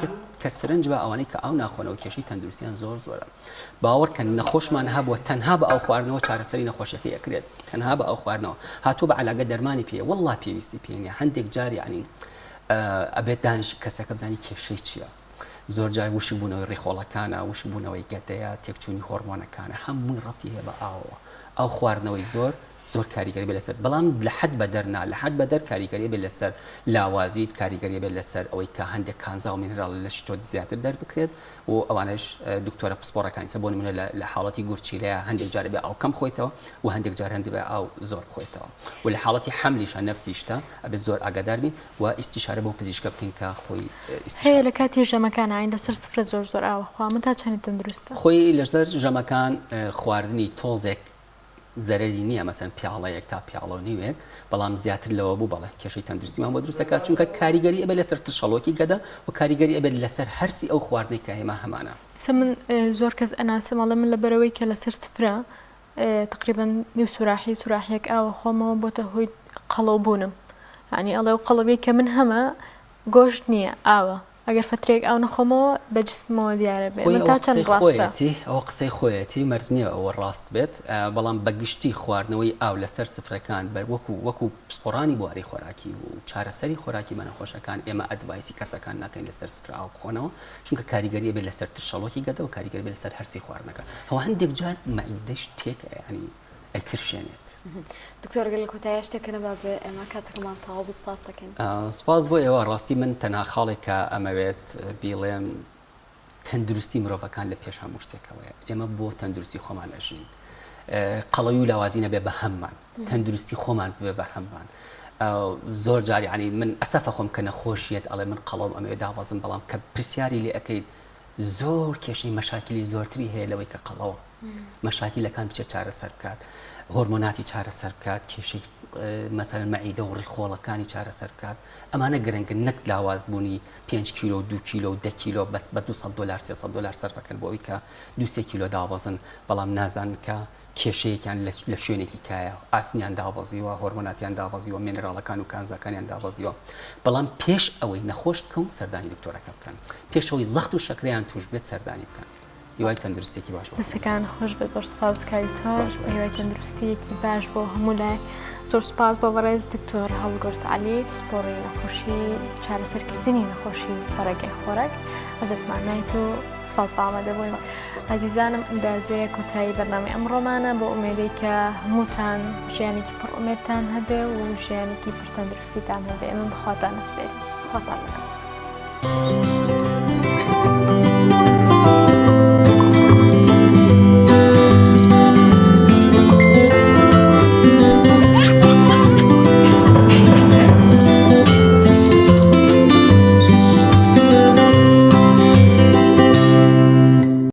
کە سرنج بە ئەوانەی کە ئاو ناخۆنەوە کێشی تەندروستیان زۆرە باوەڕکەن نەخۆشمان هەبووە تەنها بە ئەو خواردنەوە چارەسەری نەخۆشیەکەی ئەکرێت تەنها بە ئەو خواردنەوە هاتوو بە علاگە دەرمانی پێ وەڵڵا پێویستی پێنیە هەندێک جار یعنی ئەبێت دانیشی کەسەکە بزانی کێشەی چییە زۆر جار وشی بوونەوەی ڕێخۆڵەکانە وشی بوونەوەی گەدەیە تێکچوونی هۆرمۆنەکانە هەمووی ڕەتی هەیە بە ئاوەوە ئەو خواردنەوەی زۆر کاریگەری بێت لەسەر بەڵام لە حد بەدەرنا لە حد بەدەر کاریگەری بێت لەسەر لاوازیت کاریگەری بێت لەسەر ئەوەی کە هەندێک کانزا و مینرال لە شتۆ زیاتر دەربکرێت و ئەوانش دکتۆرە پسپۆڕەکانی بۆ نمونە لە حاڵەتی گورچیلەیە هەندێک جار بێ ئاو کەم خۆیتەوە و هەندێک جار هەندێک بێ ئاو زۆر بخۆیتەوە و لە حاڵەتی حەملیشە نەفسیشتە ئەبێ زۆر ئاگادار بین و ئیستیشارە بۆ پزیشکە بکەین کە خۆی هەیە لە کاتی ژەمەکان ئاین لەسەر سفرە زۆر ئاوەخوا من تا چەندی تەندروستە خۆی لەژدەر ژەمەکان خواردنی تۆزێک زەرری نییە مەسەن پیاڵەیەک تا پیاڵە و نیوێک بەڵام زیاتر لەوە بوو بەڵێ کێشەی تەندروستیمان بۆ دروستەکات چونکە کاریگەری ئەبێت لەسەر تشەڵۆکی گەدە و کاریگەری ئەبێت لەسەر هەرسی ئەو خواردنەی کە هێمە هەمانە من زۆر کەس ئەناسمەڵە من لە بەرەوەی کە لەسەر سفرە تقریبا نیو سوراحیەک ئاوە خۆمەوە بۆتە هۆی قەڵەو بوونم ینی ئەڵێ و قەڵەبێک کە من هەمە گۆشت نییە ئاوە ئەگەر فترێک ئەو نەخۆمەوە بە جسمەوە دیارە بێ تا چەند ڕاستە ئەوە قسەی خۆیەتی مەرجنیە ئەوە ڕاست بێت بەڵام بەگشتی خواردنەوەی ئاو لەسەر سفرەکان وەکو پسپۆڕانی بواری خۆراکی و چارەسەری خۆراکی بەنەخۆشەکان ئێمە ئەدڤایسی کەسەکان ناکەین لەسەر سفرە ئاو بخۆنەوە چونکە کاریگەریە بێت لەسەر تشەڵۆکی گەدە و کاریگەری بێت لەسەر هەرسی خواردنەکە ئەوە هەندێک جار مەعیدەش تێکە ینی ئەیترشێنێت. دکتۆر گەل کۆتایی شتێکەکە بە بێ ئێمە کاتەکەمان تەواو بسپاس دەکەین. سپاس بۆ ئێوە ڕاستی من تەنها خاڵێک کە ئەمەوێت بیڵێم تەندروستی مرۆڤەکان لە پێش هەموو شتێکەوەیە ئێمە بۆ تەندروستی خۆمان ئەژین قەڵەوی و لاوازی نەبێ بە هەممان تەندروستی خۆمان بێ بە هەممان زۆر جاری عنی من ئەسەفە خۆم کە نەخۆشیێت ئەڵێ من قەڵەم ئەمەوێ داوازم بەڵام کە پرسیاری لێ ئەەکەیت زۆر کێشەی مەشاکلی زۆرتری هەیە لەوەی کە قەڵەوە مەشاکلەکان بچێت چارەسەر بکات هۆرمۆناتی چارەسەر بکات کێشەی مەسەرەن مەعیدە و ڕیخۆڵەکانی چارەسەر بکات ئەمانە گرنگن نەک لاوازبوونی 5 کیلۆ 2 کیلۆ 10 کیلۆ بە $200 $300 سەرفەکەن بۆ ئەوی کە 2 کیلۆ دابەزن بەڵام نازان کە کێشەیەکیان لە شوێنێکی کایە ئاسنیان دابەزیوە هۆرمۆناتیان دابەزیوە مینرالەکان و کانزەکانیان دابەزیوە بەڵام پێش ئەوەی نەخۆش بکەون سەردانی دکتۆرەکە بکەن پێشەوەی زەخت و شەکرەیان توش بێت سەردانی بکەن هیوای تەندروستێکی باش دەستەکان خۆش بە زۆر سپاسکاری تۆ هیوای تەندروستیەکی باش بۆ هەموو لای زۆر سپاس بۆ بەڕێز دکتۆر هەڵگورد عەلی پسپۆڕی نەخۆشی چارەسەرکردنی نەخۆشی خۆراکی خۆراک ئەزتمان نایت و سپاس بە ئامادەبوون ئازیزانم ئەندازەیە کۆتایی بەرنامەی ئەمڕۆمانە بۆ ئومێدەی کە هەمووتان ژیانێکی پڕ ئومێدتان هەبێ و ژیانێکی پڕ تەندروستیتان هەبێ ئێمە بەخواتان نسپێرین خواتان لەگەڵ